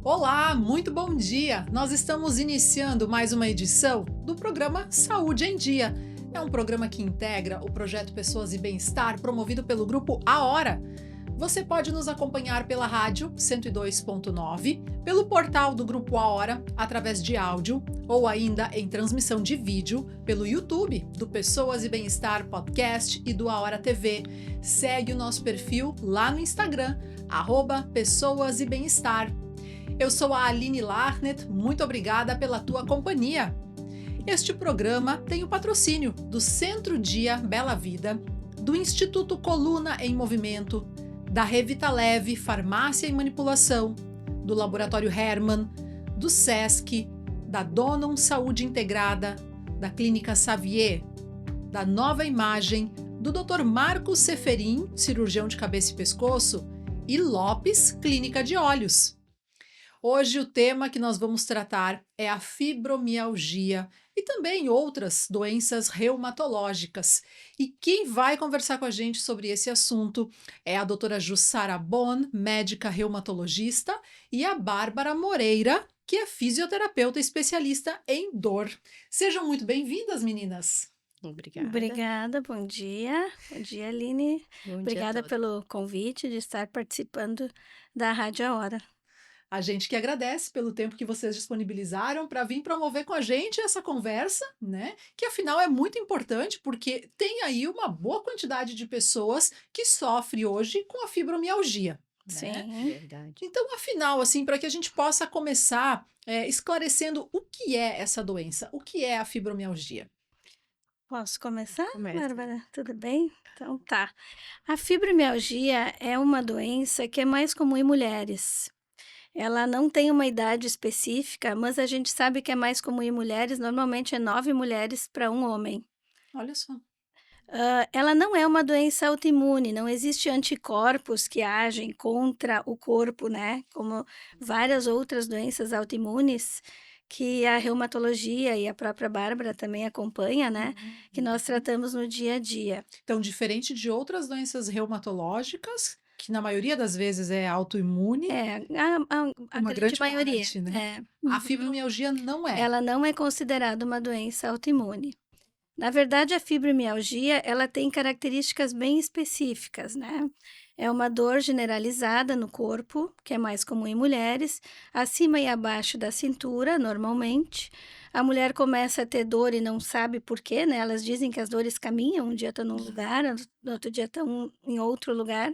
Olá, muito bom dia! Nós estamos iniciando mais uma edição do programa Saúde em Dia. É um programa que integra o projeto Pessoas e Bem-Estar, promovido pelo grupo A Hora. Você pode nos acompanhar pela rádio 102.9, pelo portal do Grupo A Hora, através de áudio, ou ainda em transmissão de vídeo, pelo YouTube do Pessoas e Bem-Estar Podcast e do A Hora TV. Segue o nosso perfil lá no Instagram, @Pessoas e Bem-Estar. Eu sou a Aline Larnet, muito obrigada pela tua companhia. Este programa tem o patrocínio do Centro Dia Bela Vida, do Instituto Coluna em Movimento, da Revita Leve Farmácia e Manipulação, do Laboratório Hermann, do SESC, da Donum Saúde Integrada, da Clínica Xavier, da Nova Imagem, do Dr. Marcos Seferin, cirurgião de cabeça e pescoço, e Lopes Clínica de Olhos. Hoje o tema que nós vamos tratar é a fibromialgia e também outras doenças reumatológicas. E quem vai conversar com a gente sobre esse assunto é a doutora Jussara Bon, médica reumatologista, e a Bárbara Moreira, que é fisioterapeuta especialista em dor. Sejam muito bem-vindas, meninas! Obrigada. Obrigada, bom dia. Bom dia, Aline. Bom dia a Obrigada todos. pelo convite de estar participando da Rádio A Hora. A gente que agradece pelo tempo que vocês disponibilizaram para vir promover com a gente essa conversa, né? Que afinal é muito importante porque tem aí uma boa quantidade de pessoas que sofrem hoje com a fibromialgia. Né? Sim. Verdade. Então, afinal, assim, para que a gente possa começar esclarecendo o que é essa doença, o que é a fibromialgia. Posso começar, Começa. Bárbara? Tudo bem? Então tá. A fibromialgia é uma doença que é mais comum em mulheres. Ela não tem uma idade específica, mas a gente sabe que é mais comum em mulheres, normalmente é 9 mulheres para um homem. Olha só. Ela não é uma doença autoimune, não existe anticorpos que agem contra o corpo, né, como várias outras doenças autoimunes que a reumatologia e a própria Bárbara também acompanha, né, que nós tratamos no dia a dia. Então, diferente de outras doenças reumatológicas, que na maioria das vezes é autoimune, É, a uma grande grande maioria, parte, né? é. A Uhum. fibromialgia não é. Ela não é considerada uma doença autoimune. Na verdade, a fibromialgia, ela tem características bem específicas, né? É uma dor generalizada no corpo, que é mais comum em mulheres, acima e abaixo da cintura, normalmente. A mulher começa a ter dor e não sabe por quê, né? Elas dizem que as dores caminham, um dia estão num lugar, no outro dia estão em outro lugar.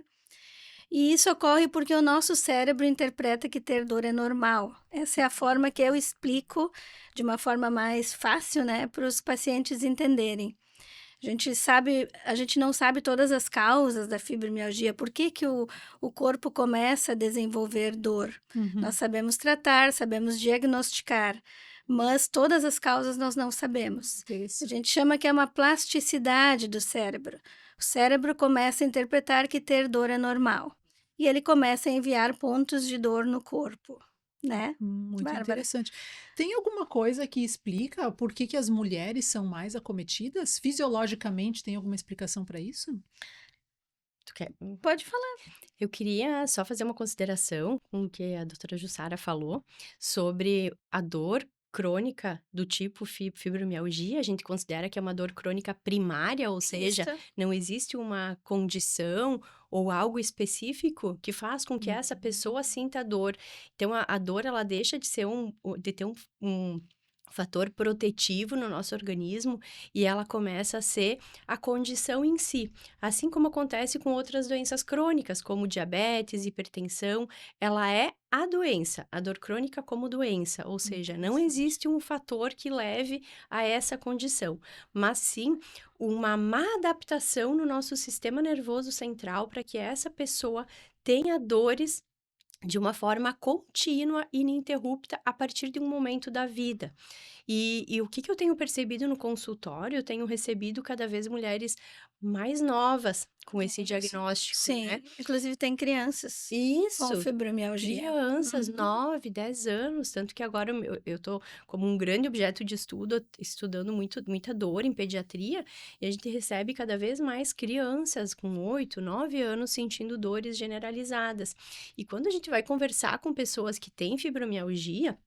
E isso ocorre porque o nosso cérebro interpreta que ter dor é normal. Essa é a forma que eu explico de uma forma mais fácil, né, para os pacientes entenderem. A gente não sabe todas as causas da fibromialgia, por que que o corpo começa a desenvolver dor. Nós Uhum. sabemos tratar, sabemos diagnosticar, mas todas as causas nós não sabemos. A Interessante. gente chama que é uma plasticidade do cérebro. O cérebro começa a interpretar que ter dor é normal. E ele começa a enviar pontos de dor no corpo, né, Muito Bárbara? interessante. Tem alguma coisa que explica por que que as mulheres são mais acometidas? Fisiologicamente, tem alguma explicação para isso? Tu quer? Pode falar. Eu queria só fazer uma consideração com o que a doutora Jussara falou sobre a dor crônica do tipo fibromialgia. A gente considera que é uma dor crônica primária, ou seja, Isso. não existe uma condição ou algo específico que faz com que essa pessoa sinta dor. Então, a dor, ela deixa de ser de ter um fator protetivo no nosso organismo e ela começa a ser a condição em si. Assim como acontece com outras doenças crônicas, como diabetes, hipertensão, ela é a doença, a dor crônica como doença, ou seja, não existe um fator que leve a essa condição, mas sim uma má adaptação no nosso sistema nervoso central para que essa pessoa tenha dores de uma forma contínua e ininterrupta a partir de um momento da vida. E o que que eu tenho percebido no consultório? Eu tenho recebido cada vez mulheres mais novas com esse diagnóstico, né? Sim, inclusive tem crianças com Isso, fibromialgia. crianças, Uhum. 9, 10 anos, tanto que agora eu tô como um grande objeto de estudo, estudando muita dor em pediatria, e a gente recebe cada vez mais crianças com 8, 9 anos sentindo dores generalizadas. E quando a gente vai conversar com pessoas que têm fibromialgia,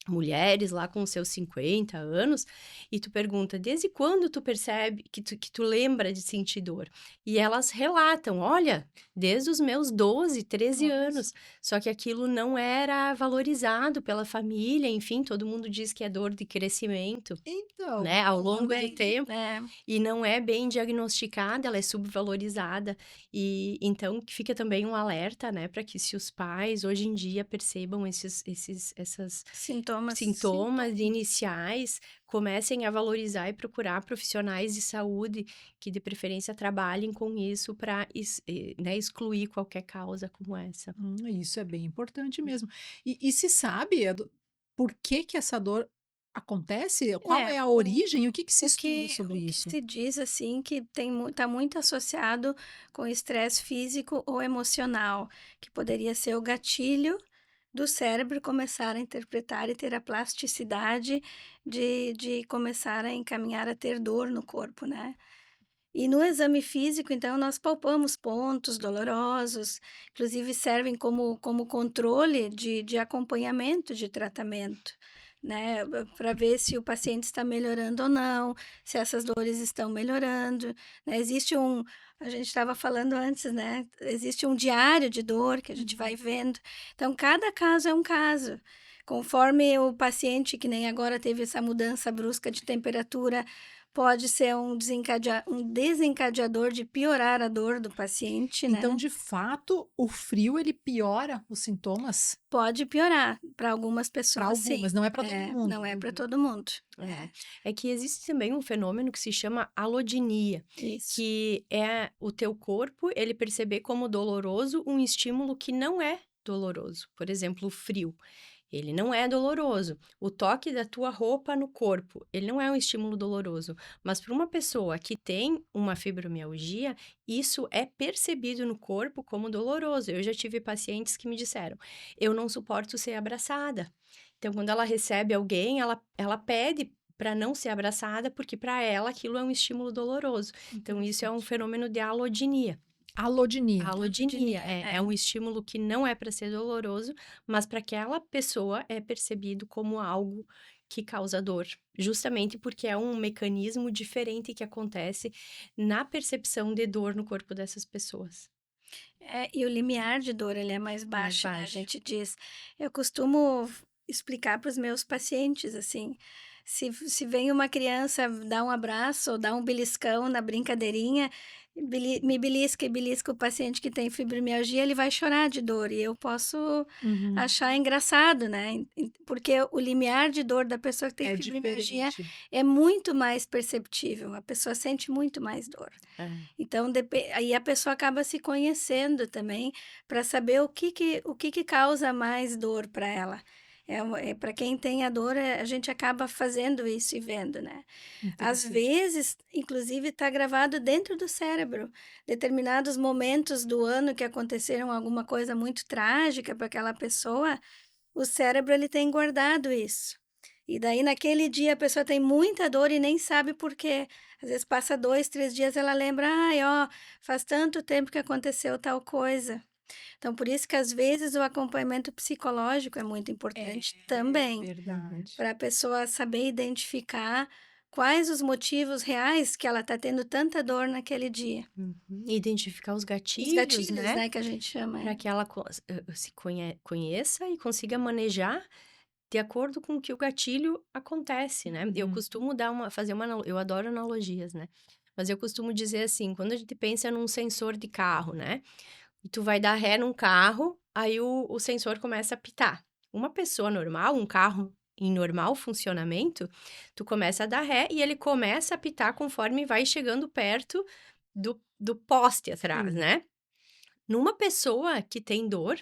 mulheres lá com os seus 50 anos, e tu pergunta, desde quando tu percebe que tu lembra de sentir dor? E elas relatam, olha, desde os meus 12, 13 Olha só. anos, só que aquilo não era valorizado pela família, enfim, todo mundo diz que é dor de crescimento, Então, né, ao longo do Também, tempo, é. e não é bem diagnosticada, ela é subvalorizada. E então fica também um alerta, né, para que se os pais hoje em dia percebam essas Sintomas. sintomas iniciais, comecem a valorizar e procurar profissionais de saúde que de preferência trabalhem com isso para, né, excluir qualquer causa como essa. isso é bem importante mesmo. E se sabe, por que que essa dor acontece? Qual É, é a origem? O que que se estuda o sobre que isso? se diz, assim, que tá muito associado com estresse físico ou emocional, que poderia ser o gatilho do cérebro começar a interpretar e ter a plasticidade de começar a encaminhar a ter dor no corpo, né. E no exame físico, então, nós palpamos pontos dolorosos, inclusive servem como controle de acompanhamento de tratamento, né, para ver se o paciente está melhorando ou não, se essas dores estão melhorando, né. Existe a gente estava falando antes, né, existe um diário de dor que a gente vai vendo, então cada caso é um caso. Conforme o paciente, que nem agora teve essa mudança brusca de temperatura, pode ser um desencadeador de piorar a dor do paciente, Então, né. de fato, o frio ele piora os sintomas Pode piorar, para algumas para pessoas sim. algumas, não é para todo É, mundo. não é para Uhum. todo mundo. É. É que existe também um fenômeno que se chama alodinia, Isso. que é o teu corpo, ele perceber como doloroso um estímulo que não é doloroso. Por exemplo, o frio. Ele não é doloroso. O toque da tua roupa no corpo, ele não é um estímulo doloroso. Mas para uma pessoa que tem uma fibromialgia, isso é percebido no corpo como doloroso. Eu já tive pacientes que me disseram: eu não suporto ser abraçada. Então, quando ela recebe alguém, ela pede para não ser abraçada, porque para ela aquilo é um estímulo doloroso. Então, isso é um Interessante. fenômeno de alodinia. Alodinia. Alodinia Alodinia, é é. um estímulo que não é para ser doloroso, mas para aquela pessoa é percebido como algo que causa dor, justamente porque é um mecanismo diferente que acontece na percepção de dor no corpo dessas pessoas. É, e o limiar de dor, ele é mais Mais baixo, né, a baixo. gente diz. Eu costumo explicar para os meus pacientes, assim, se vem uma criança dar um abraço ou dar um beliscão na brincadeirinha, me belisca e belisca o paciente que tem fibromialgia, ele vai chorar de dor e eu posso Uhum. achar engraçado, né, porque o limiar de dor da pessoa que tem É fibromialgia diferente. é muito mais perceptível, a pessoa sente muito mais dor. É. Então, aí a pessoa acaba se conhecendo também para saber o que que causa mais dor para ela. Para quem tem a dor, a gente acaba fazendo isso e vendo, né? Às Interessante. vezes, inclusive, está gravado dentro do cérebro. Determinados momentos do ano que aconteceram alguma coisa muito trágica para aquela pessoa, o cérebro ele tem guardado isso. E daí naquele dia a pessoa tem muita dor e nem sabe por quê. Às vezes passa 2, 3 dias, ela lembra: "Ai, ó, faz tanto tempo que aconteceu tal coisa". Então por isso que às vezes o acompanhamento psicológico é muito importante também, Uhum. Verdade. para a pessoa saber identificar quais os motivos reais que ela está tendo tanta dor naquele dia. Uhum. Identificar os Os gatilhos, gatilhos, né? né, que a gente chama, Para que ela se conheça e consiga manejar de acordo com o que o gatilho acontece, né? Eu Uhum. costumo fazer eu adoro analogias, né? Mas eu costumo dizer assim, quando a gente pensa num sensor de carro, né? E tu vai dar ré num carro, aí o sensor começa a pitar. Uma pessoa normal, um carro em normal funcionamento, tu começa a dar ré e ele começa a pitar conforme vai chegando perto do poste atrás, Sim. né? Numa pessoa que tem dor,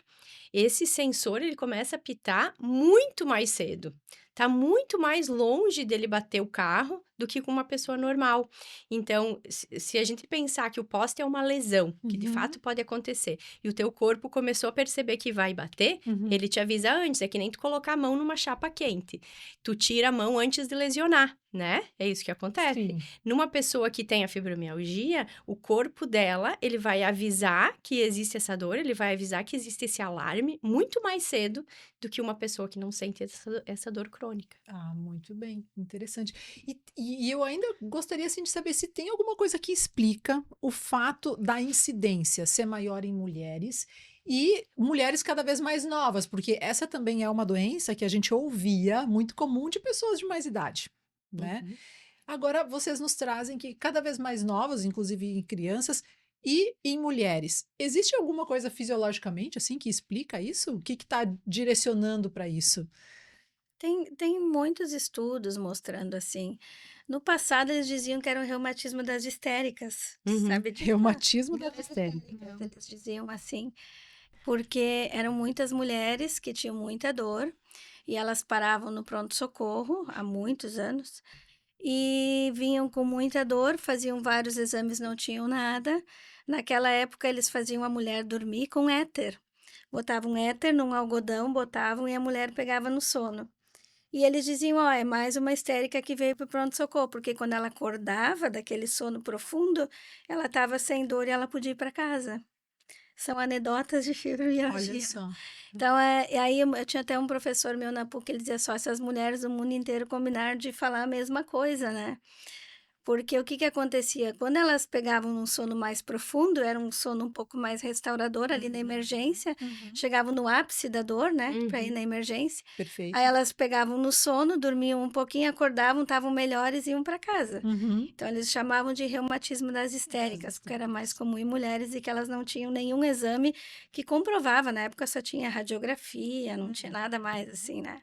esse sensor ele começa a pitar muito mais cedo. Tá muito mais longe dele bater o carro do que com uma pessoa normal. Então, se a gente pensar que o poste é uma lesão, que de Uhum. fato pode acontecer, e o teu corpo começou a perceber que vai bater, Uhum. ele te avisa antes. É que nem tu colocar a mão numa chapa quente. Tu tira a mão antes de lesionar, né? É isso que acontece. Sim. Numa pessoa que tem a fibromialgia, o corpo dela, ele vai avisar que existe essa dor, ele vai avisar que existe esse alarme muito mais cedo do que uma pessoa que não sente essa dor crônica. Ah, muito bem, interessante. E eu ainda gostaria assim, de saber se tem alguma coisa que explica o fato da incidência ser maior em mulheres e mulheres cada vez mais novas, porque essa também é uma doença que a gente ouvia muito comum de pessoas de mais idade, né? Uhum. Agora vocês nos trazem que cada vez mais novas, inclusive em crianças e em mulheres. Existe alguma coisa fisiologicamente assim que explica isso? O que está direcionando para isso? Tem muitos estudos mostrando assim. No passado, eles diziam que era o reumatismo das histéricas, Uhum. sabe disso? Reumatismo da histérica. Eles diziam assim, porque eram muitas mulheres que tinham muita dor e elas paravam no pronto-socorro há muitos anos e vinham com muita dor, faziam vários exames, não tinham nada. Naquela época, eles faziam a mulher dormir com éter. Botavam éter num algodão, botavam e a mulher pegava no sono. E eles diziam: "Ó, é mais uma histérica que veio para o pronto-socorro", porque quando ela acordava daquele sono profundo, ela estava sem dor e ela podia ir para casa. São anedotas de Olha fibromialgia. só. Então, e aí eu tinha até um professor meu na PUC, ele dizia só: "Se as mulheres do mundo inteiro combinaram de falar a mesma coisa, né". Porque o que que acontecia? Quando elas pegavam um sono mais profundo, era um sono um pouco mais restaurador ali na emergência, Uhum. chegavam no ápice da dor, né, para ir Uhum. na emergência. Aí Perfeito. elas pegavam no sono, dormiam um pouquinho, acordavam, estavam melhores e iam para casa. Uhum. Então eles chamavam de reumatismo das histéricas, porque era mais comum em mulheres e que elas não tinham nenhum exame que comprovava. Na época só tinha radiografia, não tinha nada mais assim, né?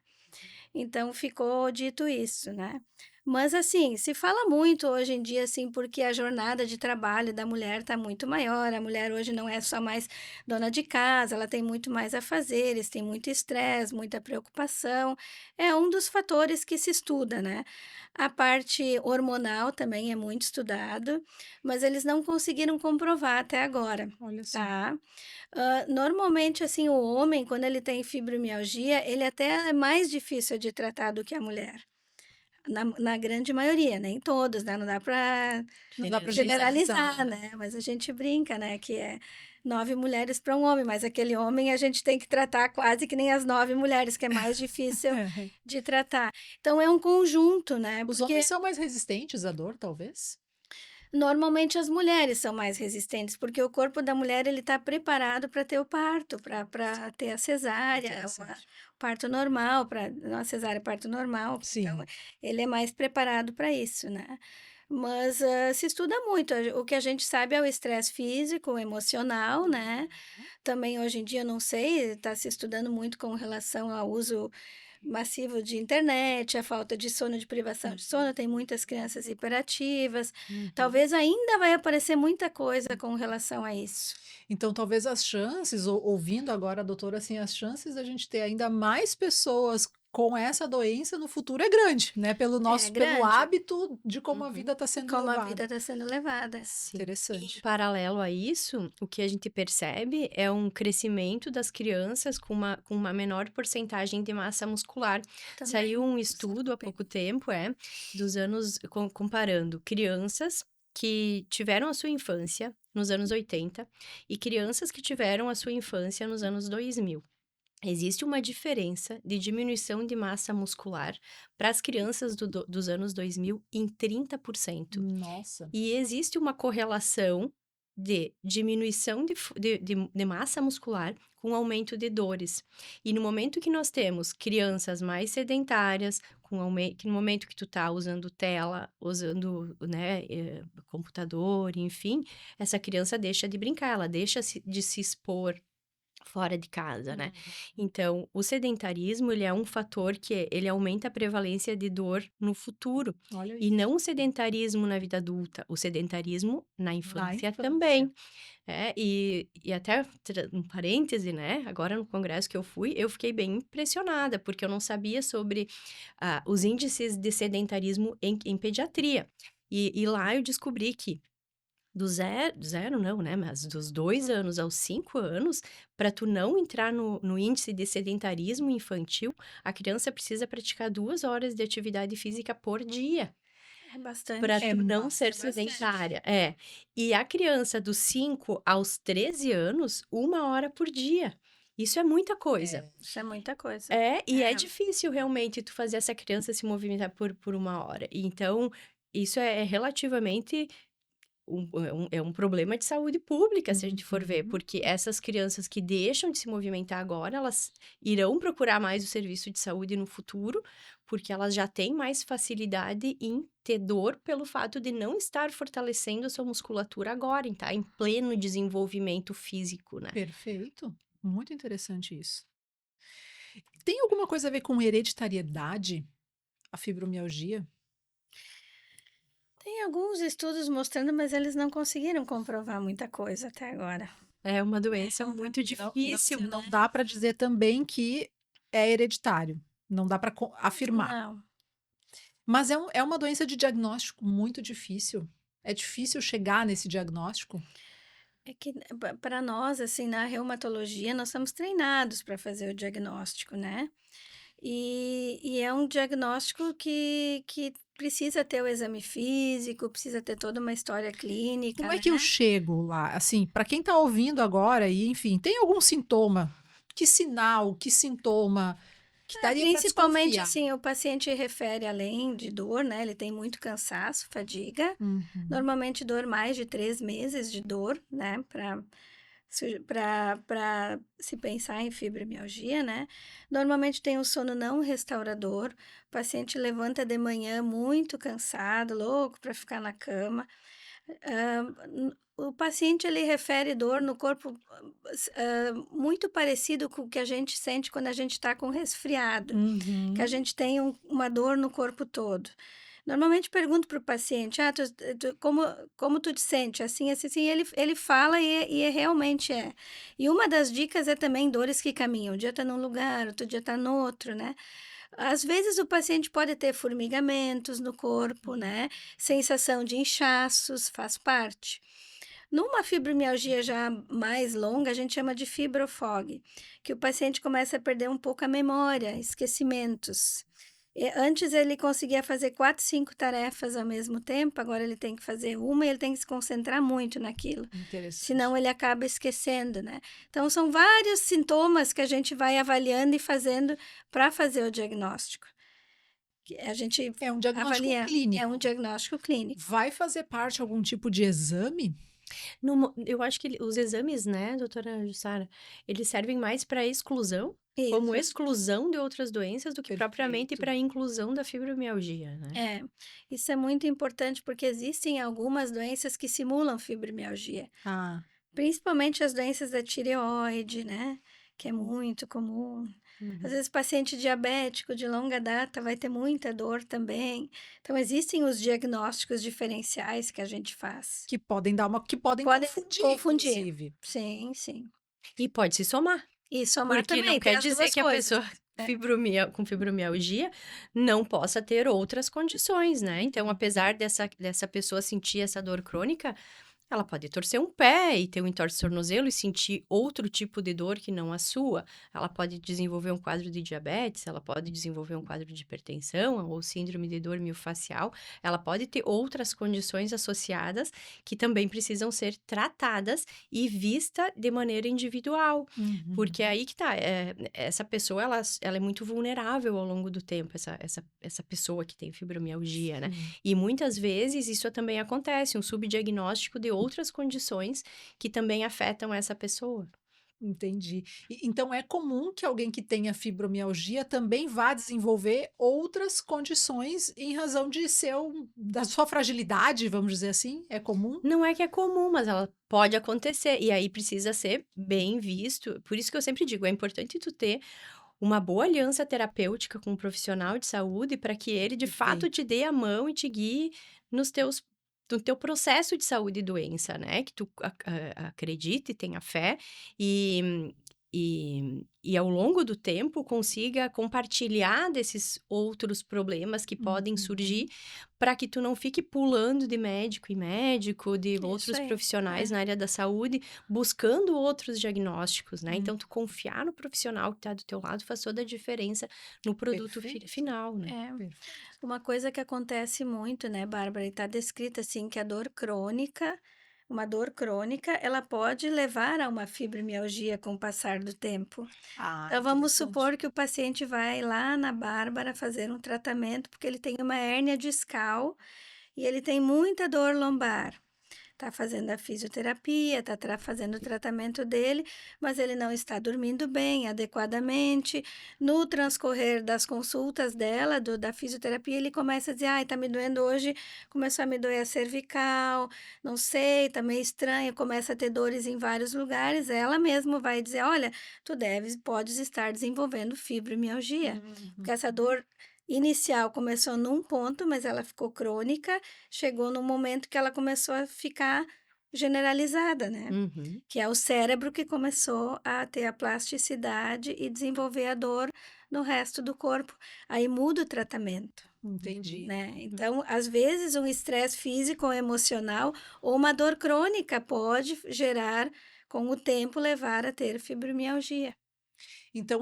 Então ficou dito isso, né. Mas assim, se fala muito hoje em dia, assim, porque a jornada de trabalho da mulher está muito maior, a mulher hoje não é só mais dona de casa, ela tem muito mais afazeres, tem muito estresse, muita preocupação, é um dos fatores que se estuda, né. A parte hormonal também é muito estudado, mas eles não conseguiram comprovar até agora, Olha só. tá. Normalmente, assim, o homem, quando ele tem fibromialgia, ele até é mais difícil de tratar do que a mulher. Na grande maioria, nem todos, né? Não dá para Generalizar, generalizar. né? Mas a gente brinca, né? Que é 9 mulheres para um homem, mas aquele homem a gente tem que tratar quase que nem as 9 mulheres, que é mais difícil É. de tratar. Então é um conjunto, né? Os Porque homens são mais resistentes à dor, talvez? normalmente as mulheres são mais resistentes, porque o corpo da mulher ele está preparado para ter o parto, para ter a cesárea, Interessante. parto normal, para não a cesárea, parto normal. Então, Sim. ele é mais preparado para isso, né. Mas, se estuda muito, o que a gente sabe é o estresse físico, emocional, né. Também hoje em dia, eu não sei, está se estudando muito com relação ao uso massivo de internet, a falta de sono, de privação de sono, tem muitas crianças hiperativas. Uhum. Talvez ainda vai aparecer muita coisa com relação a isso. Então, talvez as chances, ouvindo agora a doutora, assim, as chances da gente ter ainda mais pessoas com essa doença no futuro é grande, né? É Pelo grande, hábito de como a vida Uhum. está sendo como a vida levada. está sendo levada. Sim. Em Interessante. paralelo a isso, o que a gente percebe é um crescimento das crianças com uma menor porcentagem de massa muscular. Também, Saiu um estudo há bem. pouco tempo, dos anos, comparando crianças que tiveram a sua infância nos anos 80 e crianças que tiveram a sua infância nos anos 2000. Existe uma diferença de diminuição de massa muscular para as crianças dos anos 2000 em 30%. Nossa. E existe uma correlação de diminuição de massa muscular com aumento de dores. E no momento que nós temos crianças mais sedentárias, que no momento que tu tá usando tela, usando, né, computador, enfim, essa criança deixa de brincar, ela deixa de se expor fora de casa, né? Uhum. Então, o sedentarismo, ele é um fator ele aumenta a prevalência de dor no futuro. Olha E não isso. o sedentarismo na vida adulta, o sedentarismo na Na infância infância. também. E até um parêntese, né? Agora no congresso que eu fui, eu fiquei bem impressionada, porque eu não sabia sobre os índices de sedentarismo em pediatria. E lá eu descobri que zero não, né, mas dos 2 anos aos 5 anos, para tu não entrar no índice de sedentarismo infantil, a criança precisa praticar 2 horas de atividade física por dia, É para bastante. É tu não ser bastante. sedentária. É. E a criança dos 5 aos 13 anos, 1 hora por dia. Isso é muita coisa. É. Isso é muita coisa. E é É. difícil realmente tu fazer essa criança se movimentar por 1 hora. Então, isso é relativamente é um problema de saúde pública, se a gente for ver, Uhum. porque essas crianças que deixam de se movimentar agora, elas irão procurar mais o serviço de saúde no futuro, porque elas já têm mais facilidade em ter dor pelo fato de não estar fortalecendo a sua musculatura agora, tá em pleno desenvolvimento físico, né? Perfeito. Muito interessante isso. Tem alguma coisa a ver com hereditariedade, a fibromialgia? Tem alguns estudos mostrando, mas eles não conseguiram comprovar muita coisa até agora. É uma doença muito Não, difícil, não né? dá para dizer também que é hereditário. Não dá para afirmar. Não. Mas é uma doença de diagnóstico muito difícil. É difícil chegar nesse diagnóstico. É que para nós, assim, na reumatologia, nós estamos treinados para fazer o diagnóstico, né? E é um diagnóstico que precisa ter o exame físico, precisa ter toda uma história clínica, Como é né? que eu chego lá? Assim, para quem está ouvindo agora e, enfim, tem algum sintoma? Que sinal, que sintoma que daria para Principalmente, desconfiar? assim, o paciente refere além de dor, né? Ele tem muito cansaço, fadiga. Uhum. Normalmente dor mais de 3 meses de dor, né? Para se pensar em fibromialgia, né? Normalmente tem um sono não restaurador. O paciente levanta de manhã muito cansado, louco para ficar na cama. O paciente ele refere dor no corpo muito parecido com o que a gente sente quando a gente está com resfriado, que a Uhum. gente tem uma dor no corpo todo. Normalmente pergunto para o paciente, como tu te sente? Assim, assim, assim, ele fala e realmente é. E uma das dicas é também dores que caminham. Um dia está num lugar, outro dia está no outro, né? Às vezes o paciente pode ter formigamentos no corpo, né? Sensação de inchaços, faz parte. Numa fibromialgia já mais longa, a gente chama de fibrofog, que o paciente começa a perder um pouco a memória, esquecimentos. Antes ele conseguia fazer 4, 5 tarefas ao mesmo tempo, agora ele tem que fazer uma e ele tem que se concentrar muito naquilo. Interessante. Senão ele acaba esquecendo, né? Então são vários sintomas que a gente vai avaliando e fazendo para fazer o diagnóstico. A gente É um diagnóstico avalia, é um clínico. diagnóstico clínico. Vai fazer parte algum tipo de exame? Eu acho que os exames, né, doutora Jussara, eles servem mais para exclusão, como Isso. exclusão de outras doenças, do que propriamente Perfeito. para inclusão da fibromialgia, né? É, isso é muito importante porque existem algumas doenças que simulam fibromialgia, Ah, principalmente as doenças da tireoide, né? Que é muito comum. Às Uhum. vezes, paciente diabético de longa data vai ter muita dor também. Então, existem os diagnósticos diferenciais que a gente faz. que podem Podem confundir, confundir. inclusive. Sim, sim. E pode se somar, E somar porque não também, tem quer as dizer duas que a coisas. pessoa com fibromialgia não possa ter outras condições, né? Então, apesar dessa pessoa sentir essa dor crônica, ela pode torcer um pé e ter um entorse de tornozelo e sentir outro tipo de dor que não a sua. Ela pode desenvolver um quadro de diabetes, ela pode desenvolver um quadro de hipertensão ou síndrome de dor miofascial. Ela pode ter outras condições associadas que também precisam ser tratadas e vista de maneira individual. Uhum. Porque aí que tá, essa pessoa, ela é muito vulnerável ao longo do tempo, essa pessoa que tem fibromialgia, né? Sim. E muitas vezes isso também acontece, um subdiagnóstico de outras condições que também afetam essa pessoa. Entendi. Então é comum que alguém que tenha fibromialgia também vá desenvolver outras condições em razão de da sua fragilidade, vamos dizer assim? É comum? Não é que é comum, mas ela pode acontecer, e aí precisa ser bem visto. Por isso que eu sempre digo, é importante tu ter uma boa aliança terapêutica com um profissional de saúde para que ele, de fato, Perfeito. te dê a mão e te guie no teu processo de saúde e doença, né? Que tu acredite, tenha fé e, e ao longo do tempo consiga compartilhar desses outros problemas que podem surgir Uhum. para que tu não fique pulando de médico em médico, de Isso outros aí. profissionais É. na área da saúde, buscando outros diagnósticos, né? Hum, Então, tu confiar no profissional que está do teu lado faz toda a diferença no produto perfeito, final, né? É. perfeito. Uma coisa que acontece muito, né, Bárbara, e está descrita assim, que a dor crônica, uma dor crônica, ela pode levar a uma fibromialgia com o passar do tempo. Ah, Então, vamos interessante. supor que o paciente vai lá na Bárbara fazer um tratamento porque ele tem uma hérnia discal e ele tem muita dor lombar. Está fazendo a fisioterapia, está fazendo o tratamento dele, mas ele não está dormindo bem, adequadamente. No transcorrer das consultas dela, da fisioterapia, ele começa a dizer: ai, está me doendo hoje, começou a me doer a cervical, não sei, está meio estranho, começa a ter dores em vários lugares. Ela mesma vai dizer: olha, podes estar desenvolvendo fibromialgia, Uhum. porque essa dor inicial começou num ponto, mas ela ficou crônica. Chegou num momento que ela começou a ficar generalizada, né, Uhum. que é o cérebro que começou a ter a plasticidade e desenvolver a dor no resto do corpo. Aí muda o tratamento, Entendi. né. Então, às vezes, um estresse físico ou emocional ou uma dor crônica pode gerar, com o tempo, levar a ter fibromialgia. Então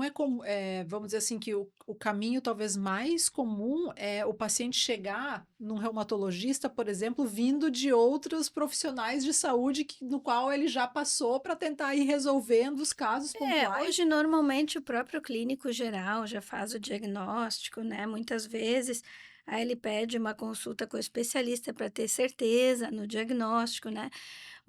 vamos dizer assim, que o caminho talvez mais comum é o paciente chegar num reumatologista, por exemplo, vindo de outros profissionais de saúde no qual ele já passou para tentar ir resolvendo os casos É, pontuais. hoje normalmente o próprio clínico geral já faz o diagnóstico, né? Muitas vezes aí ele pede uma consulta com o especialista para ter certeza no diagnóstico, né?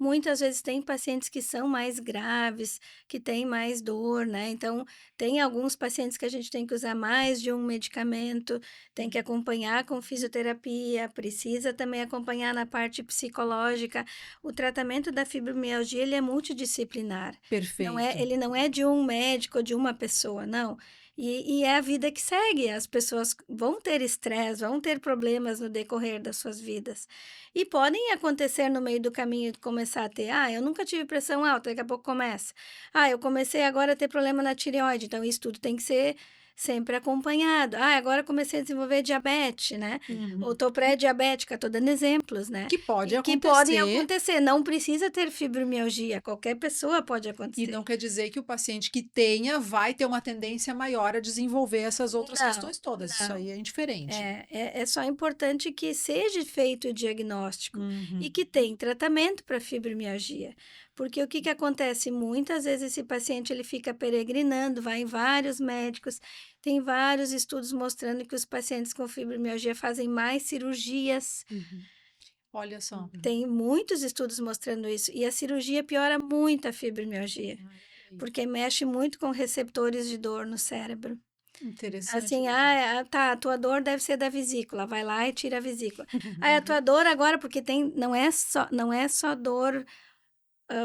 Muitas vezes tem pacientes que são mais graves, que têm mais dor, né? Então, tem alguns pacientes que a gente tem que usar mais de um medicamento, tem que acompanhar com fisioterapia, precisa também acompanhar na parte psicológica. O tratamento da fibromialgia, ele é multidisciplinar. Perfeito. Ele não é de um médico ou de uma pessoa, não. E é a vida que segue. As pessoas vão ter estresse, vão ter problemas no decorrer das suas vidas. E podem acontecer no meio do caminho de começar a ter, eu nunca tive pressão alta, daqui a pouco começa. Eu comecei agora a ter problema na tireoide, então isso tudo tem que ser sempre acompanhado. Agora comecei a desenvolver diabetes, né? Ou Uhum. tô pré-diabética, tô dando exemplos, né? Que pode E que podem acontecer. acontecer, não precisa ter fibromialgia, qualquer pessoa pode E não acontecer. quer dizer que o paciente que tenha vai ter uma tendência maior a desenvolver essas outras Não, questões todas. Isso não. aí é indiferente. É só importante que seja feito o diagnóstico e Uhum. que tem tratamento para fibromialgia. Porque o que que acontece? Muitas vezes esse paciente ele fica peregrinando, vai em vários médicos, tem vários estudos mostrando que os pacientes com fibromialgia fazem mais cirurgias. Uhum. Olha só. Tem muitos estudos mostrando isso. E a cirurgia piora muito a fibromialgia, Ai, olha aí. porque mexe muito com receptores de dor no cérebro. Interessante Assim, mesmo. tá, a tua dor deve ser da vesícula, vai lá e tira a vesícula. A tua dor agora, porque não é só dor,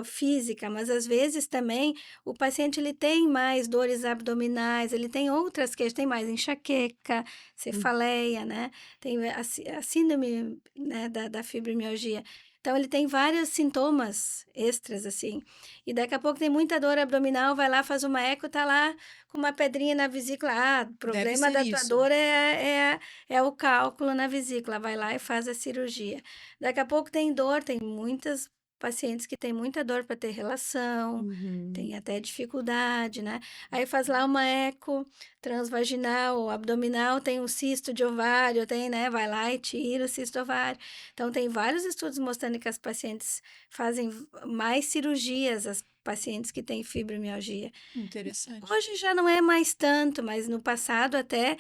física, mas às vezes também o paciente ele tem mais dores abdominais, ele tem outras queixas, tem mais enxaqueca, Hum, cefaleia, né, tem a síndrome, né, da fibromialgia. Então ele tem vários sintomas extras, assim, e daqui a pouco tem muita dor abdominal, vai lá, faz uma eco, tá lá com uma pedrinha na vesícula, o Deve problema ser da tua isso. dor é o cálculo na vesícula, vai lá e faz a cirurgia. Daqui a pouco tem dor, tem muitas pacientes que têm muita dor para ter relação, Uhum. tem até dificuldade, né. Aí faz lá uma eco transvaginal ou abdominal, tem um cisto de ovário, tem, né, vai lá e tira o cisto ovário. Então tem vários estudos mostrando que as pacientes fazem mais cirurgias, as pacientes que têm fibromialgia. Interessante. Hoje já não é mais tanto, mas no passado até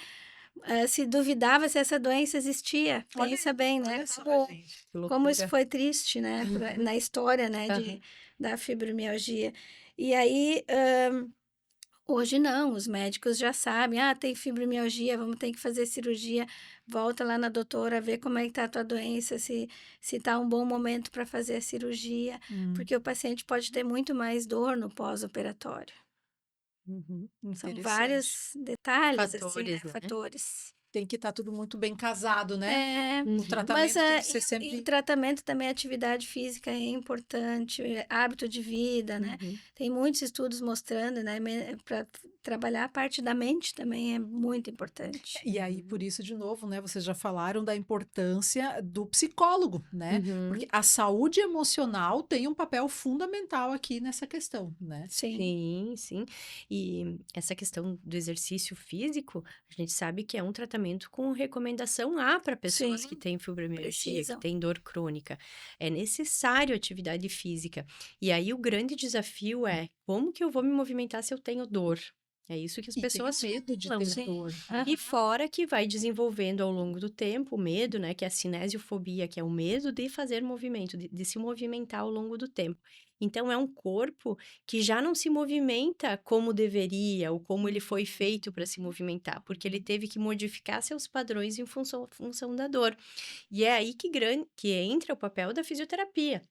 se duvidava se essa doença existia. Olha, Pensa bem, né? olha só, gente. Que Como isso loucura. foi triste, né? Na história, né? Aham. Da fibromialgia. E aí, hoje não, os médicos já sabem, tem fibromialgia, vamos ter que fazer cirurgia, volta lá na doutora, vê como é que tá a tua doença, se tá um bom momento para fazer a cirurgia, porque o paciente pode ter muito mais dor no pós-operatório. Uhum. São Interessante. vários detalhes, assim, Fatores, né? né? Fatores. Tem que estar tudo muito bem casado, né? É, O Uhum. tratamento mas tem que ser e sempre... tratamento também, atividade física é importante, hábito de vida, né? Uhum. Tem muitos estudos mostrando, né? Para trabalhar a parte da mente também é muito importante. E aí, por isso, de novo, né? Vocês já falaram da importância do psicólogo, né? Uhum. Porque a saúde emocional tem um papel fundamental aqui nessa questão, né? Sim, Sim, sim. E essa questão do exercício físico, a gente sabe que é um tratamento com recomendação A para pessoas que sim, têm fibromialgia, que precisam. têm dor crônica. É necessário atividade física. E aí o grande desafio é como que eu vou me movimentar se eu tenho dor? É isso que as E tenho pessoas medo de falam, ter né? Sim. dor. E fora que vai desenvolvendo ao longo do tempo o medo, né? Que é a cinesiofobia, que é o medo de fazer movimento, de se movimentar ao longo do tempo. Então, é um corpo que já não se movimenta como deveria, ou como ele foi feito para se movimentar, porque ele teve que modificar seus padrões em função da dor. E é aí que entra o papel da fisioterapia.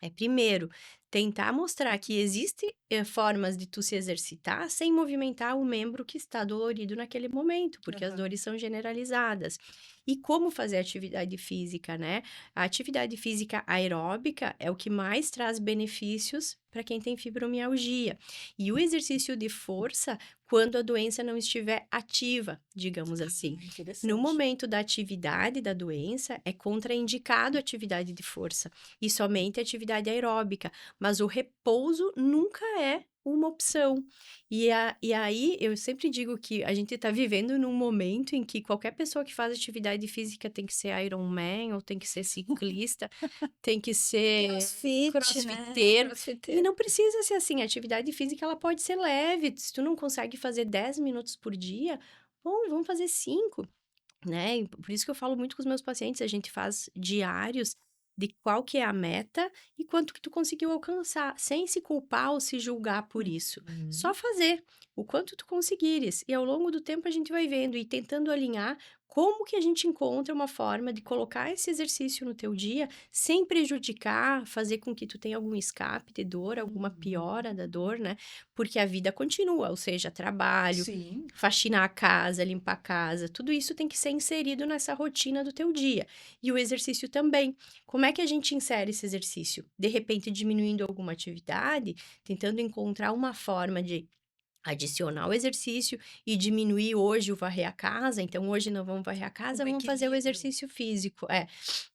É, primeiro, tentar mostrar que existem formas de tu se exercitar sem movimentar o membro que está dolorido naquele momento, porque as Aham. dores são generalizadas. E como fazer atividade física, né? A atividade física aeróbica é o que mais traz benefícios para quem tem fibromialgia. E o exercício de força, quando a doença não estiver ativa, digamos assim. No Interessante. momento da atividade da doença, é contraindicado a atividade de força e somente a atividade aeróbica, mas o repouso nunca é uma opção. E aí, eu sempre digo que a gente está vivendo num momento em que qualquer pessoa que faz atividade física tem que ser Ironman, ou tem que ser ciclista, tem que ser Crossfit, né? crossfiteiro. E Crossfiteiro. não precisa ser assim, a atividade física ela pode ser leve. Se tu não consegue fazer 10 minutos por dia, bom, vamos fazer 5, né? E por isso que eu falo muito com os meus pacientes, a gente faz diários de qual que é a meta e quanto que tu conseguiu alcançar, sem se culpar ou se julgar por isso. Uhum. Só fazer o quanto tu conseguires. E ao longo do tempo a gente vai vendo e tentando alinhar como que a gente encontra uma forma de colocar esse exercício no teu dia sem prejudicar, fazer com que tu tenha algum escape de dor, alguma piora da dor, né? Porque a vida continua, ou seja, trabalho, Sim. faxinar a casa, limpar a casa, tudo isso tem que ser inserido nessa rotina do teu dia. E o exercício também. Como é que a gente insere esse exercício? De repente, diminuindo alguma atividade, tentando encontrar uma forma de adicionar o exercício e diminuir hoje o varrer a casa. Então, hoje não vamos varrer a casa, Um vamos fazer o equilíbrio. exercício físico.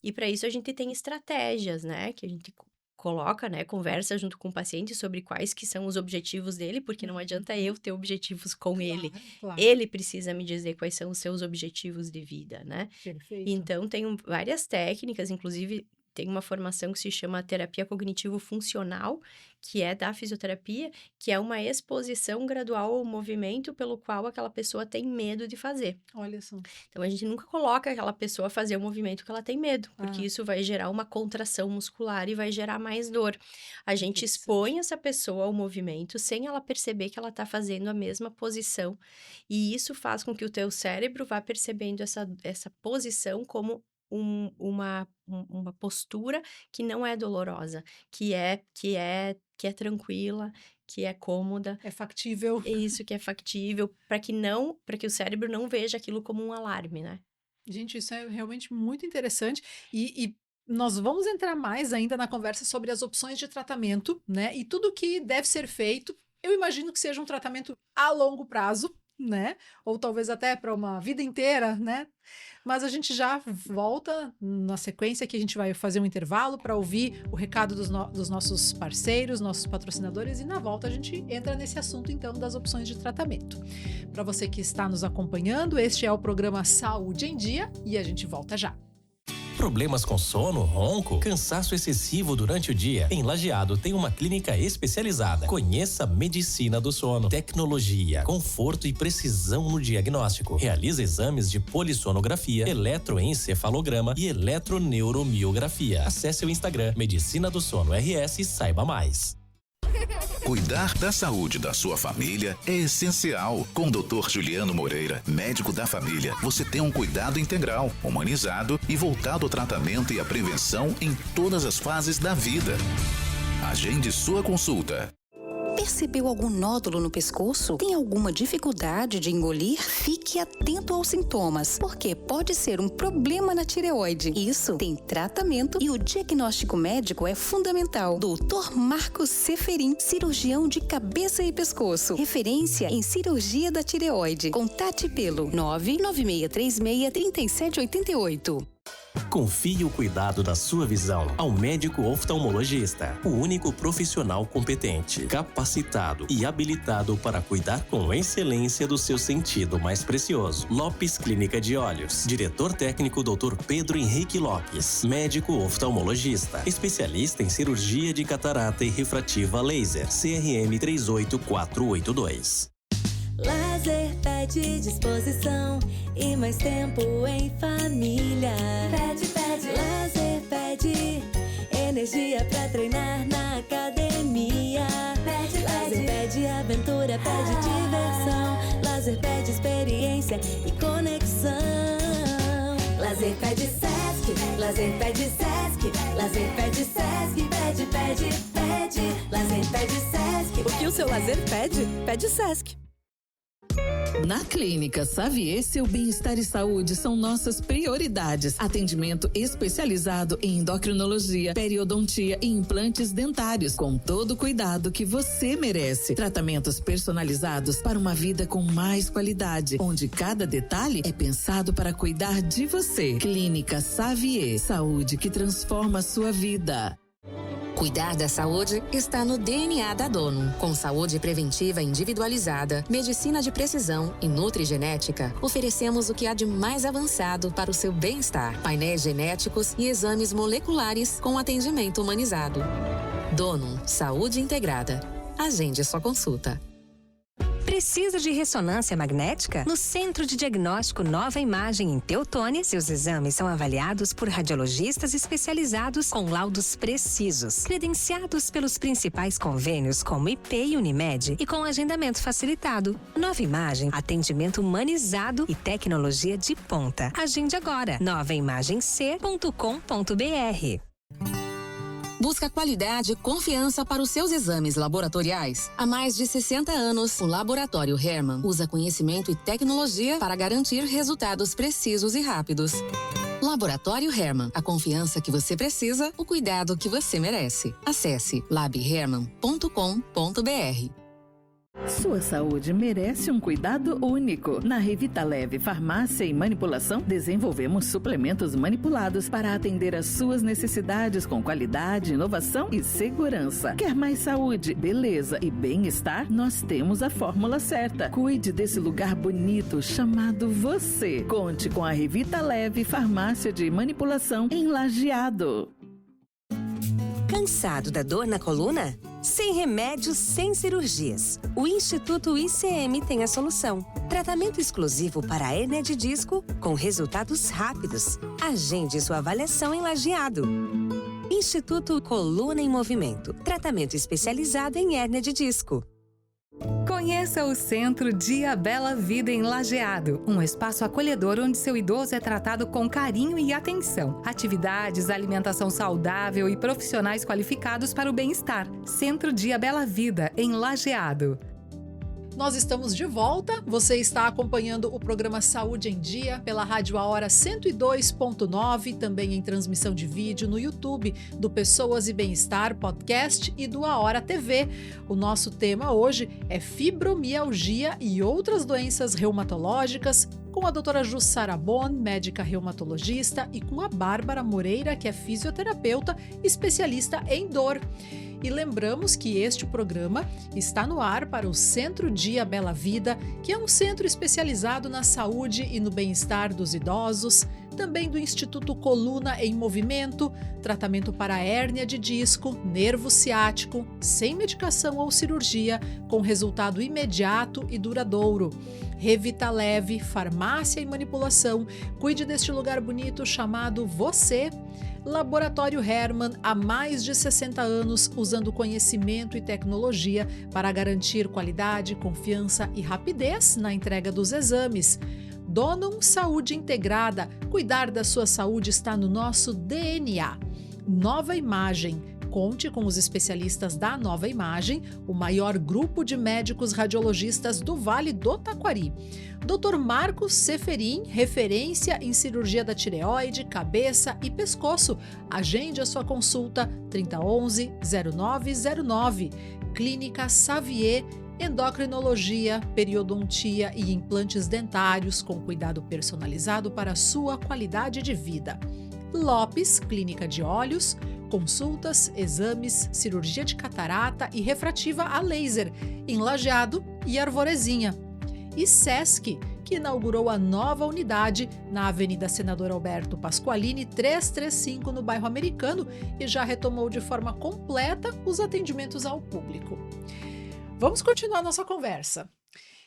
E para isso a gente tem estratégias, né? Que a gente coloca, né? Conversa junto com o paciente sobre quais que são os objetivos dele, porque não adianta eu ter objetivos com ele. Claro. Ele precisa me dizer quais são os seus objetivos de vida, né? Perfeito. Então, tem várias técnicas, inclusive tem uma formação que se chama terapia cognitivo-funcional, que é da fisioterapia, que é uma exposição gradual ao movimento pelo qual aquela pessoa tem medo de fazer. Olha só. Então, a gente nunca coloca aquela pessoa a fazer o movimento que ela tem medo, porque isso vai gerar uma contração muscular e vai gerar mais dor. A gente Interessante. expõe essa pessoa ao movimento sem ela perceber que ela está fazendo a mesma posição. E isso faz com que o teu cérebro vá percebendo essa posição como uma postura que não é dolorosa, que é tranquila, que é cômoda. É factível. Isso que é factível, para que o cérebro não veja aquilo como um alarme, né? Gente, isso é realmente muito interessante. E nós vamos entrar mais ainda na conversa sobre as opções de tratamento, né? E tudo que deve ser feito. Eu imagino que seja um tratamento a longo prazo, né? Ou talvez até para uma vida inteira, né? Mas a gente já volta na sequência que a gente vai fazer um intervalo para ouvir o recado dos nossos parceiros, nossos patrocinadores, e na volta a gente entra nesse assunto então das opções de tratamento. Para você que está nos acompanhando, este é o programa Saúde em Dia e a gente volta já. Problemas com sono, ronco, cansaço excessivo durante o dia? Em Lajeado tem uma clínica especializada. Conheça a Medicina do Sono. Tecnologia, conforto e precisão no diagnóstico. Realiza exames de polissonografia, eletroencefalograma e eletroneuromiografia. Acesse o Instagram Medicina do Sono RS e saiba mais. Cuidar da saúde da sua família é essencial. Com o Dr. Juliano Moreira, médico da família, você tem um cuidado integral, humanizado e voltado ao tratamento e à prevenção em todas as fases da vida. Agende sua consulta. Percebeu algum nódulo no pescoço? Tem alguma dificuldade de engolir? Fique atento aos sintomas, porque pode ser um problema na tireoide. Isso tem tratamento e o diagnóstico médico é fundamental. Dr. Marcos Seferin, cirurgião de cabeça e pescoço. Referência em cirurgia da tireoide. Contate pelo 996363788. Confie o cuidado da sua visão ao médico oftalmologista, o único profissional competente, capacitado e habilitado para cuidar com excelência do seu sentido mais precioso. Lopes Clínica de Olhos. Diretor técnico Dr. Pedro Henrique Lopes, médico oftalmologista, especialista em cirurgia de catarata e refrativa laser, CRM 38482. Lazer pede disposição e mais tempo em família. Pede, lazer pede energia pra treinar na academia. Lazer pede aventura, pede diversão. Lazer pede experiência e conexão. Lazer pede Sesc, lazer pede Sesc, lazer pede Sesc, pede. Lazer pede Sesc. O que o seu lazer pede? Pede Sesc. Na Clínica Xavier, seu bem-estar e saúde são nossas prioridades. Atendimento especializado em endocrinologia, periodontia e implantes dentários, com todo o cuidado que você merece. Tratamentos personalizados para uma vida com mais qualidade, onde cada detalhe é pensado para cuidar de você. Clínica Xavier, saúde que transforma a sua vida. Cuidar da saúde está no DNA da Donum. Com saúde preventiva individualizada, medicina de precisão e nutrigenética, oferecemos o que há de mais avançado para o seu bem-estar. Painéis genéticos e exames moleculares com atendimento humanizado. Donum, saúde integrada. Agende sua consulta. Precisa de ressonância magnética? No Centro de Diagnóstico Nova Imagem em Teutônia, seus exames são avaliados por radiologistas especializados com laudos precisos, credenciados pelos principais convênios como IP e Unimed e com agendamento facilitado. Nova Imagem, atendimento humanizado e tecnologia de ponta. Agende agora, novaimagemc.com.br. Busca qualidade e confiança para os seus exames laboratoriais. Há mais de 60 anos, o Laboratório Hermann usa conhecimento e tecnologia para garantir resultados precisos e rápidos. Laboratório Hermann, a confiança que você precisa, o cuidado que você merece. Acesse labhermann.com.br. Sua saúde merece um cuidado único. Na Revita Leve Farmácia e Manipulação, desenvolvemos suplementos manipulados para atender às suas necessidades com qualidade, inovação e segurança. Quer mais saúde, beleza e bem-estar? Nós temos a fórmula certa. Cuide desse lugar bonito chamado você. Conte com a Revita Leve Farmácia de Manipulação em Lajeado. Cansado da dor na coluna? Sem remédios, sem cirurgias. O Instituto ICM tem a solução. Tratamento exclusivo para a hérnia de disco com resultados rápidos. Agende sua avaliação em Lajeado. Instituto Coluna em Movimento. Tratamento especializado em hérnia de disco. Conheça o Centro Dia Bela Vida em Lajeado, um espaço acolhedor onde seu idoso é tratado com carinho e atenção. Atividades, alimentação saudável e profissionais qualificados para o bem-estar. Centro Dia Bela Vida em Lajeado. Nós estamos de volta. Você está acompanhando o programa Saúde em Dia pela Rádio A Hora 102.9, também em transmissão de vídeo no YouTube do Pessoas e Bem-Estar Podcast e do A Hora TV. O nosso tema hoje é fibromialgia e outras doenças reumatológicas, com a doutora Jussara Bon, médica reumatologista, e com a Bárbara Moreira, que é fisioterapeuta especialista em dor. E lembramos que este programa está no ar para o Centro Dia Bela Vida, que é um centro especializado na saúde e no bem-estar dos idosos, também do Instituto Coluna em Movimento, tratamento para hérnia de disco, nervo ciático, sem medicação ou cirurgia, com resultado imediato e duradouro. Revita Leve, farmácia e manipulação, cuide deste lugar bonito chamado você. Laboratório Hermann, há mais de 60 anos, usando conhecimento e tecnologia para garantir qualidade, confiança e rapidez na entrega dos exames. Donum Saúde Integrada, cuidar da sua saúde está no nosso DNA. Nova Imagem, conte com os especialistas da Nova Imagem, o maior grupo de médicos radiologistas do Vale do Taquari. Dr. Marcos Seferin, referência em cirurgia da tireoide, cabeça e pescoço. Agende a sua consulta 3011-0909. Clínica Xavier, endocrinologia, periodontia e implantes dentários com cuidado personalizado para a sua qualidade de vida. Lopes, Clínica de Olhos, consultas, exames, cirurgia de catarata e refrativa a laser, em Lajeado e Arvorezinha. E Sesc, que inaugurou a nova unidade na Avenida Senador Alberto Pasqualini, 335, no bairro Americano, e já retomou de forma completa os atendimentos ao público. Vamos continuar nossa conversa.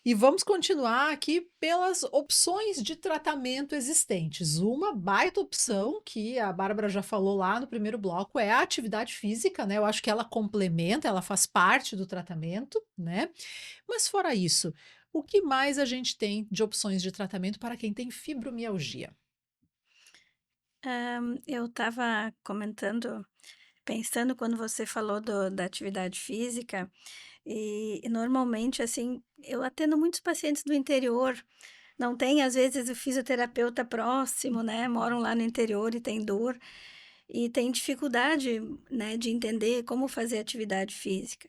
E vamos continuar aqui pelas opções de tratamento existentes. Uma baita opção, que a Bárbara já falou lá no primeiro bloco, é a atividade física, né? Eu acho que ela complementa, ela faz parte do tratamento, né? Mas fora isso, o que mais a gente tem de opções de tratamento para quem tem fibromialgia? Eu estava comentando, pensando quando você falou da atividade física, e normalmente, assim, eu atendo muitos pacientes do interior, não tem, às vezes, o fisioterapeuta próximo, né? Moram lá no interior e tem dor, e tem dificuldade, né, de entender como fazer atividade física.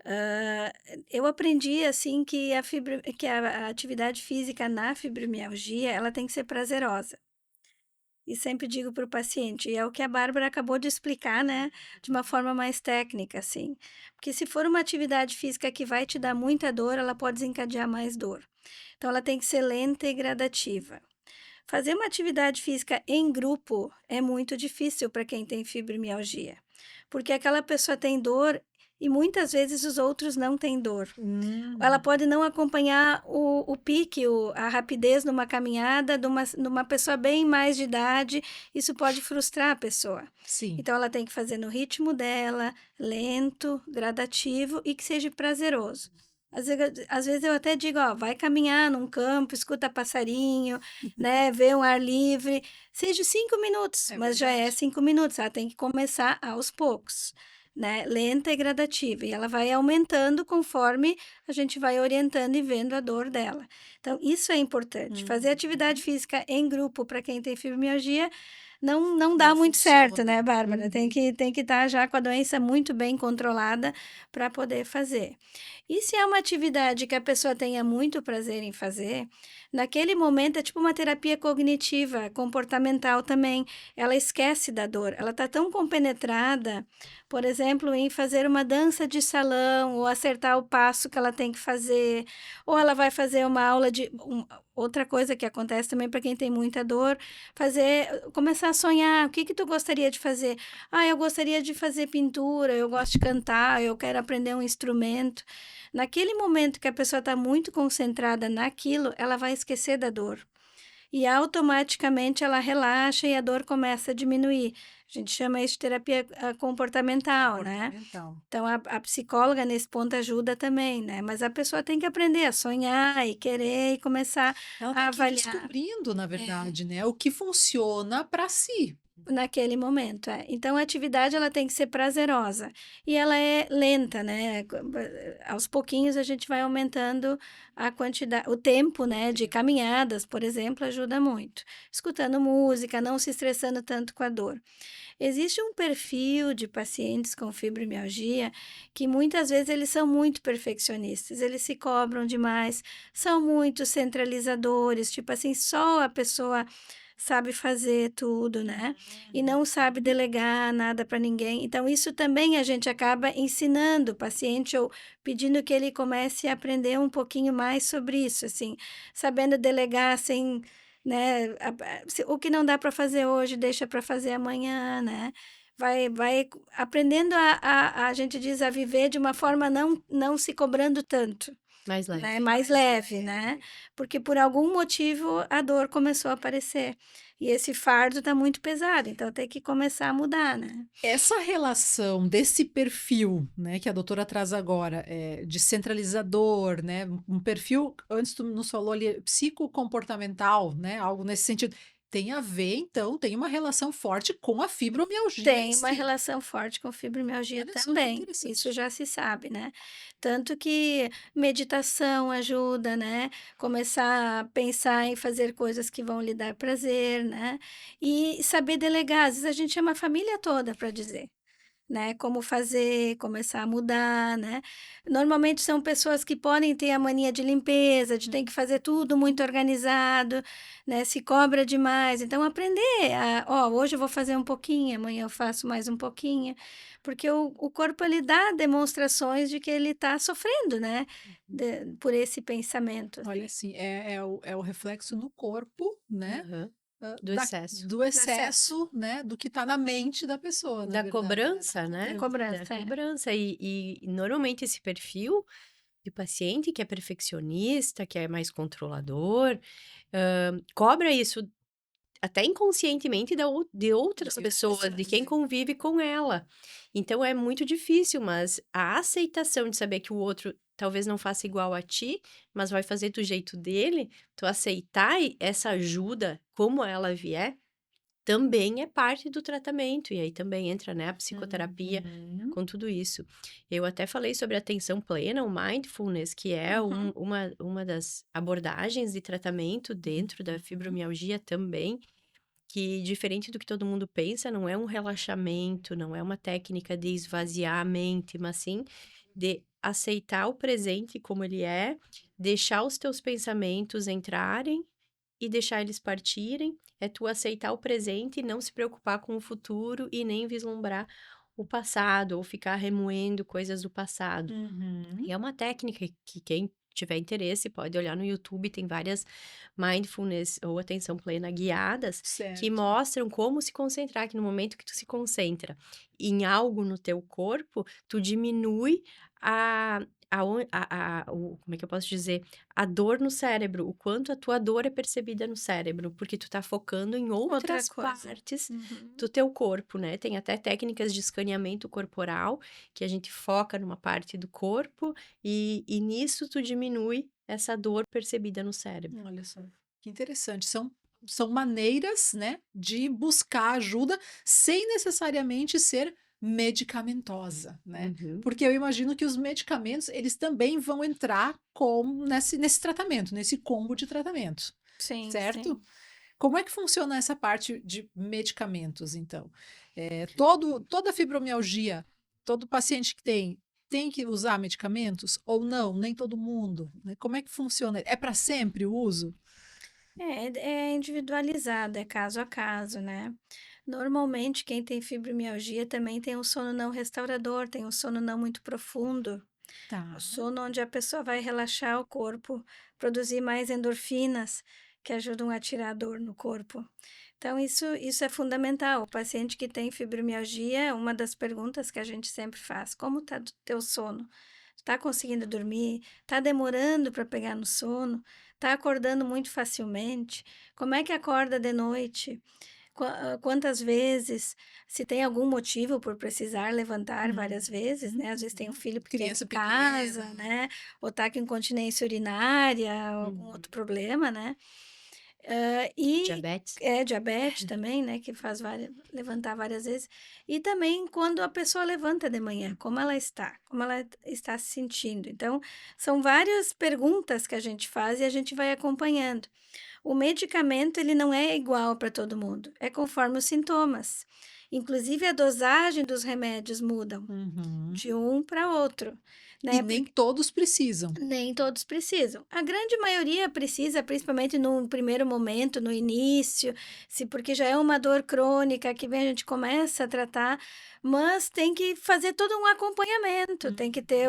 Ah, eu aprendi, assim, que a atividade física na fibromialgia, ela tem que ser prazerosa. E sempre digo para o paciente, e é o que a Bárbara acabou de explicar, né, de uma forma mais técnica, assim. Porque se for uma atividade física que vai te dar muita dor, ela pode desencadear mais dor. Então, ela tem que ser lenta e gradativa. Fazer uma atividade física em grupo é muito difícil para quem tem fibromialgia, porque aquela pessoa tem dor e muitas vezes os outros não têm dor. Ela pode não acompanhar o pique, a rapidez numa caminhada numa pessoa bem mais de idade, isso pode frustrar a pessoa. Sim. Então, ela tem que fazer no ritmo dela, lento, gradativo e que seja prazeroso. Às vezes eu até digo, ó, vai caminhar num campo, escuta passarinho, né, vê um ar livre, seja 5 minutos, mas já é 5 minutos, ela tem que começar aos poucos, né, lenta e gradativa, e ela vai aumentando conforme a gente vai orientando e vendo a dor dela. Então, isso é importante. Fazer atividade física em grupo para quem tem fibromialgia não dá muito certo, né, Bárbara? Tem que estar já com a doença muito bem controlada para poder fazer. E se é uma atividade que a pessoa tenha muito prazer em fazer, naquele momento é tipo uma terapia cognitiva, comportamental também. Ela esquece da dor. Ela está tão compenetrada, por exemplo, em fazer uma dança de salão ou acertar o passo que ela tem que fazer, ou ela vai fazer uma aula de... Outra coisa que acontece também para quem tem muita dor, começar a sonhar, o que tu gostaria de fazer? Ah, eu gostaria de fazer pintura, eu gosto de cantar, eu quero aprender um instrumento. Naquele momento que a pessoa está muito concentrada naquilo, ela vai esquecer da dor. E automaticamente ela relaxa e a dor começa a diminuir. A gente chama isso de terapia comportamental, né? Então, a psicóloga nesse ponto ajuda também, né? Mas a pessoa tem que aprender a sonhar e querer e começar a avaliar. Ela tem que ir descobrindo, na verdade, né? O que funciona para si. Naquele momento, Então, a atividade ela tem que ser prazerosa e ela é lenta, né? Aos pouquinhos a gente vai aumentando a quantidade, o tempo, né? De caminhadas, por exemplo, ajuda muito. Escutando música, não se estressando tanto com a dor. Existe um perfil de pacientes com fibromialgia que muitas vezes eles são muito perfeccionistas, eles se cobram demais, são muito centralizadores, tipo assim, só a pessoa sabe fazer tudo, né? E não sabe delegar nada para ninguém. Então, isso também a gente acaba ensinando o paciente ou pedindo que ele comece a aprender um pouquinho mais sobre isso, assim, sabendo delegar sem, né? O que não dá para fazer hoje, deixa para fazer amanhã, né? Vai aprendendo a gente diz, a viver de uma forma não se cobrando tanto, Mais leve. né? Mais leve, né? Porque por algum motivo a dor começou a aparecer. E esse fardo está muito pesado, então tem que começar a mudar, né? Essa relação desse perfil, né, que a doutora traz agora, de centralizador, né, um perfil, antes tu nos falou ali, psicocomportamental, né, algo nesse sentido, tem a ver, então, tem uma relação forte com a fibromialgia em Tem uma si. relação forte com fibromialgia Olha só que também, interessante. isso já se sabe, né? Tanto que meditação ajuda, né? Começar a pensar em fazer coisas que vão lhe dar prazer, né? E saber delegar, às vezes a gente chama a família toda para dizer, né? Como fazer, começar a mudar, né? Normalmente são pessoas que podem ter a mania de limpeza, de ter que fazer tudo muito organizado, né? Se cobra demais. Então, aprender hoje eu vou fazer um pouquinho, amanhã eu faço mais um pouquinho, porque o corpo ele dá demonstrações de que ele está sofrendo, né? Por esse pensamento, Olha, assim. assim, é o reflexo no corpo, né, Aham. Do da excesso. do excesso, né, do que está na mente da pessoa, na Da verdade, né, cobrança, da né? Da cobrança. Da cobrança, é. cobrança. E normalmente esse perfil de paciente que é perfeccionista, que é mais controlador, cobra isso até inconscientemente de outras pessoas, de quem convive com ela. Então é muito difícil, mas a aceitação de saber que o outro talvez não faça igual a ti, mas vai fazer do jeito dele, tu aceitar essa ajuda como ela vier, também é parte do tratamento. E aí também entra, né, a psicoterapia Uhum. com tudo isso. Eu até falei sobre a atenção plena, o mindfulness, que é uma das abordagens de tratamento dentro da fibromialgia também, que diferente do que todo mundo pensa, não é um relaxamento, não é uma técnica de esvaziar a mente, mas sim de aceitar o presente como ele é, deixar os teus pensamentos entrarem e deixar eles partirem. É tu aceitar o presente e não se preocupar com o futuro e nem vislumbrar o passado ou ficar remoendo coisas do passado. Uhum. E é uma técnica que quem tiver interesse pode olhar no YouTube, tem várias mindfulness ou atenção plena guiadas que Certo. mostram como se concentrar, que no momento que tu se concentra em algo no teu corpo, tu diminui como é que eu posso dizer? A dor no cérebro, o quanto a tua dor é percebida no cérebro, porque tu tá focando em Outra outras coisa. partes Uhum. do teu corpo, né? Tem até técnicas de escaneamento corporal, que a gente foca numa parte do corpo e nisso tu diminui essa dor percebida no cérebro. Olha só, que interessante. São maneiras, né, de buscar ajuda sem necessariamente ser medicamentosa, né? Uhum. Porque eu imagino que os medicamentos, eles também vão entrar nesse tratamento, nesse combo de tratamento, Sim, certo? sim. Como é que funciona essa parte de medicamentos, então? Toda fibromialgia, todo paciente que tem que usar medicamentos ou não? Nem todo mundo, né? Como é que funciona? É para sempre o uso? É individualizado, é caso a caso, né? Normalmente, quem tem fibromialgia também tem um sono não restaurador, tem um sono não muito profundo, Tá. o sono onde a pessoa vai relaxar o corpo, produzir mais endorfinas que ajudam a tirar a dor no corpo. Então, isso é fundamental. O paciente que tem fibromialgia, uma das perguntas que a gente sempre faz: como está o teu sono? Está conseguindo dormir? Está demorando para pegar no sono? Está acordando muito facilmente? Como é que acorda de noite? Quantas vezes? Se tem algum motivo por precisar levantar várias vezes, né? Às vezes tem um filho pequeno Criança em casa, pequena. né? Ou está com incontinência urinária, algum outro problema, né? E Diabetes. diabetes também, né? Que faz levantar várias vezes. E também quando a pessoa levanta de manhã, como ela está se sentindo. Então, são várias perguntas que a gente faz e a gente vai acompanhando. O medicamento, ele não é igual para todo mundo, é conforme os sintomas. Inclusive, a dosagem dos remédios mudam Uhum. de um para outro, E né? nem todos precisam. Nem todos precisam. A grande maioria precisa, principalmente no primeiro momento, no início, se porque já é uma dor crônica que vem, a gente começa a tratar, mas tem que fazer todo um acompanhamento, tem que ter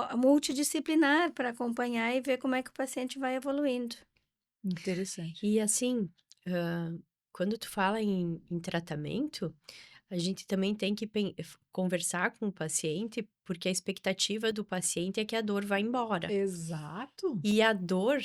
a multidisciplinar para acompanhar e ver como é que o paciente vai evoluindo. Interessante. E assim, quando tu fala em tratamento, a gente também tem que conversar com o paciente, porque a expectativa do paciente é que a dor vá embora. Exato. E a dor,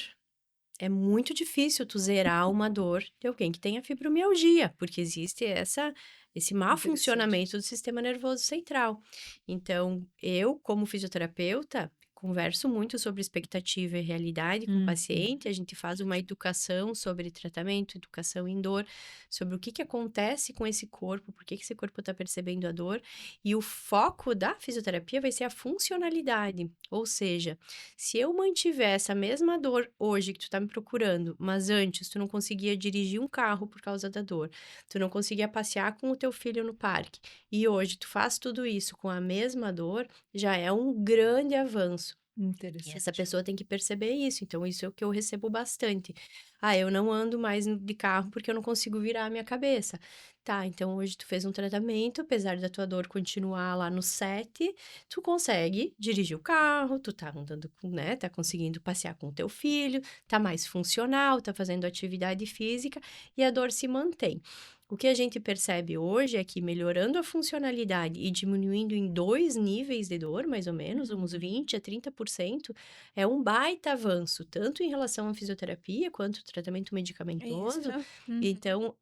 é muito difícil tu zerar uma dor de alguém que tenha fibromialgia, porque existe esse mau Interessante. funcionamento do sistema nervoso central. Então, eu, como fisioterapeuta, converso muito sobre expectativa e realidade com o paciente, a gente faz uma educação sobre tratamento, educação em dor, sobre o que acontece com esse corpo, por que esse corpo está percebendo a dor, e o foco da fisioterapia vai ser a funcionalidade, ou seja, se eu mantiver essa mesma dor hoje que tu tá me procurando, mas antes tu não conseguia dirigir um carro por causa da dor, tu não conseguia passear com o teu filho no parque, e hoje tu faz tudo isso com a mesma dor, já é um grande avanço. E Interessante. essa pessoa tem que perceber isso. Então, isso é o que eu recebo bastante. Ah, eu não ando mais de carro porque eu não consigo virar a minha cabeça. Tá, então hoje tu fez um tratamento, apesar da tua dor continuar lá no 7, tu consegue dirigir o carro, tu tá andando com, né, tá conseguindo passear com o teu filho, tá mais funcional, tá fazendo atividade física e a dor se mantém. O que a gente percebe hoje é que melhorando a funcionalidade e diminuindo em 2 níveis de dor, mais ou menos, uns 20 a 30%, é um baita avanço, tanto em relação à fisioterapia quanto tratamento medicamentoso. Isso. Então,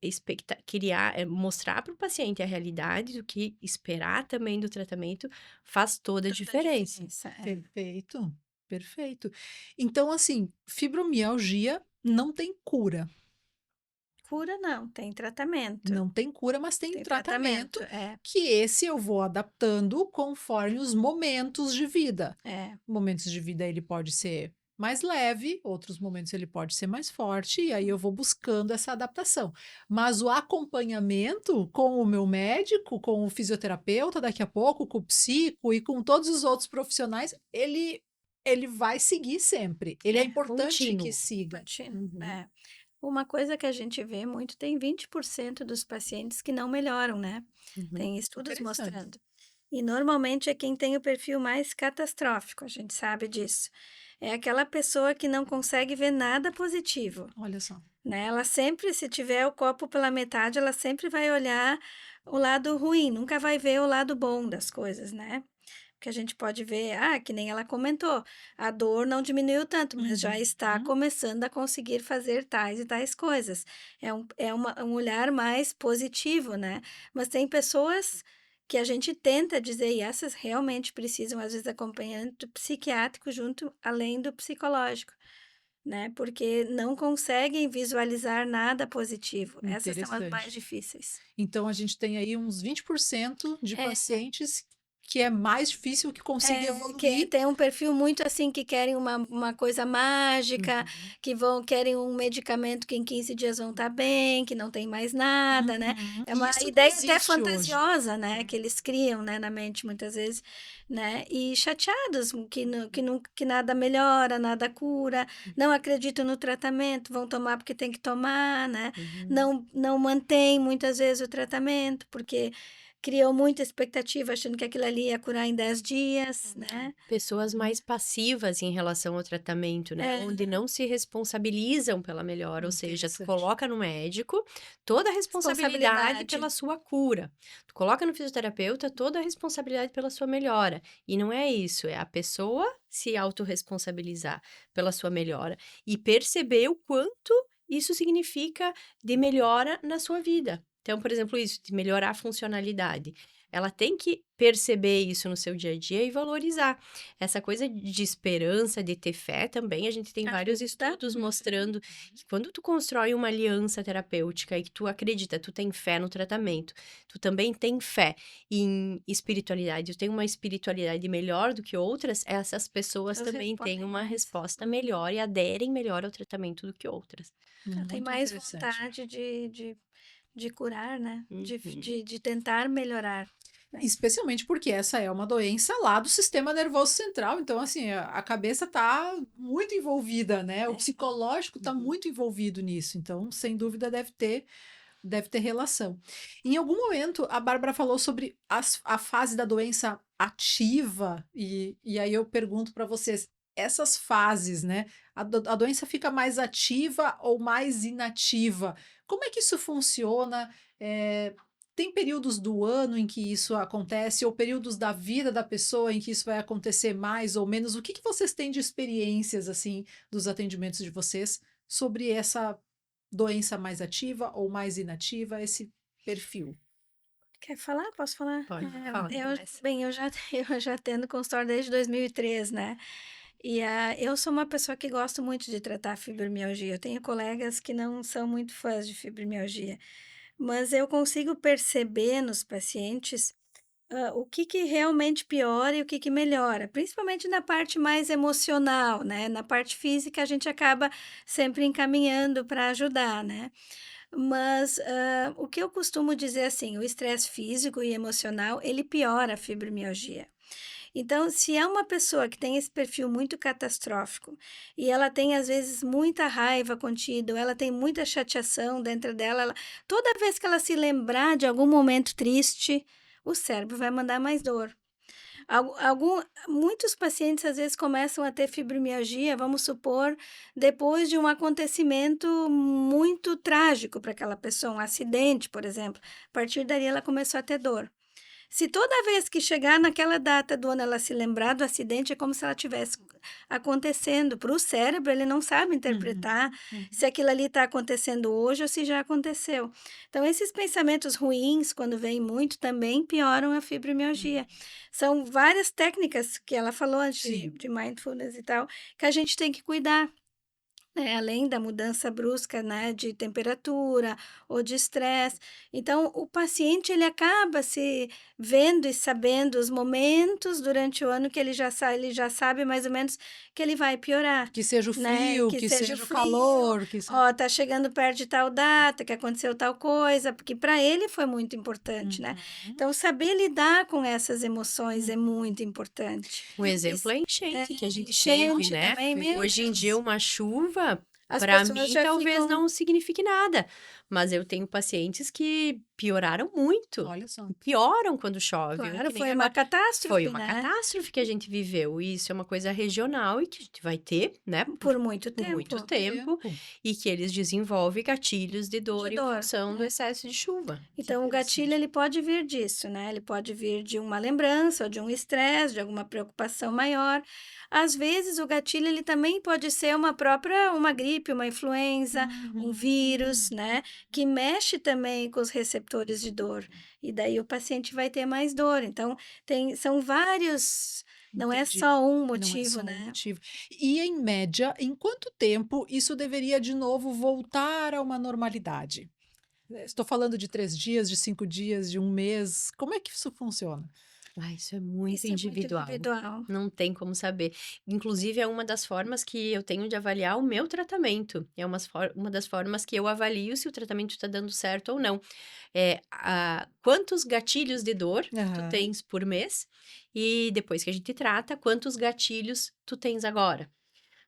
mostrar para o paciente a realidade do que esperar também do tratamento faz toda a diferença. Perfeito. Perfeito. Então, assim, fibromialgia não tem cura. Cura não, tem tratamento. Não tem cura, mas tem Tem tratamento, é. que esse eu vou adaptando conforme os momentos de vida. É. Momentos de vida ele pode ser mais leve, outros momentos ele pode ser mais forte, e aí eu vou buscando essa adaptação. Mas o acompanhamento com o meu médico, com o fisioterapeuta, daqui a pouco, com o psico e com todos os outros profissionais, ele vai seguir sempre. Ele é importante que contínuo. siga. Contínuo, é. Uma coisa que a gente vê muito, tem 20% dos pacientes que não melhoram, né? Tem estudos Interessante. mostrando. E normalmente é quem tem o perfil mais catastrófico, a gente sabe disso. É aquela pessoa que não consegue ver nada positivo, Olha só. né? Ela sempre, se tiver o copo pela metade, ela sempre vai olhar o lado ruim, nunca vai ver o lado bom das coisas, né? Que a gente pode ver, que nem ela comentou, a dor não diminuiu tanto, mas já está começando a conseguir fazer tais e tais coisas. Um olhar mais positivo, né? Mas tem pessoas que a gente tenta dizer, e essas realmente precisam, às vezes, de acompanhamento psiquiátrico junto, além do psicológico, né? Porque não conseguem visualizar nada positivo. Essas são as mais difíceis. Então, a gente tem aí uns 20% de pacientes que é mais difícil que consiga evoluir. Que tem um perfil muito assim, que querem uma coisa mágica, que querem um medicamento que em 15 dias vão estar bem, que não tem mais nada, né? É uma Isso não ideia até existe fantasiosa, né? Que eles criam, né, na mente muitas vezes, né? E chateados que nada melhora, nada cura, não acreditam no tratamento, vão tomar porque tem que tomar, né? Não mantém muitas vezes o tratamento, porque criou muita expectativa, achando que aquilo ali ia curar em 10 dias, né? Pessoas mais passivas em relação ao tratamento, né? Onde não se responsabilizam pela melhora, ou seja, tu coloca no médico toda a responsabilidade pela sua cura. Tu coloca no fisioterapeuta toda a responsabilidade pela sua melhora. E não é isso, é a pessoa se autorresponsabilizar pela sua melhora e perceber o quanto isso significa de melhora na sua vida. Então, por exemplo, isso de melhorar a funcionalidade. Ela tem que perceber isso no seu dia a dia e valorizar. Essa coisa de esperança, de ter fé também, a gente tem vários estudos mostrando que quando tu constrói uma aliança terapêutica e que tu acredita, tu tem fé no tratamento, tu também tem fé em espiritualidade, tu tem uma espiritualidade melhor do que outras, essas pessoas também têm uma resposta melhor e aderem melhor ao tratamento do que outras. Tem mais vontade de de curar, né? De, Uhum. de tentar melhorar. Especialmente porque essa é uma doença lá do sistema nervoso central, então assim, a cabeça tá muito envolvida, né? O É. psicológico tá muito envolvido nisso, então sem dúvida deve ter relação. Em algum momento a Bárbara falou sobre a fase da doença ativa e aí eu pergunto para vocês, essas fases, né? A doença fica mais ativa ou mais inativa? Como é que isso funciona? Tem períodos do ano em que isso acontece, ou períodos da vida da pessoa em que isso vai acontecer mais ou menos? O que que vocês têm de experiências, assim, dos atendimentos de vocês sobre essa doença mais ativa ou mais inativa, esse perfil? Quer falar? Posso falar? Pode falar, começa. Bem, eu já atendo consultório desde 2003, né? E eu sou uma pessoa que gosto muito de tratar fibromialgia. Eu tenho colegas que não são muito fãs de fibromialgia, mas eu consigo perceber nos pacientes o que que realmente piora e o que que melhora, principalmente na parte mais emocional, né? Na parte física, a gente acaba sempre encaminhando para ajudar, né? Mas, o que eu costumo dizer assim, o estresse físico e emocional, ele piora a fibromialgia. Então, se é uma pessoa que tem esse perfil muito catastrófico e ela tem, às vezes, muita raiva contida, ou ela tem muita chateação dentro dela, toda vez que ela se lembrar de algum momento triste, o cérebro vai mandar mais dor. Muitos pacientes às vezes começam a ter fibromialgia, vamos supor, depois de um acontecimento muito trágico para aquela pessoa, um acidente, por exemplo. A partir daí ela começou a ter dor. Se toda vez que chegar naquela data do ano ela se lembrar do acidente, é como se ela tivesse acontecendo. Para o cérebro, ele não sabe interpretar se aquilo ali está acontecendo hoje ou se já aconteceu. Então, esses pensamentos ruins, quando vêm muito, também pioram a fibromialgia. São várias técnicas que ela falou antes de mindfulness e tal, que a gente tem que cuidar. Além da mudança brusca, né, de temperatura ou de estresse. Então, o paciente ele acaba se vendo e sabendo os momentos durante o ano que ele já sabe mais ou menos que ele vai piorar, Que seja o né? frio, Que que seja o seja o frio. calor, que Ó, tá chegando perto de tal data, que aconteceu tal coisa, porque para ele foi muito importante, né? Então, saber lidar com essas emoções é muito importante. Um exemplo é a enchente que a gente Enchente teve, né? também, meu Hoje em dia, uma chuva, As para pessoas mim, já talvez ficam não signifique nada. Mas eu tenho pacientes que pioraram muito. Olha só. Pioram quando chove. Claro, que nem foi uma agora. catástrofe, Foi uma né? catástrofe que a gente viveu. E isso é uma coisa regional e que a gente vai ter, né? Por muito Por muito tempo. tempo. E que eles desenvolvem gatilhos de dor De em dor, função do é. excesso de chuva. Então, o gatilho ele pode vir disso, né? Ele pode vir de uma lembrança, ou de um estresse, de alguma preocupação maior. Às vezes, o gatilho ele também pode ser uma gripe, uma influenza, um vírus, né? Que mexe também com os receptores de dor. E daí o paciente vai ter mais dor. Então, são vários, não é Entendi. só um Não é motivo, só um né? motivo. E em média, em quanto tempo isso deveria de novo voltar a uma normalidade? Estou falando de 3 dias, de 5 dias, de um mês. Como é que isso funciona? Isso é muito Isso é muito individual. individual. Não tem como saber. Inclusive, é uma das formas que eu tenho de avaliar o meu tratamento. É uma das formas que eu avalio se o tratamento está dando certo ou não. Quantos gatilhos de dor tu Aham. tens por mês e depois que a gente trata, quantos gatilhos tu tens agora.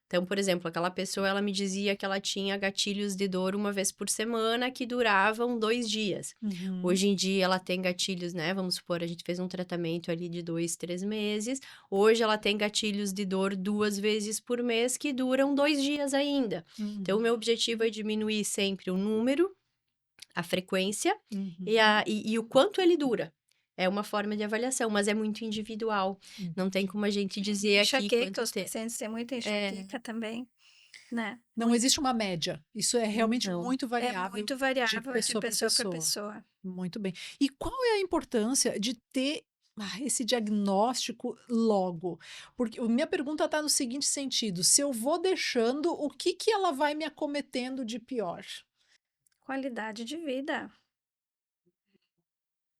Então, por exemplo, aquela pessoa, ela me dizia que ela tinha gatilhos de dor uma vez por semana que duravam 2 dias. Hoje em dia, ela tem gatilhos, né? Vamos supor, a gente fez um tratamento ali de 2, 3 meses. Hoje, ela tem gatilhos de dor 2 vezes por mês que duram 2 dias ainda. Então, o meu objetivo é diminuir sempre o número, a frequência e o quanto ele dura. É uma forma de avaliação, mas é muito individual. Não tem como a gente dizer aqui Enxaqueca, quanto os pacientes têm muita enxaqueca também, né? Não existe uma média. Isso é realmente Não. muito É variável muito de variável de pessoa para pessoa para pessoa. pessoa. Muito bem. E qual é a importância de ter esse diagnóstico logo? Porque a minha pergunta está no seguinte sentido: se eu vou deixando, o que que ela vai me acometendo de pior? Qualidade de vida.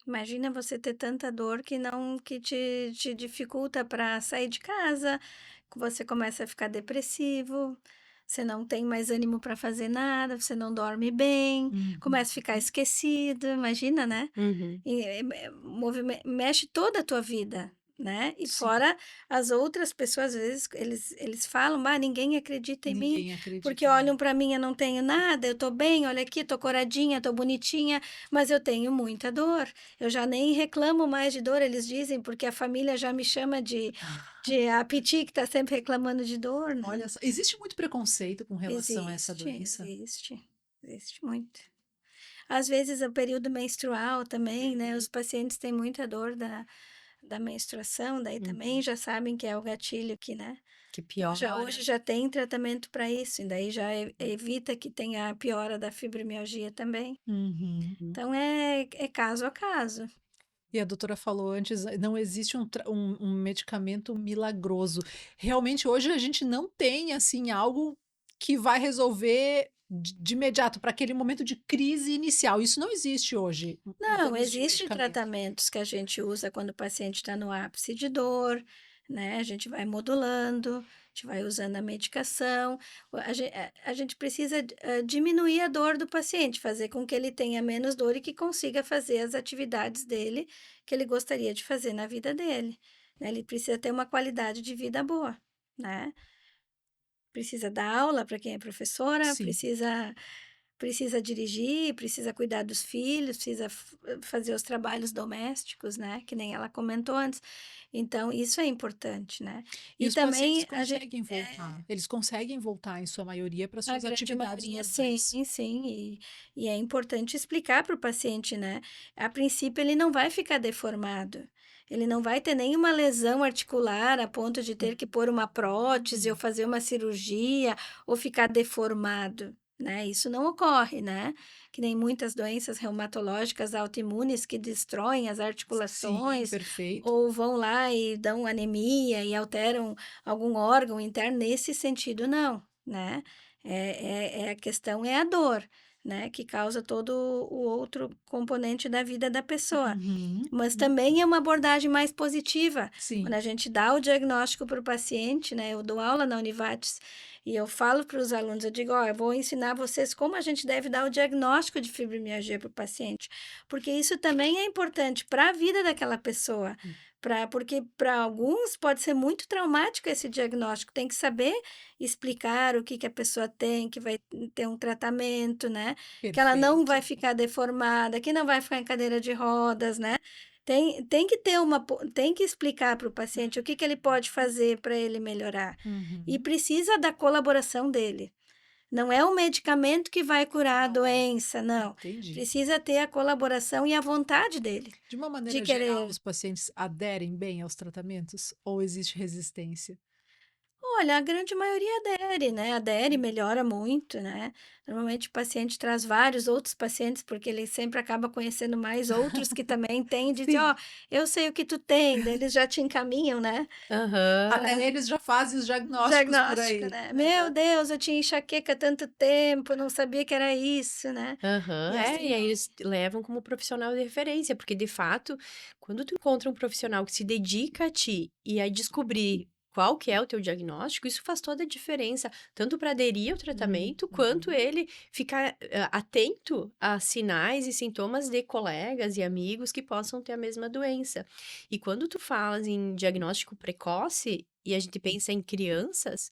Imagina você ter tanta dor que te dificulta para sair de casa, que você começa a ficar depressivo, você não tem mais ânimo para fazer nada, você não dorme bem, começa a ficar esquecido, imagina, né? Uhum. Mexe toda a tua vida, né? E Sim. fora as outras pessoas, às vezes, eles falam, ninguém acredita em mim, Ninguém acredita porque em mim. olham para mim, eu não tenho nada, eu tô bem, olha aqui, tô coradinha, tô bonitinha, mas eu tenho muita dor. Eu já nem reclamo mais de dor, eles dizem, porque a família já me chama de a Piti, que tá sempre reclamando de dor, né? Olha só, existe muito preconceito com relação a essa doença? Existe muito. Às vezes, o período menstrual também, né? Os pacientes têm muita dor da menstruação, daí também já sabem que é o gatilho que, né? Que piora. Hoje já tem tratamento para isso, e daí já evita que tenha a piora da fibromialgia também. Uhum. Então, é caso a caso. E a doutora falou antes, não existe um medicamento milagroso. Realmente, hoje a gente não tem, assim, algo que vai resolver de imediato para aquele momento de crise inicial. Isso não existe hoje, em Não, termos de existem medicamento. tratamentos que a gente usa quando o paciente está no ápice de dor, né? A gente vai modulando, a gente vai usando a medicação. A gente precisa diminuir a dor do paciente, fazer com que ele tenha menos dor e que consiga fazer as atividades dele que ele gostaria de fazer na vida dele, né? Ele precisa ter uma qualidade de vida boa, né? Precisa dar aula para quem é professora, Sim. precisa dirigir, precisa cuidar dos filhos, precisa fazer os trabalhos domésticos, né? Que nem ela comentou antes. Então, isso é importante, né? E E os pacientes também a gente, conseguem voltar. Eles conseguem voltar, em sua maioria, para a suas grande atividades maioria, normais. sim. E é importante explicar para o paciente, né? A princípio, ele não vai ficar deformado. Ele não vai ter nenhuma lesão articular a ponto de ter que pôr uma prótese ou fazer uma cirurgia ou ficar deformado, né? Isso não ocorre, né? Que nem muitas doenças reumatológicas autoimunes que destroem as Sim, articulações perfeito. ou vão lá e dão anemia e alteram algum órgão interno. Nesse sentido, não, né? A questão é a dor, né? Que causa todo o outro componente da vida da pessoa. Uhum. Mas também é uma abordagem mais positiva. Sim. Quando a gente dá o diagnóstico para o paciente, né? Eu dou aula na Univates e eu falo para os alunos, eu digo, eu vou ensinar vocês como a gente deve dar o diagnóstico de fibromialgia para o paciente, porque isso também é importante para a vida daquela pessoa. Porque para alguns pode ser muito traumático esse diagnóstico, tem que saber explicar o que a pessoa tem, que vai ter um tratamento, né? Que ela não vai ficar deformada, que não vai ficar em cadeira de rodas, né? Tem que ter tem que explicar para o paciente o que ele pode fazer para ele melhorar. E precisa da colaboração dele. Não é o medicamento que vai curar a doença, não. Entendi. Precisa ter a colaboração e a vontade dele. De uma maneira geral, os pacientes aderem bem aos tratamentos ou existe resistência? Olha, a grande maioria adere, né? Adere, melhora muito, né? Normalmente o paciente traz vários outros pacientes, porque ele sempre acaba conhecendo mais outros que também têm, dizem, eu sei o que tu tem, daí eles já te encaminham, né? Até eles já fazem os diagnósticos por aí. Né? Meu Deus, eu tinha enxaqueca há tanto tempo, não sabia que era isso, né? E aí eles levam como profissional de referência, porque de fato, quando tu encontra um profissional que se dedica a ti e a descobrir qual que é o teu diagnóstico, isso faz toda a diferença, tanto para aderir ao tratamento, quanto ele ficar atento a sinais e sintomas de colegas e amigos que possam ter a mesma doença. E quando tu falas em diagnóstico precoce, e a gente pensa em crianças,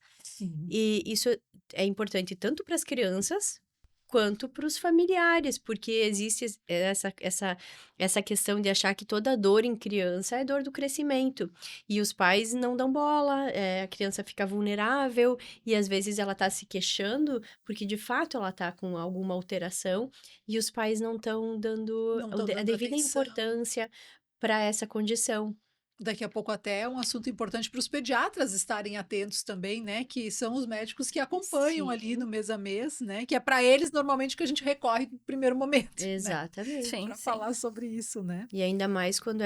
e isso é importante tanto para as crianças quanto para os familiares, porque existe essa questão de achar que toda dor em criança é dor do crescimento, e os pais não dão bola, a criança fica vulnerável, e às vezes ela está se queixando, porque de fato ela está com alguma alteração, e os pais não estão dando a devida importância para essa condição. Daqui a pouco até é um assunto importante para os pediatras estarem atentos também, né? Que são os médicos que acompanham ali no mês a mês, né? Que é para eles normalmente que a gente recorre no primeiro momento. Exatamente. Né? Para falar sobre isso, né? E ainda mais quando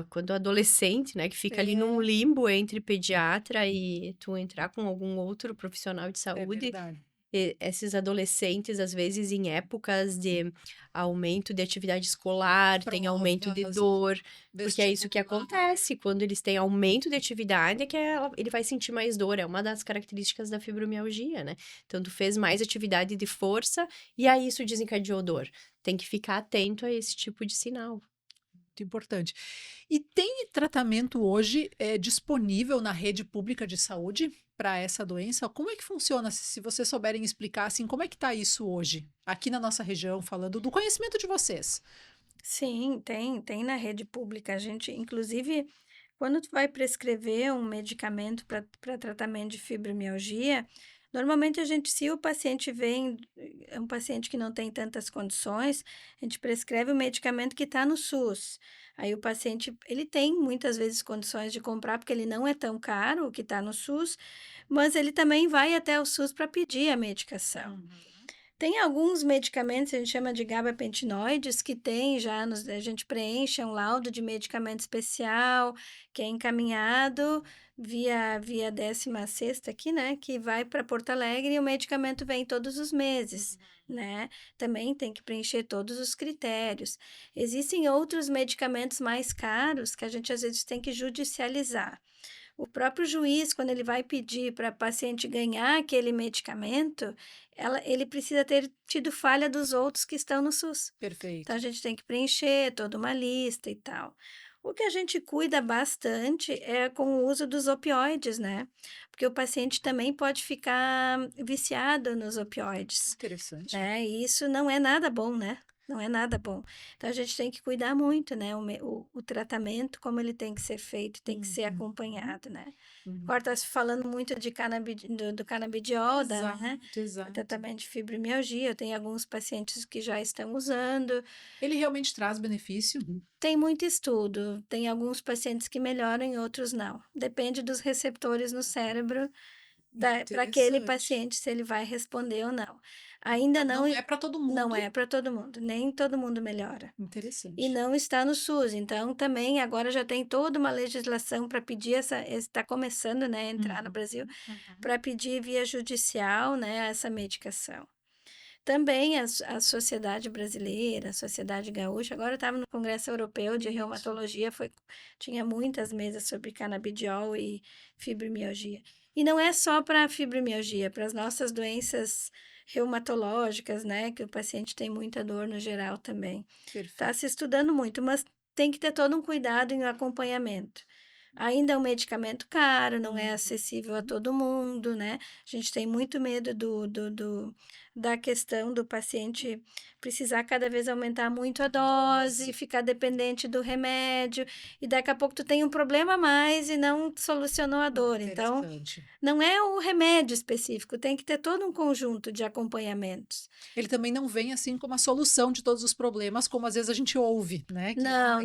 quando é adolescente, né? Que fica ali num limbo entre pediatra e tu entrar com algum outro profissional de saúde. É verdade. esses adolescentes, às vezes, em épocas de aumento de atividade escolar, tem aumento de Provas, dor, porque é isso que vestibular. acontece. Quando eles têm aumento de atividade, é que ele vai sentir mais dor. É uma das características da fibromialgia, né? Então, tu fez mais atividade de força e aí isso desencadeou dor. Tem que ficar atento a esse tipo de sinal. Muito importante. E tem tratamento hoje disponível na rede pública de saúde para essa doença? Como é que funciona? Se vocês souberem explicar, assim, como é que está isso hoje? Aqui na nossa região, falando do conhecimento de vocês. Sim, tem na rede pública. A gente, inclusive, quando tu vai prescrever um medicamento para tratamento de fibromialgia, normalmente se o paciente vem, é um paciente que não tem tantas condições, a gente prescreve o medicamento que está no SUS. Aí o paciente, ele tem muitas vezes condições de comprar, porque ele não é tão caro, o que está no SUS, mas ele também vai até o SUS para pedir a medicação. Tem alguns medicamentos, a gente chama de gabapentinoides, que tem já, a gente preenche um laudo de medicamento especial, que é encaminhado via 16ª aqui, né, que vai para Porto Alegre e o medicamento vem todos os meses, né? Também tem que preencher todos os critérios. Existem outros medicamentos mais caros que a gente às vezes tem que judicializar. O próprio juiz, quando ele vai pedir para a paciente ganhar aquele medicamento, ele precisa ter tido falha dos outros que estão no SUS. Perfeito. Então, a gente tem que preencher toda uma lista e tal. O que a gente cuida bastante é com o uso dos opioides, né? Porque o paciente também pode ficar viciado nos opioides, Interessante. né? E isso não é nada bom, né? Não é nada bom. Então, a gente tem que cuidar muito, né? O tratamento, como ele tem que ser feito, tem que ser acompanhado, né? Agora está se falando muito de do canabidiol, né? Exato. Tratamento de fibromialgia. Eu tenho alguns pacientes que já estão usando. Ele realmente traz benefício? Tem muito estudo. Tem alguns pacientes que melhoram e outros não. Depende dos receptores no cérebro para aquele Interessante. paciente, se ele vai responder ou não. Ainda Não é para todo mundo. Não é para todo mundo. Nem todo mundo melhora. Interessante. E não está no SUS. Então, também agora já tem toda uma legislação para pedir está começando, né, a entrar no Brasil, para pedir via judicial, né, essa medicação. Também a Sociedade Brasileira, a Sociedade Gaúcha, agora estava no Congresso Europeu de Reumatologia, tinha muitas mesas sobre canabidiol e fibromialgia. E não é só para a fibromialgia, para as nossas doenças reumatológicas, né, que o paciente tem muita dor no geral também. Está se estudando muito, mas tem que ter todo um cuidado em acompanhamento. Ainda é um medicamento caro, não é acessível a todo mundo, né? A gente tem muito medo da questão do paciente precisar cada vez aumentar muito a dose, ficar dependente do remédio, e daqui a pouco tu tem um problema a mais e não solucionou a dor. Então, não é o remédio específico, tem que ter todo um conjunto de acompanhamentos. Ele também não vem assim como a solução de todos os problemas, como às vezes a gente ouve, né? Não.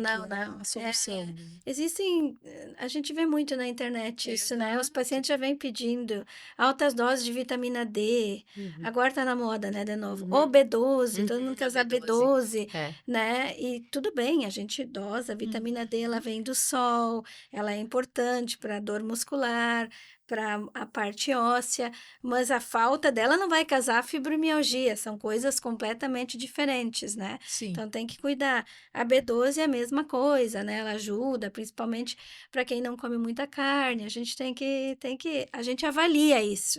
A solução. Existem, a gente vê muito na internet isso, né? Os pacientes já vêm pedindo altas doses de vitamina D. Agora tá na moda, né, de novo. Ou B12, todo mundo quer usar B12, né? E tudo bem, a gente dosa. A vitamina D, ela vem do sol, ela é importante para dor muscular, para a parte óssea, mas a falta dela não vai causar fibromialgia, são coisas completamente diferentes, né? Sim. Então tem que cuidar. A B12 é a mesma coisa, né? Ela ajuda, principalmente para quem não come muita carne. A gente a gente avalia isso,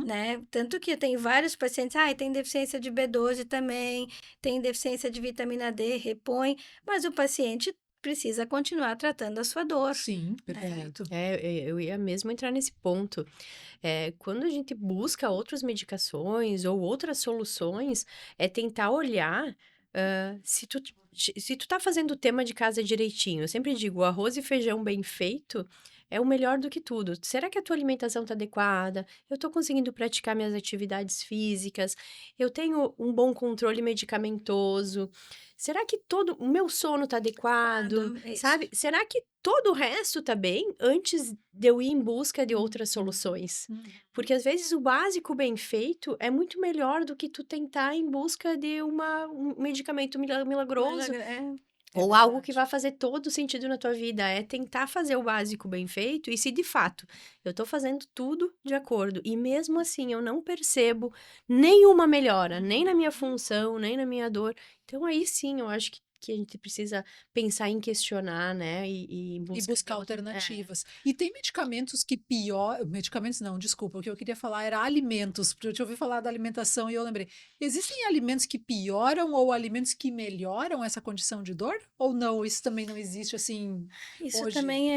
né? Tanto que tem vários pacientes, tem deficiência de B12 também, tem deficiência de vitamina D, repõe, mas o paciente precisa continuar tratando a sua dor. Sim, perfeito. Eu ia mesmo entrar nesse ponto. Quando a gente busca outras medicações ou outras soluções, é tentar olhar se tu tá fazendo o tema de casa direitinho. Eu sempre digo, o arroz e feijão bem feito é o melhor do que tudo. Será que a tua alimentação tá adequada? Eu tô conseguindo praticar minhas atividades físicas? Eu tenho um bom controle medicamentoso? Será que o meu sono tá adequado? Sabe? Será que todo o resto tá bem antes de eu ir em busca de outras soluções? Porque às vezes o básico bem feito é muito melhor do que tu tentar em busca de um medicamento milagroso. Ou algo que vai fazer todo sentido na tua vida. É tentar fazer o básico bem feito. E se de fato eu tô fazendo tudo de acordo e mesmo assim eu não percebo nenhuma melhora, nem na minha função, nem na minha dor. Então aí sim eu acho que a gente precisa pensar em questionar, né? E buscar alternativas. E tem medicamentos que pioram. Medicamentos não, desculpa. O que eu queria falar era alimentos. Porque eu te ouvi falar da alimentação e eu lembrei. Existem alimentos que pioram ou alimentos que melhoram essa condição de dor? Ou não? Isso também não existe assim. Isso hoje? também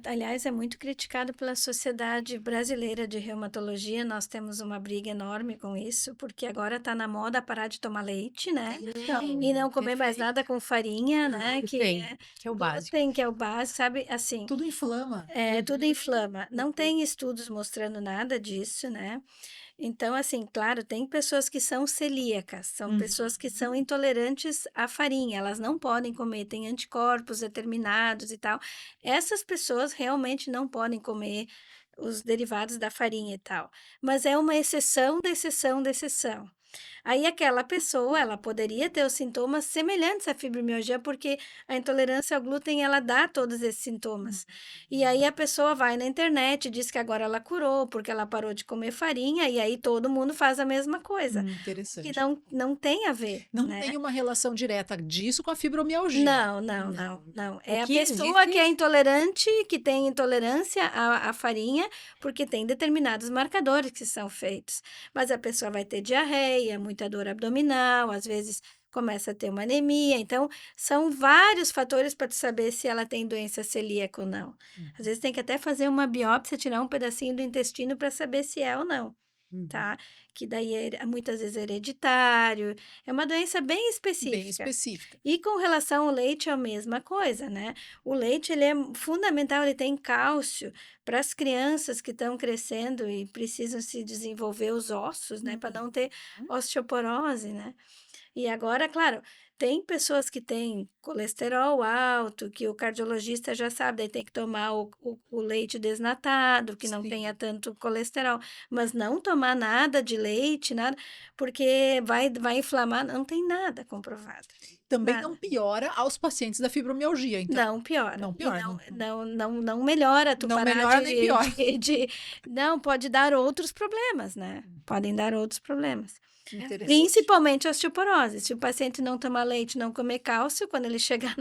aliás, é muito criticado pela Sociedade Brasileira de Reumatologia. Nós temos uma briga enorme com isso, porque agora está na moda parar de tomar leite, né? E não comer mais nada com farinha, né? Que é o básico. Que é o básico, sabe? Assim. Tudo inflama. Tudo inflama. Não tem estudos mostrando nada disso, né? Então, assim, claro, tem pessoas que são celíacas, são pessoas que são intolerantes à farinha, elas não podem comer, têm anticorpos determinados e tal. Essas pessoas realmente não podem comer os derivados da farinha e tal. Mas é uma exceção da exceção da exceção. Aí aquela pessoa, ela poderia ter os sintomas semelhantes à fibromialgia, porque a intolerância ao glúten, ela dá todos esses sintomas. E aí a pessoa vai na internet, diz que agora ela curou, porque ela parou de comer farinha, e aí todo mundo faz a mesma coisa. Interessante. Que não tem a ver, Não né? tem uma relação direta disso com a fibromialgia. Não. É a que pessoa existe- que é intolerante, que tem intolerância à farinha, porque tem determinados marcadores que são feitos. Mas a pessoa vai ter diarreia, muita dor abdominal, às vezes começa a ter uma anemia. Então, são vários fatores para tu saber se ela tem doença celíaca ou não. Às vezes tem que até fazer uma biópsia, tirar um pedacinho do intestino para saber se é ou não. Tá? Que daí muitas vezes é hereditário, é uma doença bem específica. Bem específica. E com relação ao leite é a mesma coisa, né? O leite, ele é fundamental, ele tem cálcio para as crianças que estão crescendo e precisam se desenvolver os ossos, né? Para não ter osteoporose, né? E agora, claro, tem pessoas que têm colesterol alto, que o cardiologista já sabe, daí tem que tomar o leite desnatado, que não tenha tanto colesterol. Mas não tomar nada de leite, nada, porque vai inflamar, não tem nada comprovado. Também Nada. não piora aos pacientes da fibromialgia, então. Não piora. Não piora. E não melhora tu Não parar melhora nem piora. Não, pode dar outros problemas, né? Podem dar outros problemas. Interessante. Principalmente osteoporose. Se o paciente não tomar leite, não comer cálcio, quando ele chegar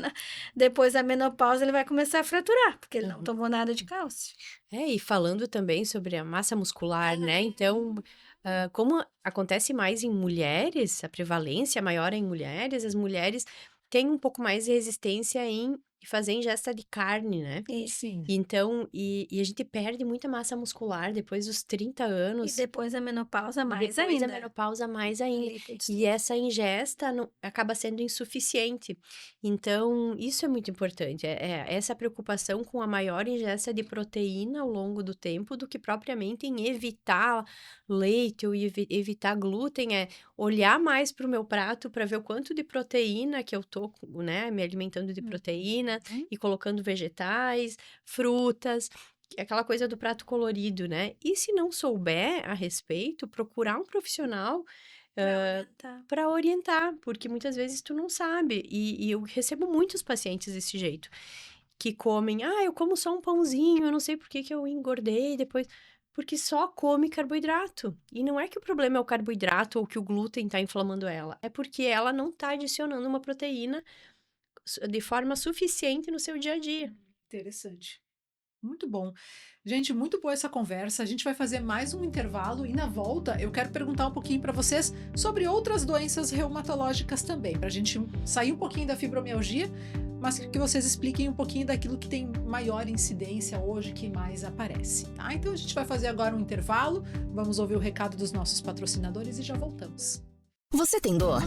depois da menopausa, ele vai começar a fraturar, porque ele não tomou nada de cálcio. E falando também sobre a massa muscular, né? Então, como acontece mais em mulheres, a prevalência maior é em mulheres, as mulheres têm um pouco mais de resistência em fazer ingesta de carne, né? Sim. Então, e a gente perde muita massa muscular depois dos 30 anos. E depois da menopausa, mais Depois ainda. da menopausa, mais ainda. E essa ingesta acaba sendo insuficiente. Então, isso é muito importante. Essa preocupação com a maior ingesta de proteína ao longo do tempo do que propriamente em evitar leite ou evitar glúten. É olhar mais para o meu prato para ver o quanto de proteína que eu tô, né, me alimentando de proteína e colocando vegetais, frutas. Aquela coisa do prato colorido, né? E se não souber a respeito, procurar um profissional para orientar, porque muitas vezes tu não sabe. E eu recebo muitos pacientes desse jeito, que comem, eu como só um pãozinho, eu não sei por que eu engordei depois, porque só come carboidrato. E não é que o problema é o carboidrato ou que o glúten está inflamando ela, é porque ela não está adicionando uma proteína de forma suficiente no seu dia a dia. Interessante. Muito bom. Gente, muito boa essa conversa. A gente vai fazer mais um intervalo e na volta eu quero perguntar um pouquinho para vocês sobre outras doenças reumatológicas também, para a gente sair um pouquinho da fibromialgia, mas que vocês expliquem um pouquinho daquilo que tem maior incidência hoje, que mais aparece, tá? Então a gente vai fazer agora um intervalo, vamos ouvir o recado dos nossos patrocinadores e já voltamos. Você tem dor?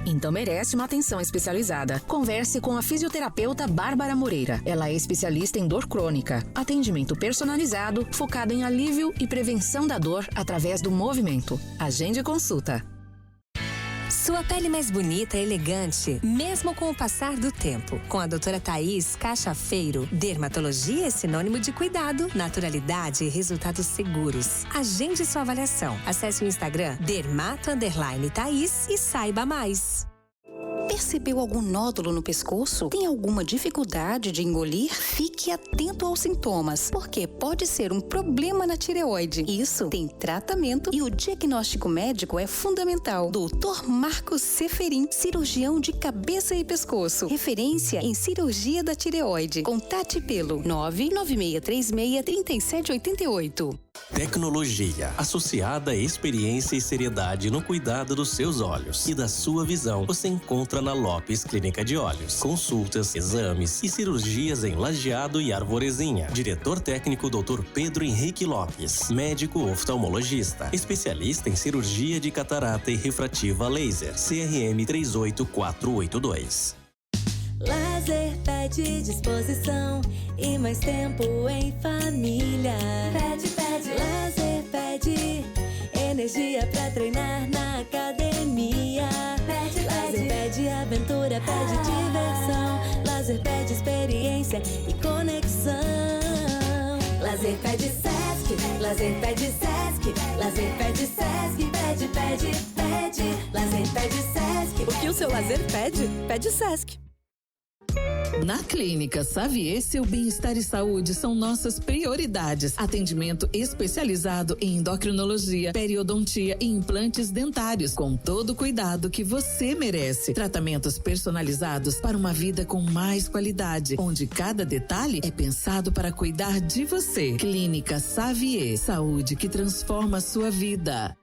Então merece uma atenção especializada. Converse com a fisioterapeuta Bárbara Moreira. Ela é especialista em dor crônica. Atendimento personalizado, focado em alívio e prevenção da dor através do movimento. Agende consulta. Sua pele mais bonita e elegante, mesmo com o passar do tempo. Com a doutora Thaís Cachafeiro, dermatologia é sinônimo de cuidado, naturalidade e resultados seguros. Agende sua avaliação. Acesse o Instagram dermato_Thaís e saiba mais. Percebeu algum nódulo no pescoço? Tem alguma dificuldade de engolir? Fique atento aos sintomas, porque pode ser um problema na tireoide. Isso tem tratamento e o diagnóstico médico é fundamental. Dr. Marcos Seferin, cirurgião de cabeça e pescoço. Referência em cirurgia da tireoide. Contate pelo 996363788. Tecnologia, associada à experiência e seriedade no cuidado dos seus olhos e da sua visão, você encontra na Lopes Clínica de Olhos. Consultas, exames e cirurgias em Lajeado e Arvorezinha. Diretor técnico Dr. Pedro Henrique Lopes, médico oftalmologista, especialista em cirurgia de catarata e refrativa laser, CRM 38482. Lazer pede disposição e mais tempo em família. Pede, lazer pede energia pra treinar na academia. Lazer pede aventura, pede diversão. Lazer pede experiência e conexão. Lazer pede Sesc, lazer pede Sesc, lazer pede Sesc, pede. Lazer pede Sesc. O que o seu lazer pede? Pede Sesc. Na Clínica Xavier, seu bem-estar e saúde são nossas prioridades. Atendimento especializado em endocrinologia, periodontia e implantes dentários, com todo o cuidado que você merece. Tratamentos personalizados para uma vida com mais qualidade, onde cada detalhe é pensado para cuidar de você. Clínica Xavier, saúde que transforma a sua vida.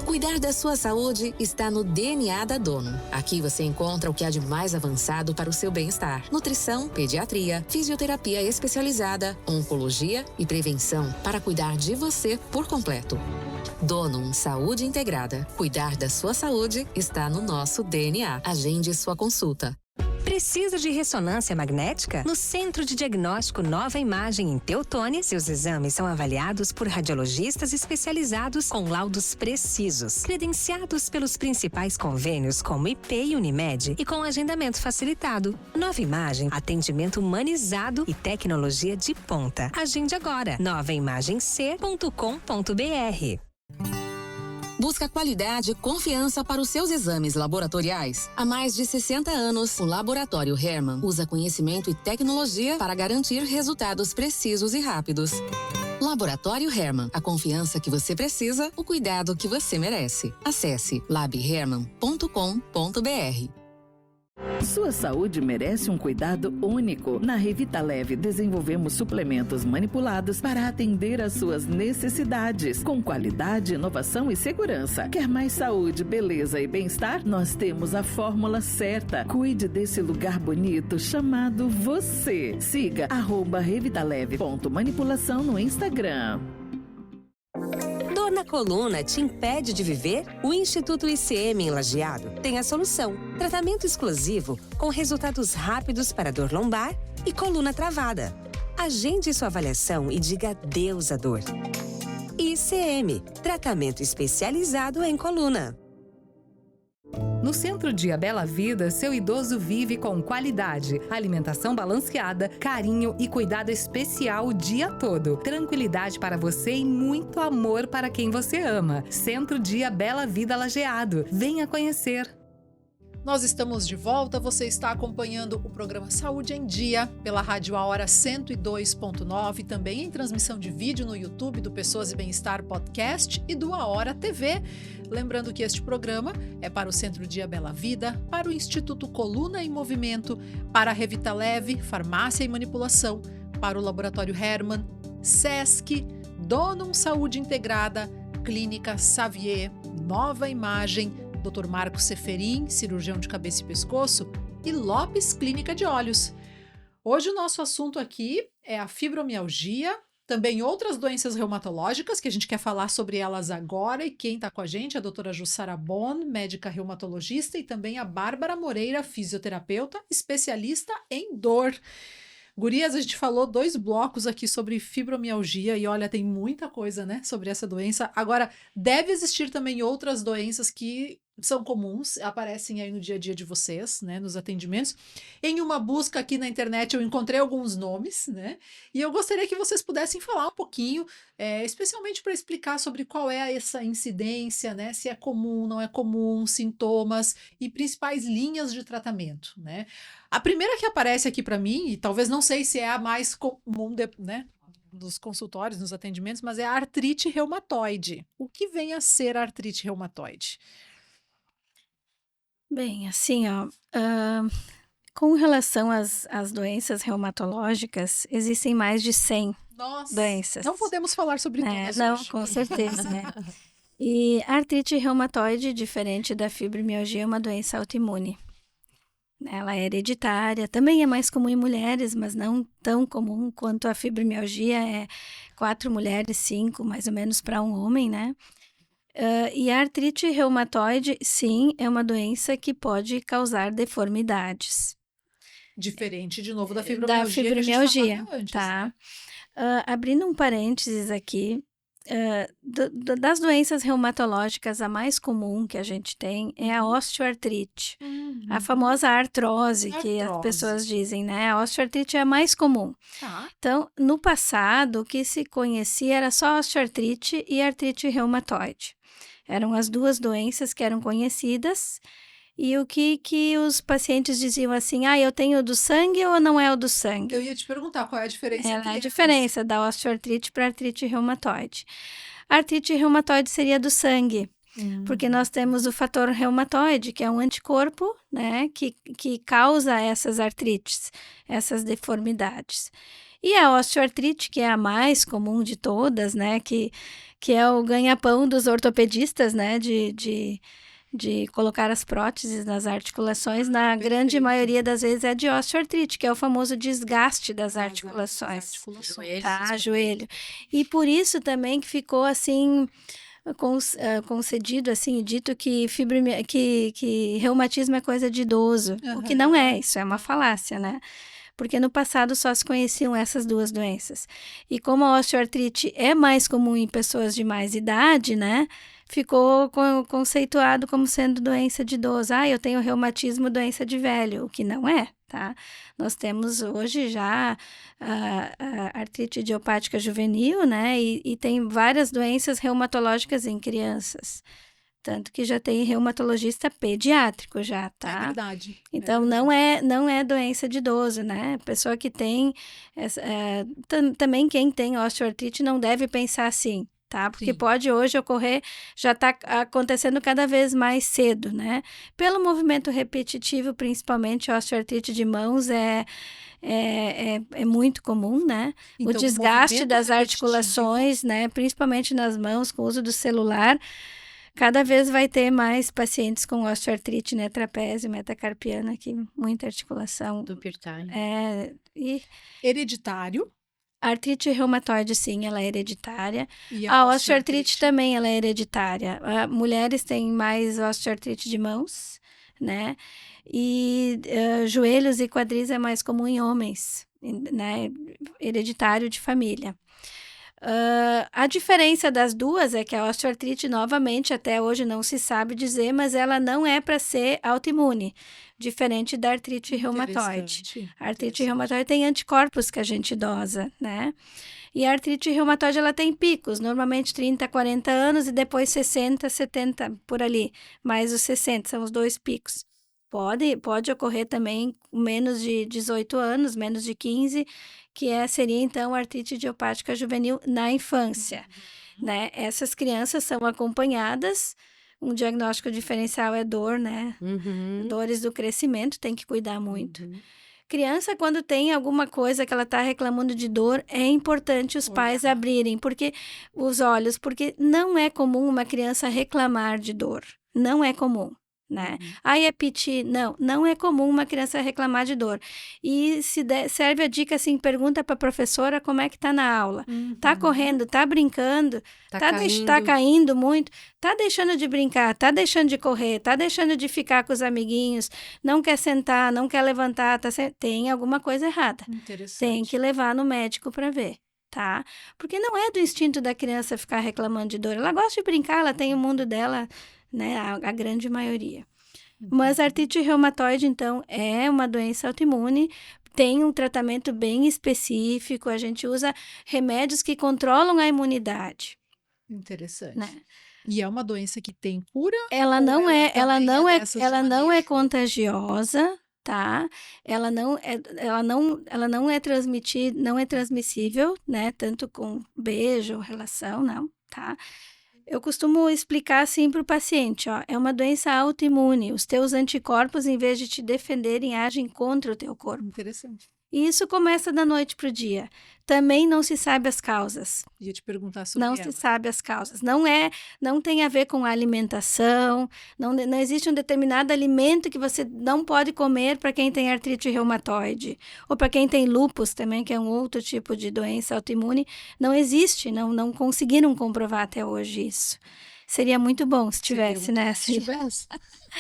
Cuidar da sua saúde está no DNA da Dono. Aqui você encontra o que há de mais avançado para o seu bem-estar: nutrição, pediatria, fisioterapia especializada, oncologia e prevenção para cuidar de você por completo. Dono Saúde Integrada. Cuidar da sua saúde está no nosso DNA. Agende sua consulta. Precisa de ressonância magnética? No Centro de Diagnóstico Nova Imagem em Teutônia, seus exames são avaliados por radiologistas especializados com laudos precisos, credenciados pelos principais convênios como IP e Unimed e com agendamento facilitado. Nova Imagem, atendimento humanizado e tecnologia de ponta. Agende agora, novaimagemc.com.br. Busca qualidade e confiança para os seus exames laboratoriais. Há mais de 60 anos, o Laboratório Hermann usa conhecimento e tecnologia para garantir resultados precisos e rápidos. Laboratório Hermann, a confiança que você precisa, o cuidado que você merece. Acesse labhermann.com.br. Sua saúde merece um cuidado único. Na Revita Leve, desenvolvemos suplementos manipulados para atender às suas necessidades, com qualidade, inovação e segurança. Quer mais saúde, beleza e bem-estar? Nós temos a fórmula certa. Cuide desse lugar bonito chamado você. Siga @revitaleve.manipulação no Instagram. Dor na coluna te impede de viver? O Instituto ICM em Lajeado tem a solução. Tratamento exclusivo com resultados rápidos para dor lombar e coluna travada. Agende sua avaliação e diga adeus à dor. ICM, tratamento especializado em coluna. No Centro Dia Bela Vida, seu idoso vive com qualidade, alimentação balanceada, carinho e cuidado especial o dia todo. Tranquilidade para você e muito amor para quem você ama. Centro Dia Bela Vida Lajeado. Venha conhecer. Nós estamos de volta, você está acompanhando o programa Saúde em Dia pela Rádio A Hora 102.9, também em transmissão de vídeo no YouTube do Pessoas e Bem-Estar Podcast e do A Hora TV. Lembrando que este programa é para o Centro Dia Bela Vida, para o Instituto Coluna em Movimento, para a Revita Leve, Farmácia e Manipulação, para o Laboratório Hermann, Sesc, Donum Saúde Integrada, Clínica Xavier, Nova Imagem, Dr. Marcos Seferin, cirurgião de cabeça e pescoço, e Lopes Clínica de Olhos. Hoje o nosso assunto aqui é a fibromialgia, também outras doenças reumatológicas, que a gente quer falar sobre elas agora, e quem está com a gente é a doutora Jussara Bon, médica reumatologista, e também a Bárbara Moreira, fisioterapeuta, especialista em dor. Gurias, a gente falou 2 blocos aqui sobre fibromialgia e olha, tem muita coisa, né, sobre essa doença. Agora, deve existir também outras doenças que são comuns, aparecem aí no dia a dia de vocês, né, nos atendimentos. Em uma busca aqui na internet eu encontrei alguns nomes, né, e eu gostaria que vocês pudessem falar um pouquinho, especialmente para explicar sobre qual é essa incidência, né, se é comum, não é comum, sintomas e principais linhas de tratamento, né. A primeira que aparece aqui para mim, e talvez não sei se é a mais comum, né, nos consultórios, nos atendimentos, mas é a artrite reumatoide. O que vem a ser a artrite reumatoide? Bem, assim, ó, com relação às doenças reumatológicas, existem mais de 100 Nossa, doenças. não podemos falar sobre todas Não, hoje. com certeza, né? E a artrite reumatoide, diferente da fibromialgia, é uma doença autoimune. Ela é hereditária, também é mais comum em mulheres, mas não tão comum quanto a fibromialgia, é 4 mulheres, 5, mais ou menos, para um homem, né? E a artrite reumatoide, sim, é uma doença que pode causar deformidades. Diferente, de novo, da Da fibromialgia que a gente fibromialgia, falava antes, tá? né? Abrindo um parênteses aqui, das doenças reumatológicas, a mais comum que a gente tem é a osteoartrite. A famosa artrose, que as pessoas dizem, né? A osteoartrite é a mais comum. Tá. Então, no passado, o que se conhecia era só osteoartrite e artrite reumatoide. Eram as duas doenças que eram conhecidas. E o que os pacientes diziam assim, eu tenho do sangue ou não é o do sangue? Eu ia te perguntar qual é a diferença Ela entre é a elas. diferença da osteoartrite para a artrite reumatoide. A artrite reumatoide seria do sangue, porque nós temos o fator reumatoide, que é um anticorpo, né, que causa essas artrites, essas deformidades. E a osteoartrite, que é a mais comum de todas, né, que é o ganha-pão dos ortopedistas, né, de colocar as próteses nas articulações, na grande maioria das vezes é de osteoartrite, que é o famoso desgaste das articulações. Joelho. E por isso também que ficou assim, concedido, assim, dito que que reumatismo é coisa de idoso, o que não é, isso é uma falácia, né? Porque no passado só se conheciam essas duas doenças. E como a osteoartrite é mais comum em pessoas de mais idade, né? Ficou conceituado como sendo doença de idoso. Eu tenho reumatismo, doença de velho, o que não é, tá? Nós temos hoje já a artrite idiopática juvenil, né? E tem várias doenças reumatológicas em crianças. Tanto que já tem reumatologista pediátrico já, tá? É verdade. Então, não é doença de idoso, né? Pessoa que tem... também quem tem osteoartrite não deve pensar assim, tá? Porque pode hoje ocorrer, já está acontecendo cada vez mais cedo, né? Pelo movimento repetitivo, principalmente a osteoartrite de mãos é muito comum, né? Então, o desgaste das articulações, né? Principalmente nas mãos, com o uso do celular, cada vez vai ter mais pacientes com osteoartrite, né? Trapézio, metacarpiana, aqui, muita articulação. Do Pirtain. Hereditário. A artrite reumatoide, sim, ela é hereditária. E a osteoartrite também, ela é hereditária. Mulheres têm mais osteoartrite de mãos, né? E joelhos e quadris é mais comum em homens, né? Hereditário de família. A diferença das duas é que a osteoartrite, novamente, até hoje não se sabe dizer, mas ela não é para ser autoimune, diferente da artrite reumatoide. A artrite reumatoide tem anticorpos que a gente dosa, né? E a artrite reumatoide, ela tem picos, normalmente 30, 40 anos e depois 60, 70, por ali. Mais os 60, são os dois picos. Pode ocorrer também com menos de 18 anos, menos de 15, que seria então a artrite idiopática juvenil na infância, né? Essas crianças são acompanhadas, um diagnóstico diferencial é dor, né? Dores do crescimento, tem que cuidar muito. Criança, quando tem alguma coisa que ela está reclamando de dor, é importante os pais abrirem os olhos, porque não é comum uma criança reclamar de dor, não é comum. Né? É piti. Não é comum uma criança reclamar de dor. E serve a dica assim, pergunta para a professora como é que tá na aula. Tá correndo, tá brincando, tá caindo muito, tá deixando de brincar, tá deixando de correr, tá deixando de ficar com os amiguinhos, não quer sentar, não quer levantar, tem alguma coisa errada. Tem que levar no médico para ver. Tá? Porque não é do instinto da criança ficar reclamando de dor. Ela gosta de brincar, ela tem o mundo dela, né? A grande maioria. Mas a artrite reumatoide, então, é uma doença autoimune, tem um tratamento bem específico, a gente usa remédios que controlam a imunidade. Interessante. Né? E é uma doença que tem cura? Ela ou não é, ela também não é, dessas de ela não é manejo? contagiosa, tá? Ela não é transmissível, né? Tanto com beijo, relação, não, tá? Eu costumo explicar assim para o paciente, ó, é uma doença autoimune. Os teus anticorpos, em vez de te defenderem, agem contra o teu corpo. Interessante. E isso começa da noite para o dia. Também não se sabe as causas. Ia te perguntar sobre Não ela. se sabe as causas. Não tem a ver com a alimentação. Não existe um determinado alimento que você não pode comer para quem tem artrite reumatoide. Ou para quem tem lúpus também, que é um outro tipo de doença autoimune. Não existe, não conseguiram comprovar até hoje isso. Seria muito bom se tivesse, né? Se tivesse.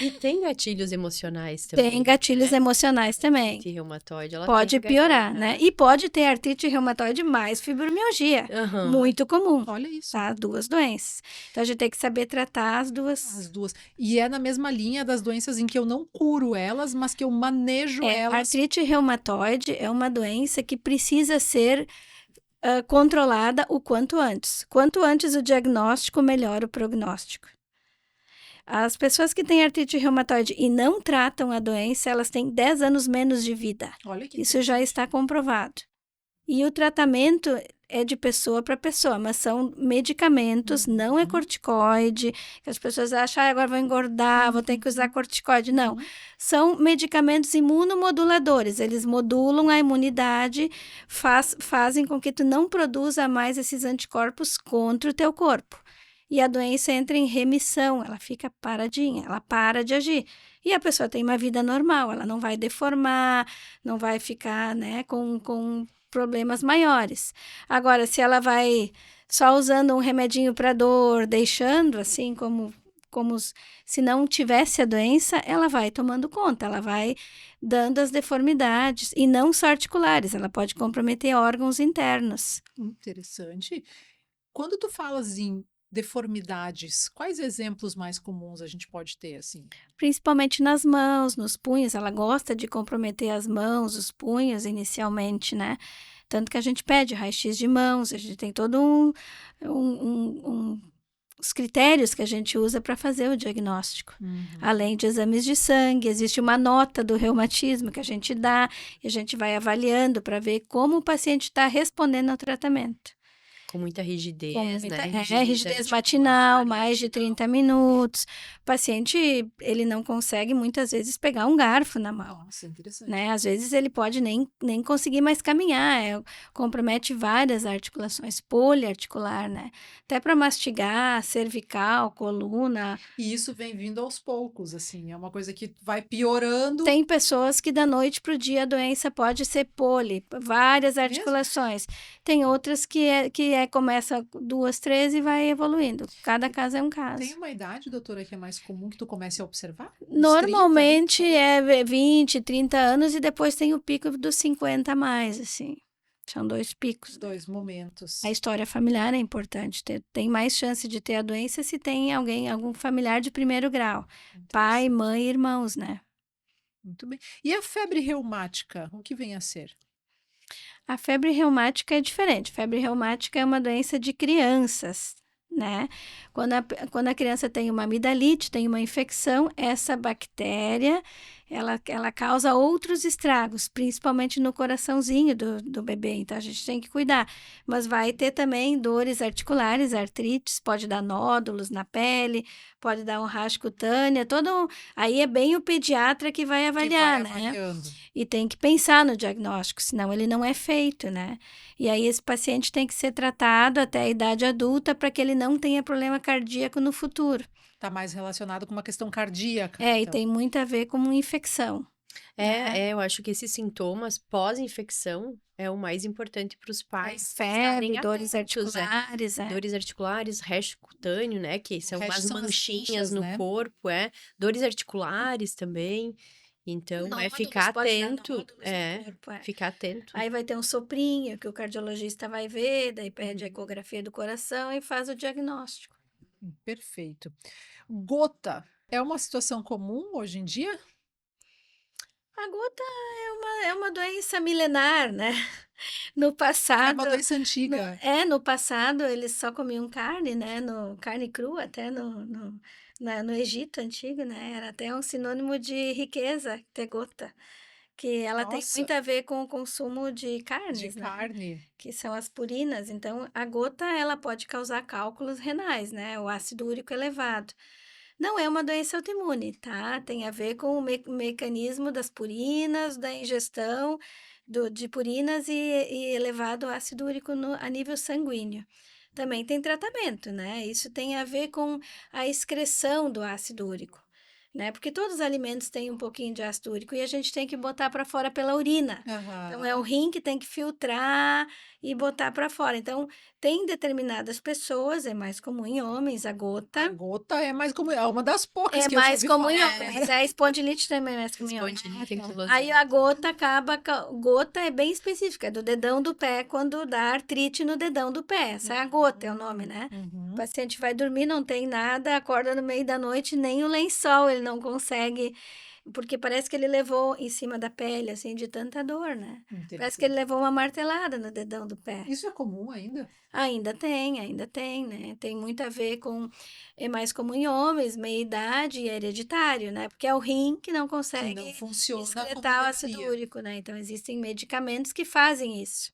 E tem gatilhos emocionais também. Tem gatilhos emocionais também. Artrite reumatoide, ela Pode tem piorar, né? E pode ter artrite reumatoide mais fibromialgia. Muito comum. Olha isso. Tá? 2 doenças. Então, a gente tem que saber tratar as duas. As duas. E é na mesma linha das doenças em que eu não curo elas, mas que eu manejo elas. A artrite reumatoide é uma doença que precisa ser controlada o quanto antes. Quanto antes o diagnóstico, melhor o prognóstico. As pessoas que têm artrite reumatoide e não tratam a doença, elas têm 10 anos menos de vida. Olha que Isso já está comprovado. E o tratamento é de pessoa para pessoa, mas são medicamentos, não é corticoide, que as pessoas acham, agora vou engordar, vou ter que usar corticoide. Não, são medicamentos imunomoduladores, eles modulam a imunidade, fazem com que tu não produza mais esses anticorpos contra o teu corpo. E a doença entra em remissão, ela fica paradinha, ela para de agir. E a pessoa tem uma vida normal, ela não vai deformar, não vai ficar, né, com problemas maiores. Agora, se ela vai só usando um remedinho para dor, deixando assim como se não tivesse a doença, ela vai tomando conta, ela vai dando as deformidades, e não só articulares, ela pode comprometer órgãos internos. Interessante. Quando tu falas em deformidades, quais exemplos mais comuns a gente pode ter, assim? Principalmente nas mãos, nos punhos, ela gosta de comprometer as mãos, os punhos inicialmente, né? Tanto que a gente pede raio-x de mãos, a gente tem todo os critérios que a gente usa para fazer o diagnóstico. Além de exames de sangue, existe uma nota do reumatismo que a gente dá e a gente vai avaliando para ver como o paciente está respondendo ao tratamento. Com muita rigidez, né? Rigidez matinal, mais de 30 minutos. O paciente, ele não consegue muitas vezes pegar um garfo na mão. Nossa, interessante. Né? Às vezes ele pode nem conseguir mais caminhar, compromete várias articulações, poliarticular, né? Até para mastigar, cervical, coluna. E isso vem vindo aos poucos, assim, é uma coisa que vai piorando. Tem pessoas que da noite para o dia a doença pode ser várias articulações. Tem outras que começa 2, 3 e vai evoluindo. Cada caso é um caso. Tem uma idade, doutora, que é mais comum que tu comece a observar? Normalmente é 20, 30 anos e depois tem o pico dos 50 a mais, assim. São 2 picos. 2 momentos. A história familiar é importante. Tem mais chance de ter a doença se tem algum familiar de primeiro grau. Pai, mãe e irmãos, né? Muito bem. E a febre reumática, o que vem a ser? A febre reumática é diferente. Febre reumática é uma doença de crianças, né? Quando a criança tem uma amidalite, tem uma infecção, essa bactéria, ela causa outros estragos, principalmente no coraçãozinho do bebê. Então, a gente tem que cuidar. Mas vai ter também dores articulares, artrites, pode dar nódulos na pele, pode dar um rasgo cutâneo, aí é bem o pediatra que vai avaliar, né? E tem que pensar no diagnóstico, senão ele não é feito, né? E aí esse paciente tem que ser tratado até a idade adulta para que ele não tenha problema cardíaco no futuro. Está mais relacionado com uma questão cardíaca. E tem muito a ver com uma infecção. Eu acho que esses sintomas pós-infecção é o mais importante para os pais. Febre, dores articulares. Dores articulares, rash cutâneo, né? Que são umas manchinhas no né? corpo, Dores articulares também. Então, ficar atento. Ficar atento. Aí vai ter um soprinho que o cardiologista vai ver, daí pede a ecografia do coração e faz o diagnóstico. Perfeito. Gota é uma situação comum hoje em dia? A gota é uma doença milenar, né? No É passado, uma doença antiga. no passado eles só comiam carne, né? Carne crua, até no Egito antigo, né? Era até um sinônimo de riqueza, ter gota, que ela tem Nossa, muito a ver com o consumo de de carnes, né? carne. Que são as purinas. Então, a gota, ela pode causar cálculos renais, né? O ácido úrico elevado. Não é uma doença autoimune, tá? Tem a ver com o mecanismo das purinas, da ingestão de purinas e elevado ácido úrico a nível sanguíneo. Também tem tratamento, né? Isso tem a ver com a excreção do ácido úrico, né? Porque todos os alimentos têm um pouquinho de ácido úrico e a gente tem que botar para fora pela urina. Então, é o Aham. rim que tem que filtrar e botar para fora. Então, tem determinadas pessoas, é mais comum em homens, a A gota. gota é mais comum, é uma das poucas É que eu já mais ouvi comum em falar. homens. A espondilite também é mais comum em homens. Espondilite tá. Aí anquilosante. a gota acaba. Gota é bem específica, é do dedão do pé, quando dá artrite no dedão do pé. Essa é a gota, é o nome, né? O Uhum. paciente vai dormir, não tem nada, acorda no meio da noite, nem o lençol ele não consegue, porque parece que ele levou em cima da pele, assim, de tanta dor, né? Parece que ele Interessante. levou uma martelada no dedão do pé. Isso é comum ainda? Ainda tem, né? Tem muito a ver com, é mais comum em homens, meia-idade e é hereditário, né? Porque é o rim que não Que não consegue funciona como excretar o ácido deveria. úrico, né? Então, existem medicamentos que fazem isso.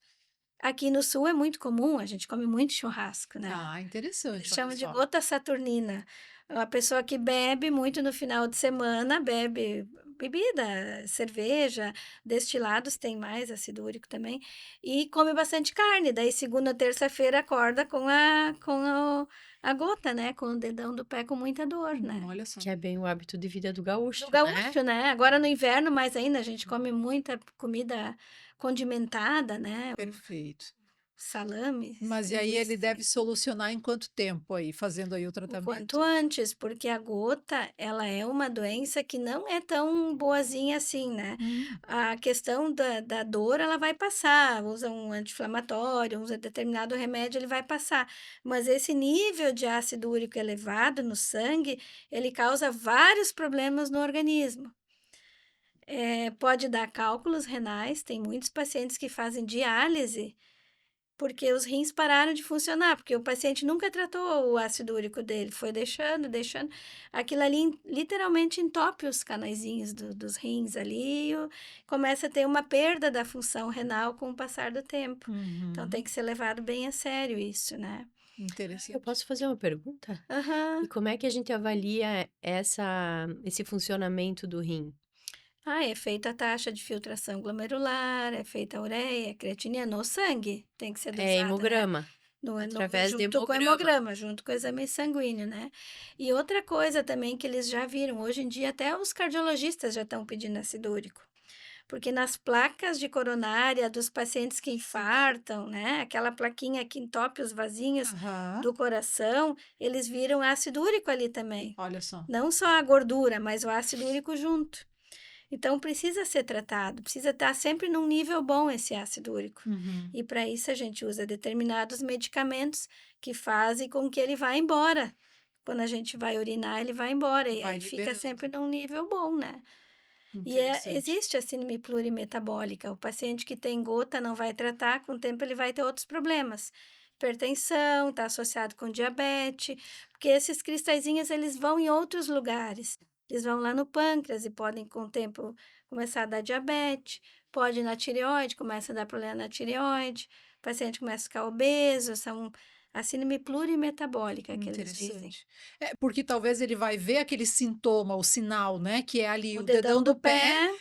Aqui no sul é muito comum, a gente come muito churrasco, né? Ah, Eles interessante, olha chamam de só. gota saturnina. É uma pessoa que bebe muito no final de semana, bebe bebida, cerveja, destilados tem mais ácido úrico também, e come bastante carne. Daí, segunda, terça-feira, acorda a gota, né? Com o dedão do pé com muita dor, né? Olha só. Que é bem o hábito de vida do Do gaúcho, né? gaúcho, né? Agora no inverno, mais ainda, a gente come muita comida condimentada, né? Perfeito. Salame, Mas e aí ele linguiça, deve solucionar em quanto tempo aí, fazendo aí o o quanto tratamento? antes, porque a gota, ela é uma doença que não é tão boazinha assim, né? Hum, A questão da dor, ela vai passar, usa um anti-inflamatório, usa determinado remédio, ele vai passar. Mas esse nível de ácido úrico elevado no sangue, ele causa vários problemas no organismo. Pode dar cálculos renais, tem muitos pacientes que fazem diálise porque os rins pararam de funcionar, porque o paciente nunca tratou o ácido úrico dele, foi deixando, deixando. Aquilo ali literalmente entope os canaizinhos dos rins ali e começa a ter uma perda da função renal com o passar do tempo. Então tem uhum. que ser levado bem a sério isso, né? Eu Interessante. posso fazer uma pergunta? E Aham. como é que a gente avalia esse funcionamento do rim? É feita a taxa de filtração glomerular, é feita a ureia, a creatinina no sangue, tem que ser É dosada, né? hemograma, através de Junto com o hemograma. hemograma, junto com o exame sanguíneo, né? E outra coisa também que eles já viram, hoje em dia até os cardiologistas já estão pedindo ácido úrico, porque nas placas de coronária dos pacientes que infartam, né? Aquela plaquinha que entope os vasinhos Aham. do coração, eles viram ácido úrico ali também. Olha só. Não só a gordura, mas o ácido úrico junto. Então, precisa ser tratado, precisa estar sempre num nível bom esse ácido úrico. Uhum. E para isso a gente usa determinados medicamentos que fazem com que ele vá embora. Quando a gente vai urinar, ele vai embora. E Vai aí fica liberando. sempre num nível bom, né? E Interessante. existe a síndrome plurimetabólica. O paciente que tem gota não vai tratar, com o tempo ele vai ter outros problemas. Hipertensão, está associado com diabetes, porque esses cristalzinhos eles vão em outros lugares. Eles vão lá no pâncreas e podem, com o tempo, começar a dar diabetes. Pode ir na tireoide, começa a dar problema na tireoide. O paciente começa a ficar obeso, são a síndrome plurimetabólica que eles dizem. Interessante. É, porque talvez ele vai ver aquele sintoma, o sinal, né? Que é ali O o dedão dedão do do pé. pé,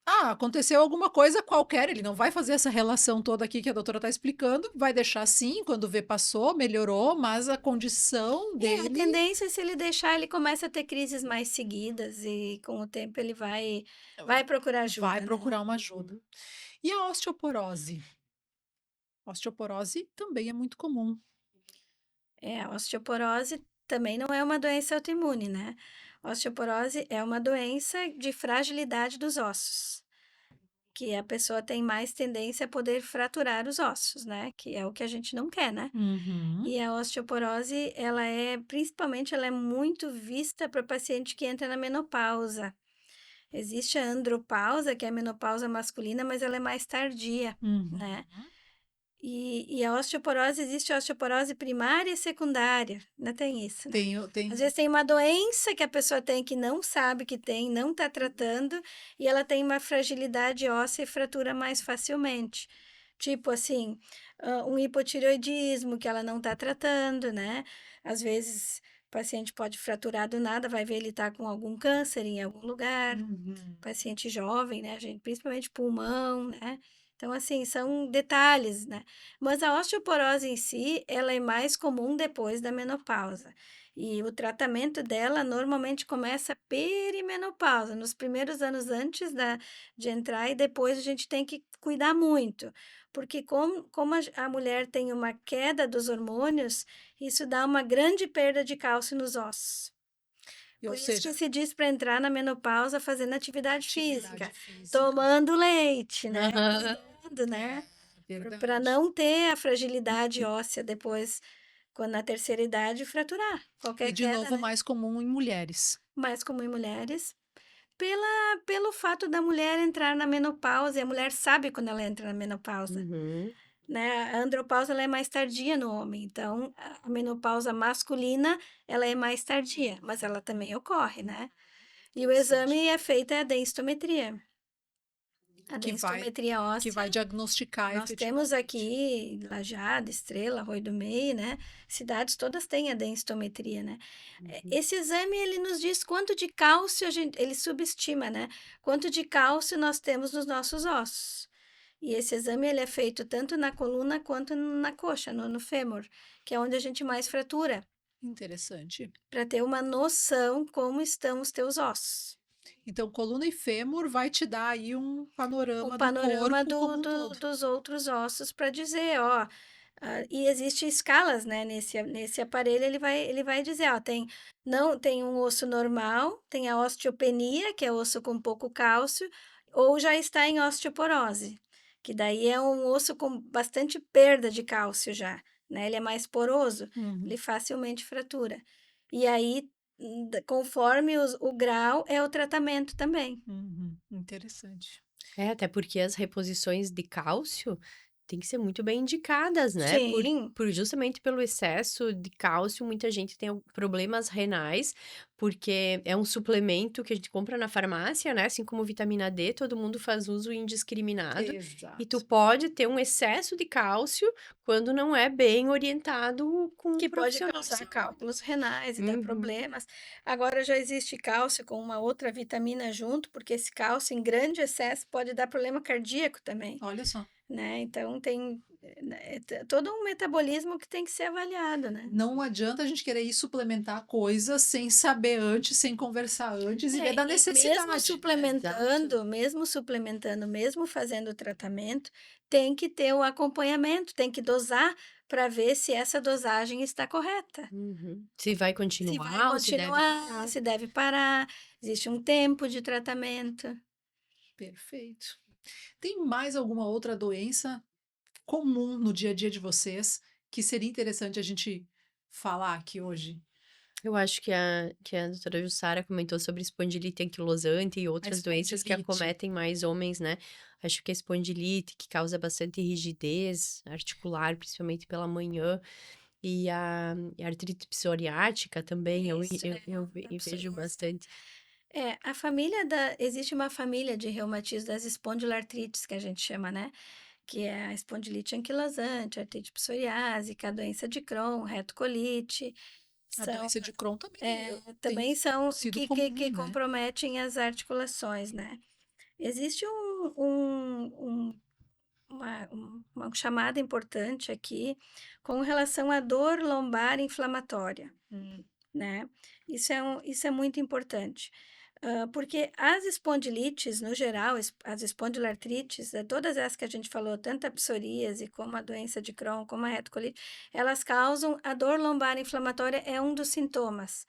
Aconteceu alguma coisa qualquer, ele não vai fazer essa relação toda aqui que a doutora está explicando, vai deixar assim, quando vê passou, melhorou, mas a condição a dele tendência, se ele deixar, ele começa a ter crises mais seguidas e com o tempo ele vai procurar ajuda, vai né? procurar uma ajuda. E a osteoporose? A osteoporose também é muito comum. A osteoporose também não é uma doença autoimune, né? A osteoporose é uma doença de fragilidade dos ossos. que a pessoa tem mais tendência a poder fraturar os ossos, né? Que é o que a gente não quer, né? Uhum. E a osteoporose, principalmente, ela é muito vista para paciente que entra na menopausa. Existe a andropausa, que é a menopausa masculina, mas ela é mais tardia, né? E a osteoporose, existe a osteoporose primária e secundária, não tem isso, né? Às vezes tem uma doença que a pessoa tem que não sabe que tem, não está tratando, e ela tem uma fragilidade óssea e fratura mais facilmente. Tipo assim, um hipotireoidismo que ela não está tratando, né? Às vezes o paciente pode fraturar do nada, vai ver ele está com algum câncer em algum lugar. Paciente jovem, né, gente? Principalmente pulmão, né? Então, assim, são detalhes, né? Mas a osteoporose em si, ela é mais comum depois da menopausa. E o tratamento dela normalmente começa perimenopausa, nos primeiros anos antes de entrar, e depois a gente tem que cuidar muito. Porque como a mulher tem uma queda dos hormônios, isso dá uma grande perda de cálcio nos ossos. Por isso que se diz para entrar na menopausa fazendo atividade física, tomando leite, né? Cuidando, né? Para não ter a fragilidade óssea depois, quando na terceira idade, fraturar. Qualquer E de queda, novo, né? mais comum em mulheres. Mais comum em mulheres. Pelo fato da mulher entrar na menopausa, e a mulher sabe quando ela entra na menopausa. Né? A andropausa ela é mais tardia no homem, então a menopausa masculina ela é mais tardia, mas ela também ocorre, né? E o exame é feito a densitometria. A densitometria óssea. Que vai diagnosticar Nós temos aqui Lajeado, Estrela, Arroio do Meio, né? Cidades todas têm a densitometria, né? Esse exame, ele nos diz quanto de cálcio, ele subestima, né? Quanto de cálcio nós temos nos nossos ossos. E esse exame, ele é feito tanto na coluna quanto na coxa, no fêmur, que é onde a gente mais fratura. Interessante. Para ter uma noção como estão os teus ossos. Então, coluna e fêmur vai te dar aí um panorama, do corpo dos outros ossos para dizer, ó, e existe escalas, né, nesse aparelho, ele vai dizer, ó, tem um osso normal, tem a osteopenia, que é osso com pouco cálcio, ou já está em osteoporose, que daí é um osso com bastante perda de cálcio já, né, ele é mais poroso, ele facilmente fratura. E aí, conforme o grau, é o tratamento também. Interessante. Até porque as reposições de cálcio têm que ser muito bem indicadas, né? Sim. Justamente pelo excesso de cálcio, muita gente tem problemas renais, porque é um suplemento que a gente compra na farmácia, né? Assim como vitamina D, todo mundo faz uso indiscriminado. Exato. E tu pode ter um excesso de cálcio quando não é bem orientado com que um pode profissional. causar cálculos renais e dar problemas. Agora já existe cálcio com uma outra vitamina junto, porque esse cálcio em grande excesso pode dar problema cardíaco também. Olha só. Né? Então tem todo um metabolismo que tem que ser avaliado, né? Não adianta a gente querer ir suplementar coisas sem saber antes, sem conversar antes e ver da necessidade. Mesmo suplementando, mesmo fazendo o tratamento, tem que ter o acompanhamento, tem que dosar para ver se essa dosagem está correta. Se vai continuar, se deve parar, existe um tempo de tratamento. Perfeito. Tem mais alguma outra doença comum no dia a dia de vocês que seria interessante a gente falar aqui hoje? Eu acho que a doutora Jussara comentou sobre espondilite anquilosante e outras doenças que acometem mais homens, né? Acho que a espondilite, que causa bastante rigidez articular, principalmente pela manhã, e a artrite psoriática também, eu vejo bastante. Existe uma família de reumatismo das espondilartrites, que a gente chama, né? Que é a espondilite anquilosante, a artrite psoriásica, a doença de Crohn, retocolite. A doença de Crohn também são comum, que comprometem as articulações, né? Existe uma chamada importante aqui com relação à dor lombar inflamatória, né? Isso é muito importante. Porque as espondilites, no geral, as espondilartrites, todas essas que a gente falou, tanto a psoríase, como a doença de Crohn, como a retocolite, elas causam a dor lombar inflamatória, é um dos sintomas.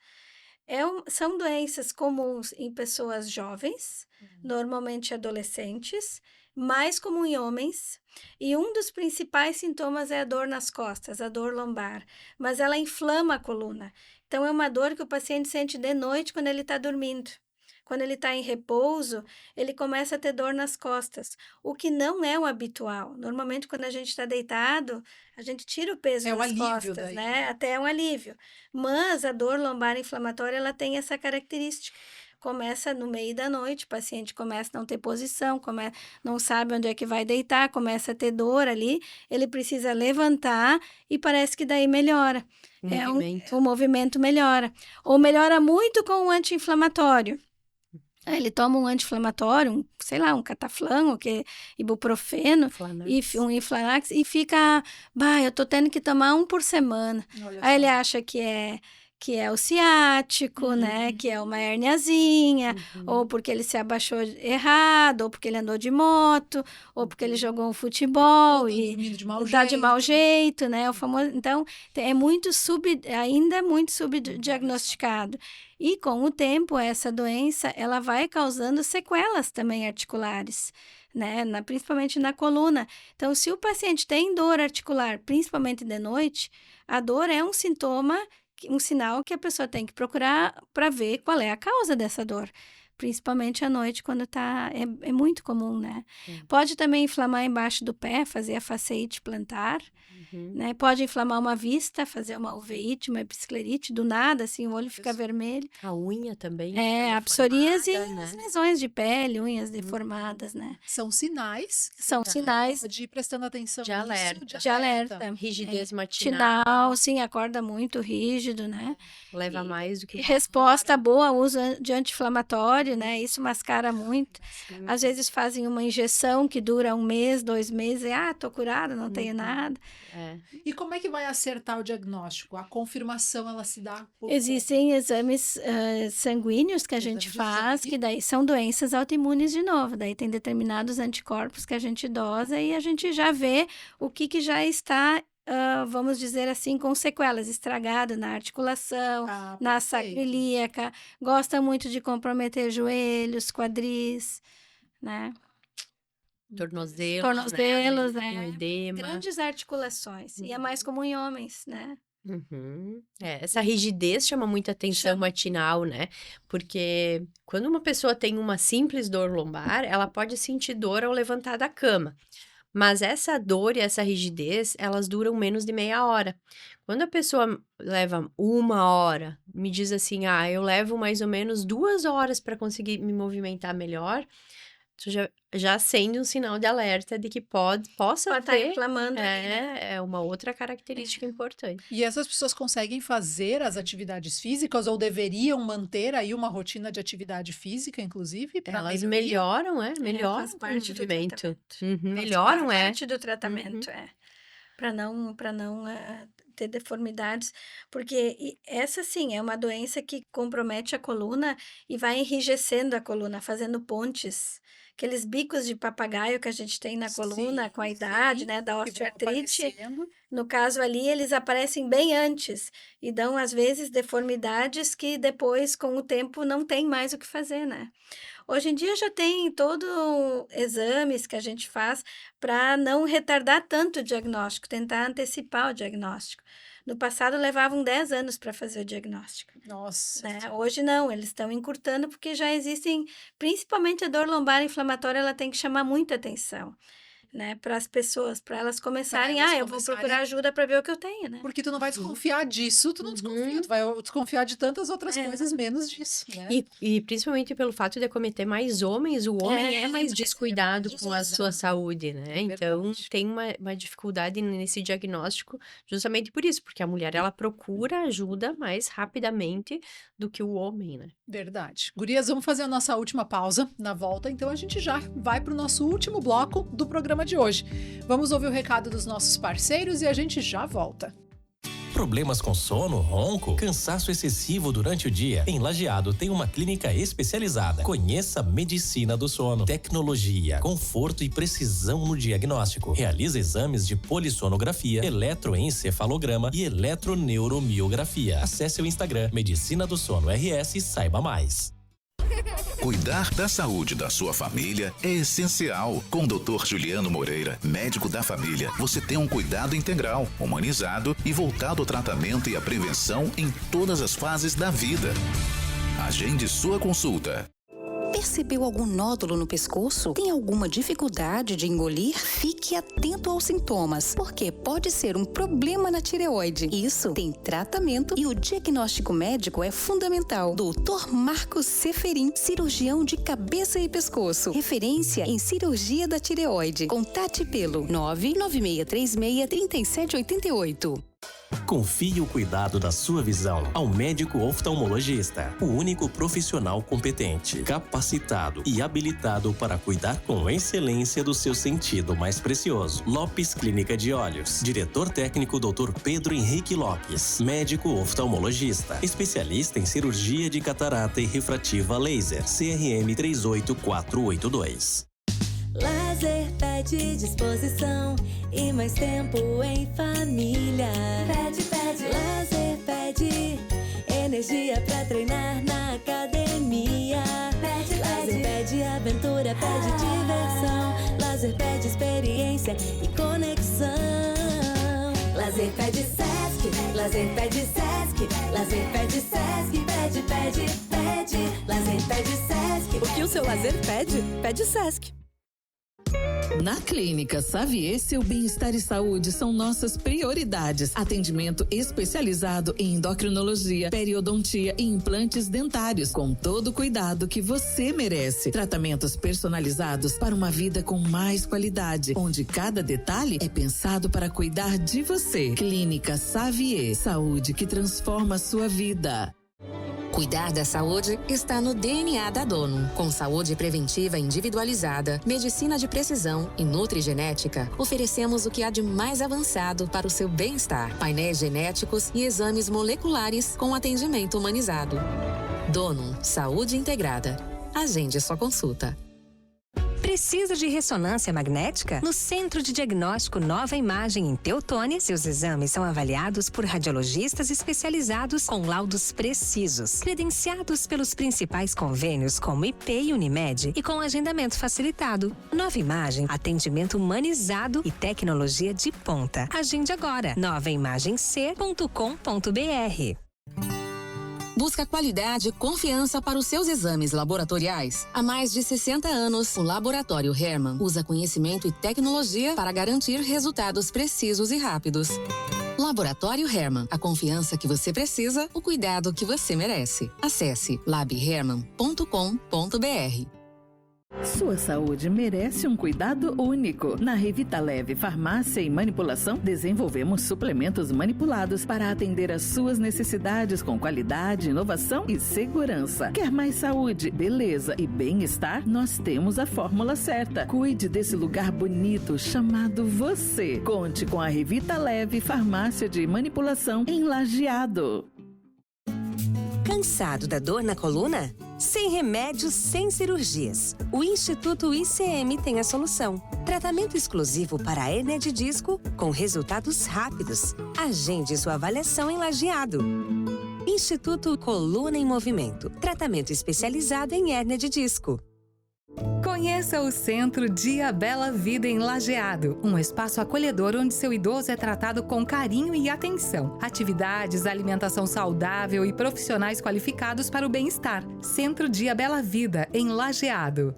São doenças comuns em pessoas jovens, normalmente adolescentes, mais comum em homens, e um dos principais sintomas é a dor nas costas, a dor lombar, mas ela inflama a coluna. Então, é uma dor que o paciente sente de noite quando ele está dormindo. Quando ele está em repouso, ele começa a ter dor nas costas, o que não é o habitual. Normalmente, quando a gente está deitado, a gente tira o peso É o das alívio costas, daí, né? né? Até é um alívio. Mas a dor lombar inflamatória, ela tem essa característica. Começa no meio da noite, o paciente começa a não ter posição, não sabe onde é que vai deitar, começa a ter dor ali, ele precisa levantar e parece que daí melhora. O movimento melhora. Ou melhora muito com o anti-inflamatório. Ele toma um anti-inflamatório, um cataflão, ibuprofeno, um Inflanax, e fica, eu tô tendo que tomar 1 por semana. Aí ele acha que é o ciático, né? Que é uma herniazinha, ou porque ele se abaixou errado, ou porque ele andou de moto, ou porque ele jogou um futebol e tá de mau jeito, né? O famoso, então, é ainda muito subdiagnosticado. E com o tempo, essa doença, ela vai causando sequelas também articulares, né? Principalmente na coluna. Então, se o paciente tem dor articular, principalmente de noite, a dor é um sinal que a pessoa tem que procurar para ver qual é a causa dessa dor. Principalmente à noite, quando é muito comum, né? Pode também inflamar embaixo do pé, fazer a fasciite plantar, né? Pode inflamar uma vista, fazer uma uveíte, uma episclerite, do nada, assim, o olho fica vermelho. A unha também. A psoríase e as lesões de pele, unhas deformadas, né? São sinais. São sinais de ir prestando atenção de alerta. De alerta. Rigidez matinal. Sim, acorda muito rígido, né? Leva mais do que... Resposta boa ao uso de anti-inflamatório, né? Isso mascara muito. Às vezes fazem uma injeção que dura 1 mês, 2 meses, e tô curada, não tenho nada. E como é que vai acertar o diagnóstico? A confirmação, ela se dá por Existem exames sanguíneos que a gente faz, que daí são doenças autoimunes de novo. Daí tem determinados anticorpos que a gente dosa e a gente já vê o que já está, vamos dizer assim, com sequelas, estragado na articulação, na sacroiliaca, gosta muito de comprometer joelhos, quadris, né? Tornozelos, né? Edema. Grandes articulações. E é mais comum em homens, né? Essa rigidez chama muita atenção matinal, né? Porque quando uma pessoa tem uma simples dor lombar, ela pode sentir dor ao levantar da cama. Mas essa dor e essa rigidez, elas duram menos de meia hora. Quando a pessoa leva 1 hora, me diz assim, eu levo mais ou menos 2 horas para conseguir me movimentar melhor, isso já acende um sinal de alerta de que possa estar ter... inflamando. É uma outra característica importante. E essas pessoas conseguem fazer as atividades físicas ou deveriam manter aí uma rotina de atividade física, inclusive? Elas melhoram, melhoram faz parte o movimento. Melhoram, faz parte do tratamento, para não ter deformidades, porque essa sim é uma doença que compromete a coluna e vai enrijecendo a coluna, fazendo pontes. Aqueles bicos de papagaio que a gente tem na coluna com a idade, né, da osteoartrite. No caso ali, eles aparecem bem antes e dão, às vezes, deformidades que depois, com o tempo, não tem mais o que fazer, né? Hoje em dia já tem exames que a gente faz para não retardar tanto o diagnóstico, tentar antecipar o diagnóstico. No passado, levavam 10 anos para fazer o diagnóstico. Nossa. Né? Hoje não, eles estão encurtando porque já existem, principalmente a dor lombar inflamatória, ela tem que chamar muita atenção. Né, para as pessoas, para elas começarem, eu vou procurar ajuda para ver o que eu tenho, né? Porque tu não vai desconfiar disso, tu não desconfia, tu vai desconfiar de tantas outras coisas, menos disso, né? E principalmente pelo fato de acometer mais homens, o homem é mais descuidado com a sua saúde, né? Então, tem uma dificuldade nesse diagnóstico justamente por isso, porque a mulher, ela procura ajuda mais rapidamente do que o homem, né? Verdade. Gurias, vamos fazer a nossa última pausa na volta, então a gente já vai para o nosso último bloco do programa de hoje. Vamos ouvir o recado dos nossos parceiros e a gente já volta. Problemas com sono, ronco, cansaço excessivo durante o dia? Em Lajeado tem uma clínica especializada. Conheça a Medicina do Sono. Tecnologia, conforto e precisão no diagnóstico. Realiza exames de polissonografia, eletroencefalograma e eletroneuromiografia. Acesse o Instagram Medicina do Sono RS e saiba mais. Cuidar da saúde da sua família é essencial. Com o Dr. Juliano Moreira, médico da família, você tem um cuidado integral, humanizado e voltado ao tratamento e à prevenção em todas as fases da vida. Agende sua consulta. Percebeu algum nódulo no pescoço? Tem alguma dificuldade de engolir? Fique atento aos sintomas, porque pode ser um problema na tireoide. Isso tem tratamento e o diagnóstico médico é fundamental. Dr. Marcos Seferin, cirurgião de cabeça e pescoço. Referência em cirurgia da tireoide. Contate pelo 996363788. Confie o cuidado da sua visão ao médico oftalmologista, o único profissional competente, capacitado e habilitado para cuidar com excelência do seu sentido mais precioso. Lopes Clínica de Olhos. Diretor técnico Dr. Pedro Henrique Lopes, médico oftalmologista, especialista em cirurgia de catarata e refrativa laser, CRM 38482. Lazer pede disposição e mais tempo em família. Pede, lazer pede energia pra treinar na academia. Lazer pede aventura, pede diversão. Lazer pede experiência e conexão. Lazer pede Sesc, lazer pede Sesc, lazer pede Sesc, pede. Lazer pede Sesc. O que o seu lazer pede? Pede Sesc. Na Clínica Xavier, seu bem-estar e saúde são nossas prioridades. Atendimento especializado em endocrinologia, periodontia e implantes dentários, com todo o cuidado que você merece. Tratamentos personalizados para uma vida com mais qualidade, onde cada detalhe é pensado para cuidar de você. Clínica Xavier, saúde que transforma a sua vida. Cuidar da saúde está no DNA da Dono. Com saúde preventiva individualizada, medicina de precisão e nutrigenética, oferecemos o que há de mais avançado para o seu bem-estar. Painéis genéticos e exames moleculares com atendimento humanizado. Dono, saúde integrada. Agende sua consulta. Precisa de ressonância magnética? No Centro de Diagnóstico Nova Imagem em Teutônia, seus exames são avaliados por radiologistas especializados com laudos precisos, credenciados pelos principais convênios como IP e Unimed e com agendamento facilitado. Nova Imagem, atendimento humanizado e tecnologia de ponta. Agende agora, novaimagemc.com.br. Busca qualidade e confiança para os seus exames laboratoriais. Há mais de 60 anos, o Laboratório Hermann usa conhecimento e tecnologia para garantir resultados precisos e rápidos. Laboratório Hermann, a confiança que você precisa, o cuidado que você merece. Acesse labhermann.com.br. Sua saúde merece um cuidado único. Na Revita Leve Farmácia e Manipulação, desenvolvemos suplementos manipulados para atender às suas necessidades com qualidade, inovação e segurança. Quer mais saúde, beleza e bem-estar? Nós temos a fórmula certa. Cuide desse lugar bonito chamado você. Conte com a Revita Leve Farmácia de Manipulação em Lajeado. Cansado da dor na coluna? Sem remédios, sem cirurgias. O Instituto ICM tem a solução. Tratamento exclusivo para a hérnia de disco com resultados rápidos. Agende sua avaliação em Lajeado. Instituto Coluna em Movimento. Tratamento especializado em hérnia de disco. Conheça o Centro Dia Bela Vida em Lajeado, um espaço acolhedor onde seu idoso é tratado com carinho e atenção. Atividades, alimentação saudável e profissionais qualificados para o bem-estar. Centro Dia Bela Vida em Lajeado.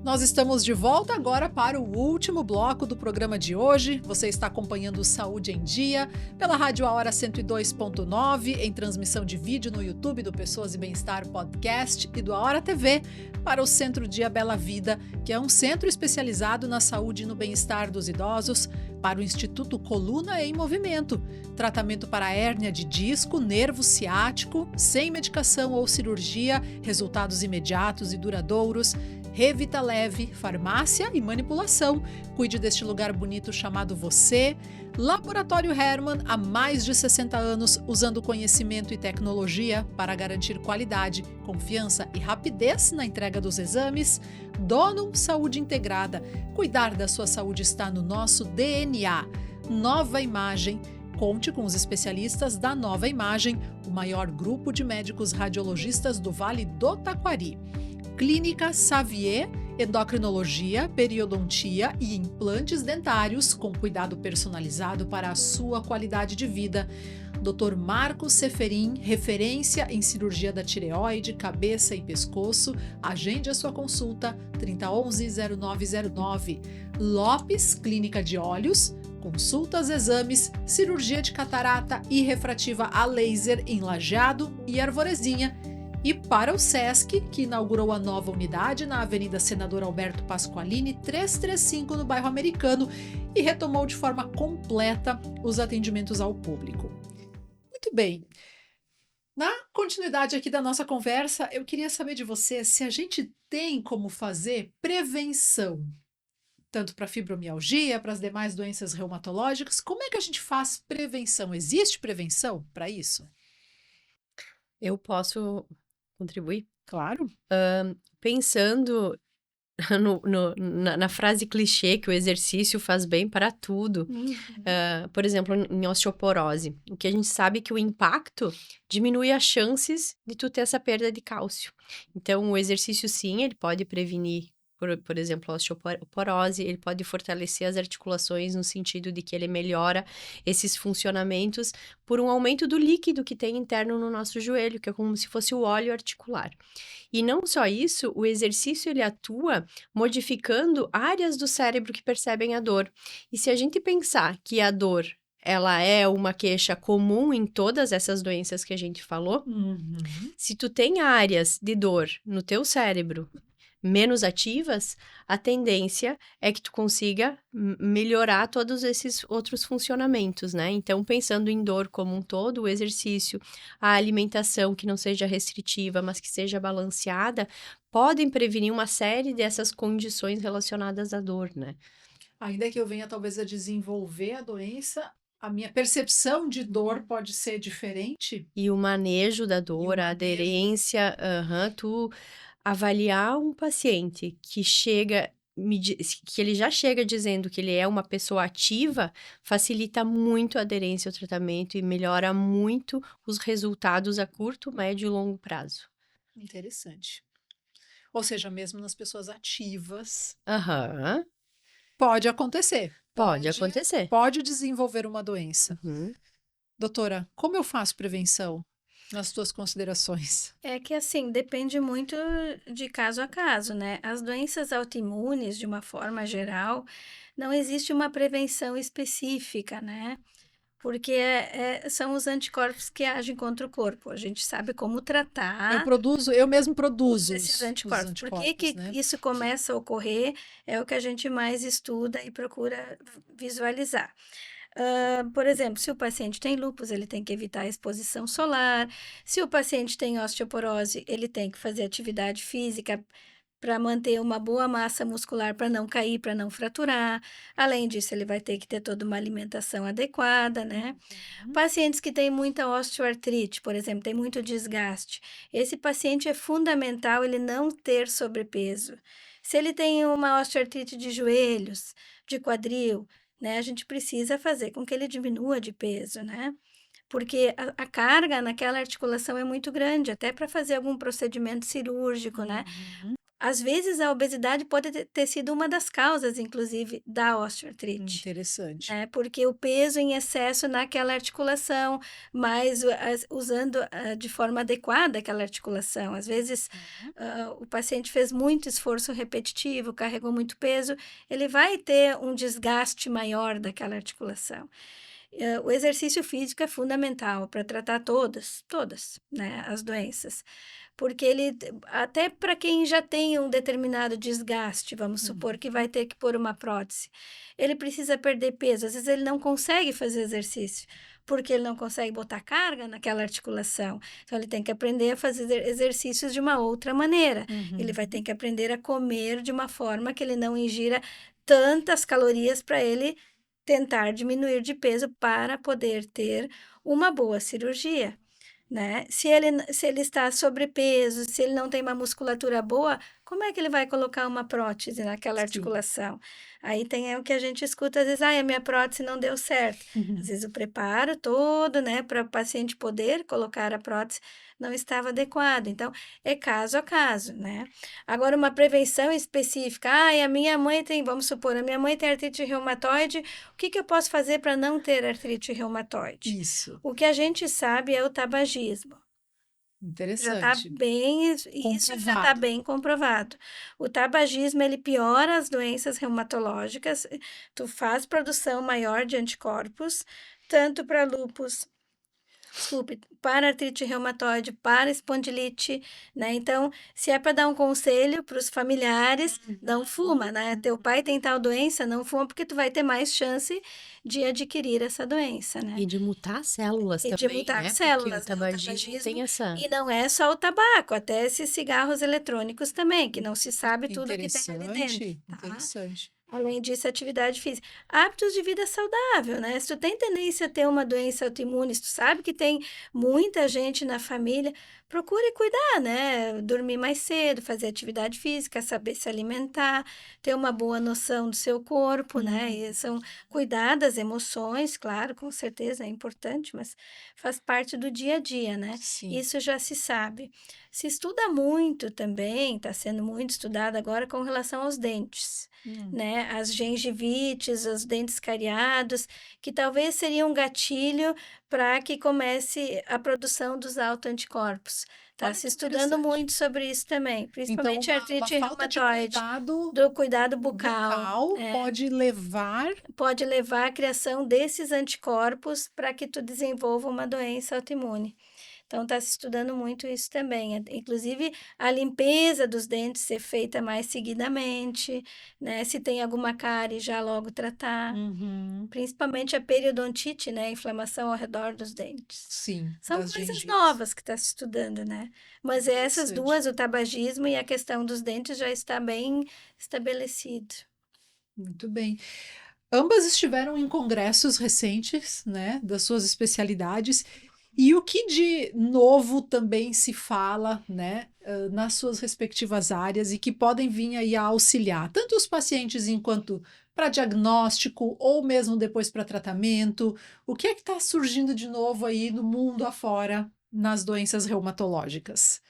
Nós estamos de volta agora para o último bloco do programa de hoje. Você está acompanhando o Saúde em Dia pela Rádio A Hora 102.9, em transmissão de vídeo no YouTube do Pessoas e Bem-Estar Podcast e do A Hora TV para o Centro Dia Bela Vida, que é um centro especializado na saúde e no bem-estar dos idosos, para o Instituto Coluna em Movimento, tratamento para hérnia de disco, nervo ciático, sem medicação ou cirurgia, resultados imediatos e duradouros, Revita Leve, farmácia e manipulação. Cuide deste lugar bonito chamado você. Laboratório Hermann, há mais de 60 anos, usando conhecimento e tecnologia para garantir qualidade, confiança e rapidez na entrega dos exames. Dono Saúde Integrada. Cuidar da sua saúde está no nosso DNA. Nova Imagem. Conte com os especialistas da Nova Imagem, o maior grupo de médicos radiologistas do Vale do Taquari. Clínica Xavier, endocrinologia, periodontia e implantes dentários com cuidado personalizado para a sua qualidade de vida. Dr. Marcos Seferin, referência em cirurgia da tireoide, cabeça e pescoço. Agende a sua consulta 3011-0909. Lopes, Clínica de Olhos, consultas, exames, cirurgia de catarata e refrativa a laser em Lajeado e Arvorezinha. E para o SESC, que inaugurou a nova unidade na Avenida Senador Alberto Pasqualini, 335, no bairro Americano, e retomou de forma completa os atendimentos ao público. Muito bem. Na continuidade aqui da nossa conversa, eu queria saber de você se a gente tem como fazer prevenção, tanto para fibromialgia, para as demais doenças reumatológicas. Como é que a gente faz prevenção? Existe prevenção para isso? Eu posso contribuir? Claro. Pensando na frase clichê que o exercício faz bem para tudo. Por exemplo, em osteoporose, o que a gente sabe é que o impacto diminui as chances de tu ter essa perda de cálcio. Então, o exercício, sim, ele pode prevenir, por exemplo, a osteoporose, ele pode fortalecer as articulações no sentido de que ele melhora esses funcionamentos por um aumento do líquido que tem interno no nosso joelho, que é como se fosse o óleo articular. E não só isso, o exercício ele atua modificando áreas do cérebro que percebem a dor. E se a gente pensar que a dor ela é uma queixa comum em todas essas doenças que a gente falou, se tu tem áreas de dor no teu cérebro menos ativas, a tendência é que tu consiga melhorar todos esses outros funcionamentos, né? Então, pensando em dor como um todo, o exercício, a alimentação que não seja restritiva, mas que seja balanceada, podem prevenir uma série dessas condições relacionadas à dor, né? Ainda que eu venha talvez a desenvolver a doença, a minha percepção de dor pode ser diferente? E o manejo da dor, a aderência, tu avaliar um paciente que que ele já chega dizendo que ele é uma pessoa ativa, facilita muito a aderência ao tratamento e melhora muito os resultados a curto, médio e longo prazo. Interessante. Ou seja, mesmo nas pessoas ativas, pode acontecer. Pode acontecer. Pode desenvolver uma doença. Doutora, como eu faço prevenção? Nas tuas considerações. É que assim, depende muito de caso a caso, né? As doenças autoimunes, de uma forma geral, não existe uma prevenção específica, né? Porque são os anticorpos que agem contra o corpo. A gente sabe como tratar. Eu mesmo produzo esses anticorpos. Por que né? Isso começa a ocorrer? É o que a gente mais estuda e procura visualizar. Por exemplo, se o paciente tem lúpus, ele tem que evitar a exposição solar. Se o paciente tem osteoporose, ele tem que fazer atividade física para manter uma boa massa muscular, para não cair, para não fraturar. Além disso, ele vai ter que ter toda uma alimentação adequada, né? Pacientes que têm muita osteoartrite, por exemplo, tem muito desgaste. Esse paciente é fundamental ele não ter sobrepeso. Se ele tem uma osteoartrite de joelhos, de quadril, né, a gente precisa fazer com que ele diminua de peso, né? Porque a carga naquela articulação é muito grande, até para fazer algum procedimento cirúrgico, né? Às vezes, a obesidade pode ter sido uma das causas, inclusive, da osteoartrite. Interessante. Porque o peso em excesso naquela articulação, mas usando de forma adequada aquela articulação. Às vezes, o paciente fez muito esforço repetitivo, carregou muito peso, ele vai ter um desgaste maior daquela articulação. O exercício físico é fundamental para tratar todas, né, as doenças. Porque ele, até para quem já tem um determinado desgaste, vamos supor que vai ter que pôr uma prótese, ele precisa perder peso. Às vezes ele não consegue fazer exercício, porque ele não consegue botar carga naquela articulação. Então, ele tem que aprender a fazer exercícios de uma outra maneira. Ele vai ter que aprender a comer de uma forma que ele não ingira tantas calorias para ele tentar diminuir de peso para poder ter uma boa cirurgia. Né? Se ele está sobrepeso, se ele não tem uma musculatura boa, como é que ele vai colocar uma prótese naquela Sim. articulação? Aí tem o que a gente escuta às vezes, a minha prótese não deu certo. Às vezes o preparo todo, né, para o paciente poder colocar a prótese não estava adequado. Então, é caso a caso, né? Agora, uma prevenção específica, a minha mãe tem, vamos supor, a minha mãe tem artrite reumatoide, o que eu posso fazer para não ter artrite reumatoide? Isso. O que a gente sabe é o tabagismo. Já está Interessante. bem, isso já está Comprovado. bem comprovado. O tabagismo, ele piora as doenças reumatológicas, tu faz produção maior de anticorpos, tanto para lúpus, para artrite reumatoide, para espondilite, né? Então, se é para dar um conselho para os familiares, não fuma, né? Teu pai tem tal doença, não fuma, porque tu vai ter mais chance de adquirir essa doença, né? E de mutar células E de também, mutar né? Porque células, o né? O tabagismo tem essa... E não é só o tabaco, até esses cigarros eletrônicos também, que não se sabe tudo que tem ali dentro, tá? Interessante. Além disso, atividade física. Hábitos de vida saudável, né? Se tu tem tendência a ter uma doença autoimune, se tu sabe que tem muita gente na família, procure cuidar, né? Dormir mais cedo, fazer atividade física, saber se alimentar, ter uma boa noção do seu corpo, né? E são cuidar das emoções, claro, com certeza é importante, mas faz parte do dia a dia, né? Sim. Isso já se sabe. Se estuda muito também, está sendo muito estudado agora com relação aos dentes, né? As gengivites, os dentes cariados, que talvez seria um gatilho para que comece a produção dos autoanticorpos. Está Olha se que estudando interessante. muito sobre isso também, Então, principalmente a uma artrite falta de reumatoide, cuidado do cuidado bucal. bucal pode levar... Pode levar à criação desses anticorpos para que tu desenvolva uma doença autoimune. Então, está se estudando muito isso também. Inclusive, a limpeza dos dentes ser feita mais seguidamente, né? Se tem alguma cárie, já logo tratar. Principalmente a periodontite, né? A inflamação ao redor dos dentes. Sim, São das coisas gengivas. novas que está se estudando, né? Mas essas Interessante. duas, o tabagismo e a questão dos dentes, já está bem estabelecido. Muito bem. Ambas estiveram em congressos recentes, né, das suas especialidades. E o que de novo também se fala, né, nas suas respectivas áreas e que podem vir aí a auxiliar tanto os pacientes enquanto para diagnóstico ou mesmo depois para tratamento? O que é que está surgindo de novo aí no mundo afora nas doenças reumatológicas?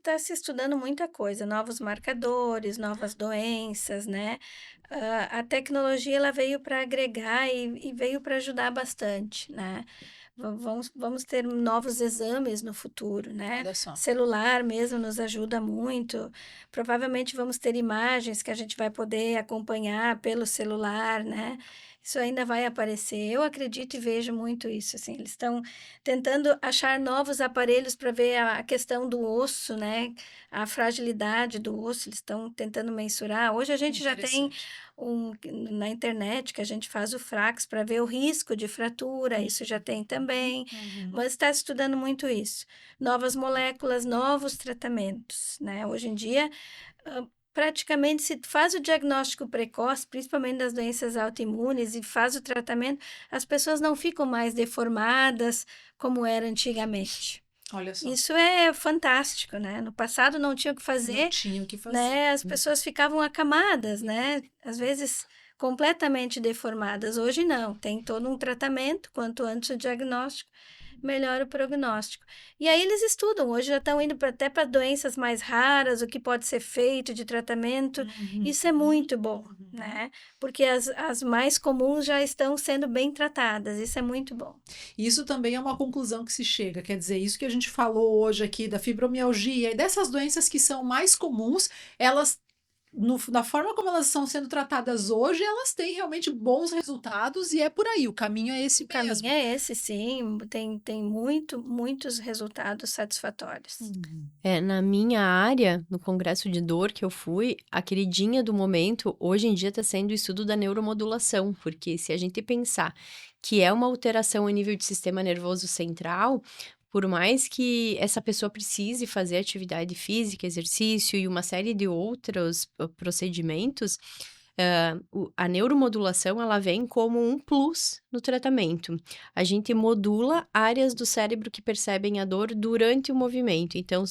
Tá se estudando muita coisa, novos marcadores, novas doenças, né? A tecnologia, ela veio para agregar e veio para ajudar bastante, né? Vamos ter novos exames no futuro, né? Olha só. Celular mesmo nos ajuda muito. Provavelmente vamos ter imagens que a gente vai poder acompanhar pelo celular, né? Isso ainda vai aparecer. Eu acredito e vejo muito isso, assim. Eles estão tentando achar novos aparelhos para ver a questão do osso, né? A fragilidade do osso, eles estão tentando mensurar. Hoje a gente já tem na internet que a gente faz o Frax para ver o risco de fratura, isso já tem também, mas está estudando muito isso. Novas moléculas, novos tratamentos, né? Hoje em dia, praticamente, se faz o diagnóstico precoce, principalmente das doenças autoimunes, e faz o tratamento, as pessoas não ficam mais deformadas como era antigamente. Olha só. Isso é fantástico, né? No passado não tinha o que fazer, Não tinha o que fazer. né? As pessoas ficavam acamadas, né? Às vezes completamente deformadas. Hoje não, tem todo um tratamento, quanto antes o diagnóstico, melhor o prognóstico. E aí eles estudam, hoje já estão indo até para doenças mais raras, o que pode ser feito de tratamento. Isso é muito bom, né? Porque as mais comuns já estão sendo bem tratadas, isso é muito bom. Isso também é uma conclusão que se chega, quer dizer, isso que a gente falou hoje aqui da fibromialgia e dessas doenças que são mais comuns, elas, na forma como elas estão sendo tratadas hoje, elas têm realmente bons resultados e é por aí, o caminho é esse mesmo. O caminho é esse, sim, tem muitos resultados satisfatórios. Na minha área, no congresso de dor que eu fui, a queridinha do momento, hoje em dia está sendo o estudo da neuromodulação, porque se a gente pensar que é uma alteração a nível de sistema nervoso central, por mais que essa pessoa precise fazer atividade física, exercício e uma série de outros procedimentos, A neuromodulação, ela vem como um plus no tratamento. A gente modula áreas do cérebro que percebem a dor durante o movimento. Então,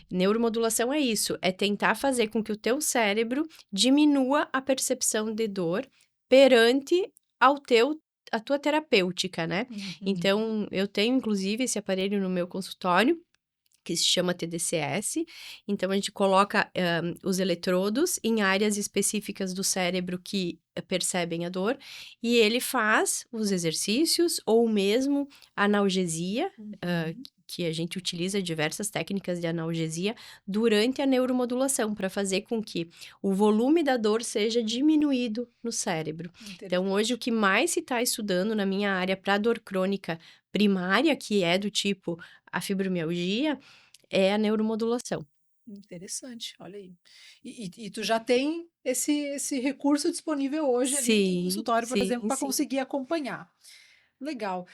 neuromodulação é isso, é tentar fazer com que o teu cérebro diminua a percepção de dor perante a tua terapêutica, né? Então, eu tenho, inclusive, esse aparelho no meu consultório, que se chama TDCS. Então, a gente coloca os eletrodos em áreas específicas do cérebro que percebem a dor, e ele faz os exercícios ou mesmo analgesia, que a gente utiliza diversas técnicas de analgesia durante a neuromodulação, para fazer com que o volume da dor seja diminuído no cérebro. Então, hoje, o que mais se está estudando na minha área para dor crônica primária, que é do tipo a fibromialgia, é a neuromodulação. Interessante, olha aí. E tu já tem esse recurso disponível hoje ali no consultório, por exemplo, para conseguir acompanhar. Legal.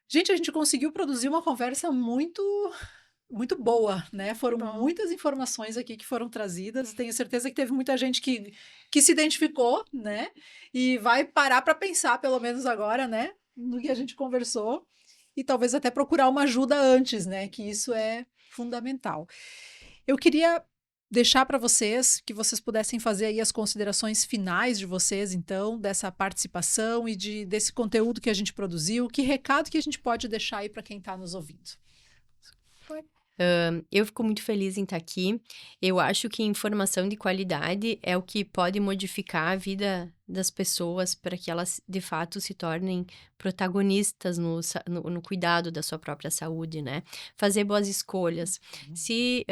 Gente, a gente conseguiu produzir uma conversa muito boa, né? Foram muitas informações aqui que foram trazidas. Tenho certeza que teve muita gente que se identificou, né? E vai parar para pensar, pelo menos agora, né? No que a gente conversou. E talvez até procurar uma ajuda antes, né? Que isso é fundamental. Eu queria deixar para vocês que vocês pudessem fazer aí as considerações finais de vocês, então, dessa participação e desse conteúdo que a gente produziu. Que recado que a gente pode deixar aí para quem está nos ouvindo? Eu fico muito feliz em estar aqui. Eu acho que informação de qualidade é o que pode modificar a vida das pessoas para que elas, de fato, se tornem protagonistas no cuidado da sua própria saúde, né? Fazer boas escolhas. Se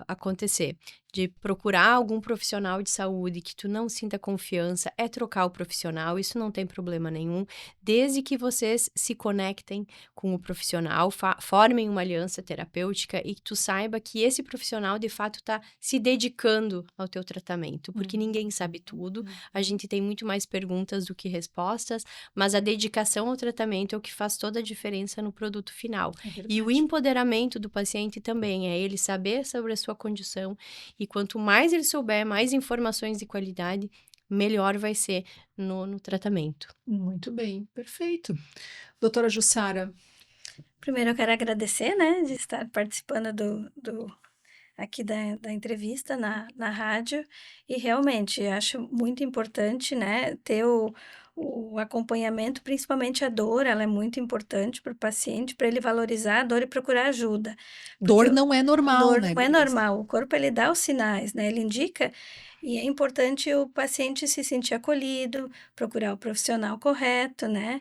acontecer de procurar algum profissional de saúde que tu não sinta confiança, é trocar o profissional, isso não tem problema nenhum, desde que vocês se conectem com o profissional, formem uma aliança terapêutica e que tu saiba que esse profissional, de fato, está se dedicando ao teu tratamento, porque ninguém sabe tudo, a gente tem muito mais perguntas do que respostas, mas a dedicação ao tratamento é o que faz toda a diferença no produto final. E o empoderamento do paciente também, é ele saber sobre a sua condição, e quanto mais ele souber, mais informações de qualidade, melhor vai ser no tratamento. Muito bem, perfeito. Doutora Jussara. Primeiro eu quero agradecer, né, de estar participando aqui da entrevista na rádio, e realmente acho muito importante, né, ter o acompanhamento, principalmente a dor, ela é muito importante para o paciente, para ele valorizar a dor e procurar ajuda. Dor não é normal, né? Dor não é normal, o corpo ele dá os sinais, né, ele indica, e é importante o paciente se sentir acolhido, procurar o profissional correto, né,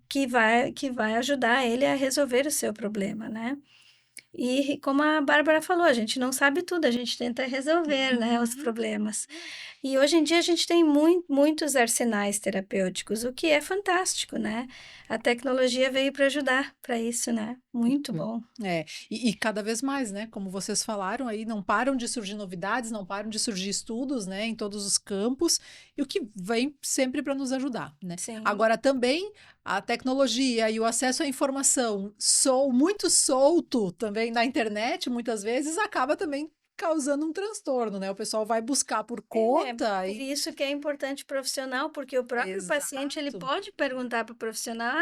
que vai ajudar ele a resolver o seu problema, né. E como a Bárbara falou, a gente não sabe tudo, a gente tenta resolver, né, os problemas. E hoje em dia a gente tem muitos arsenais terapêuticos, o que é fantástico, né? A tecnologia veio para ajudar para isso, né? Muito bom. E cada vez mais, né? Como vocês falaram aí, não param de surgir novidades, não param de surgir estudos, né? Em todos os campos, e o que vem sempre para nos ajudar, né? Sim. Agora também a tecnologia e o acesso à informação muito solto também na internet, muitas vezes, acaba também causando um transtorno, né? O pessoal vai buscar por conta. Por isso que é importante profissional, porque o próprio paciente, ele pode perguntar para o profissional,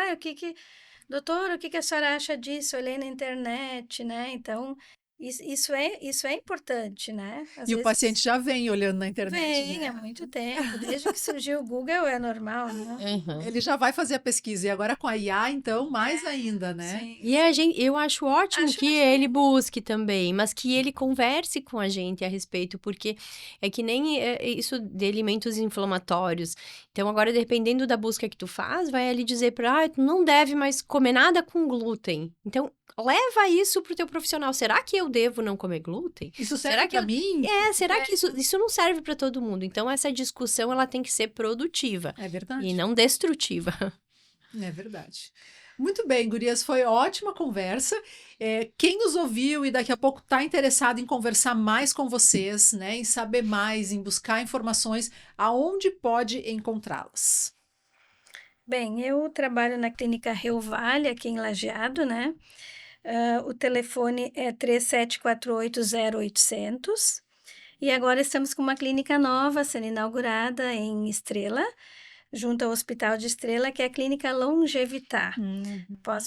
doutor, o que a senhora acha disso? Eu olhei na internet, né? Então, isso é importante, né? E o paciente já vem olhando na internet, Vem, né? há muito tempo. Desde que surgiu o Google é normal, né? Ele já vai fazer a pesquisa. E agora com a IA, então, mais ainda, né? Sim. E eu acho ótimo que ele busque também, mas que ele converse com a gente a respeito, porque é que nem isso de alimentos inflamatórios. Então, agora, dependendo da busca que tu faz, vai ali dizer tu não deve mais comer nada com glúten. Então, leva isso pro teu profissional. Será que eu devo não comer glúten? Isso serve para mim? Será que isso não serve para todo mundo? Então, essa discussão, ela tem que ser produtiva. É verdade. E não destrutiva. É verdade. Muito bem, gurias, foi ótima conversa. Quem nos ouviu e daqui a pouco está interessado em conversar mais com vocês, né, em saber mais, em buscar informações, aonde pode encontrá-las? Bem, eu trabalho na clínica Rio Vale, aqui em Lajeado, né? O telefone é 37480800 E agora estamos com uma clínica nova sendo inaugurada em Estrela, junto ao Hospital de Estrela, que é a Clínica Longevitar.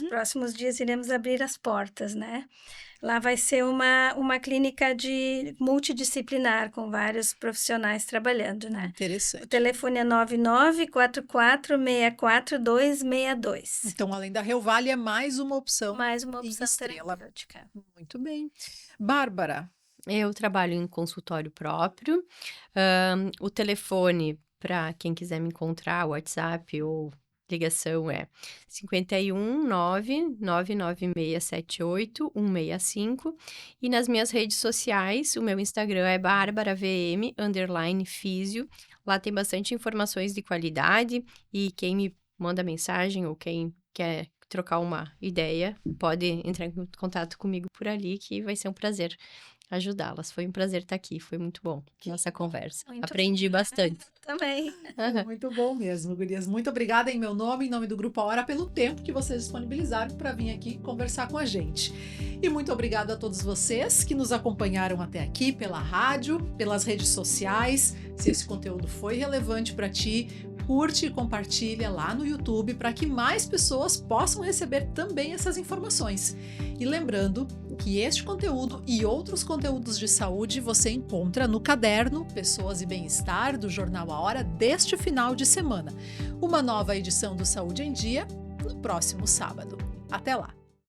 Próximos dias iremos abrir as portas, né? Lá vai ser uma clínica multidisciplinar, com vários profissionais trabalhando, né? Interessante. O telefone é 9944644262. Então, além da Rio Vale, é mais uma opção. Mais uma opção Estrela. terapêutica. Muito bem. Bárbara. Eu trabalho em consultório próprio. O telefone, para quem quiser me encontrar, WhatsApp ou ligação é 519-99678-165. E nas minhas redes sociais, o meu Instagram é barbaravm_físio. Lá tem bastante informações de qualidade e quem me manda mensagem ou quem quer trocar uma ideia, pode entrar em contato comigo por ali, que vai ser um prazer ajudá-las. Foi um prazer estar aqui, foi muito bom nossa conversa. Aprendi bastante. Também. Muito bom mesmo, gurias. Muito obrigada em meu nome, em nome do Grupo A Hora, pelo tempo que vocês disponibilizaram para vir aqui conversar com a gente. E muito obrigada a todos vocês que nos acompanharam até aqui pela rádio, pelas redes sociais. Se esse conteúdo foi relevante para ti, curte e compartilha lá no YouTube para que mais pessoas possam receber também essas informações. E lembrando que este conteúdo e outros conteúdos de saúde você encontra no caderno Pessoas e Bem-Estar do Jornal A Hora deste final de semana. Uma nova edição do Saúde em Dia no próximo sábado. Até lá!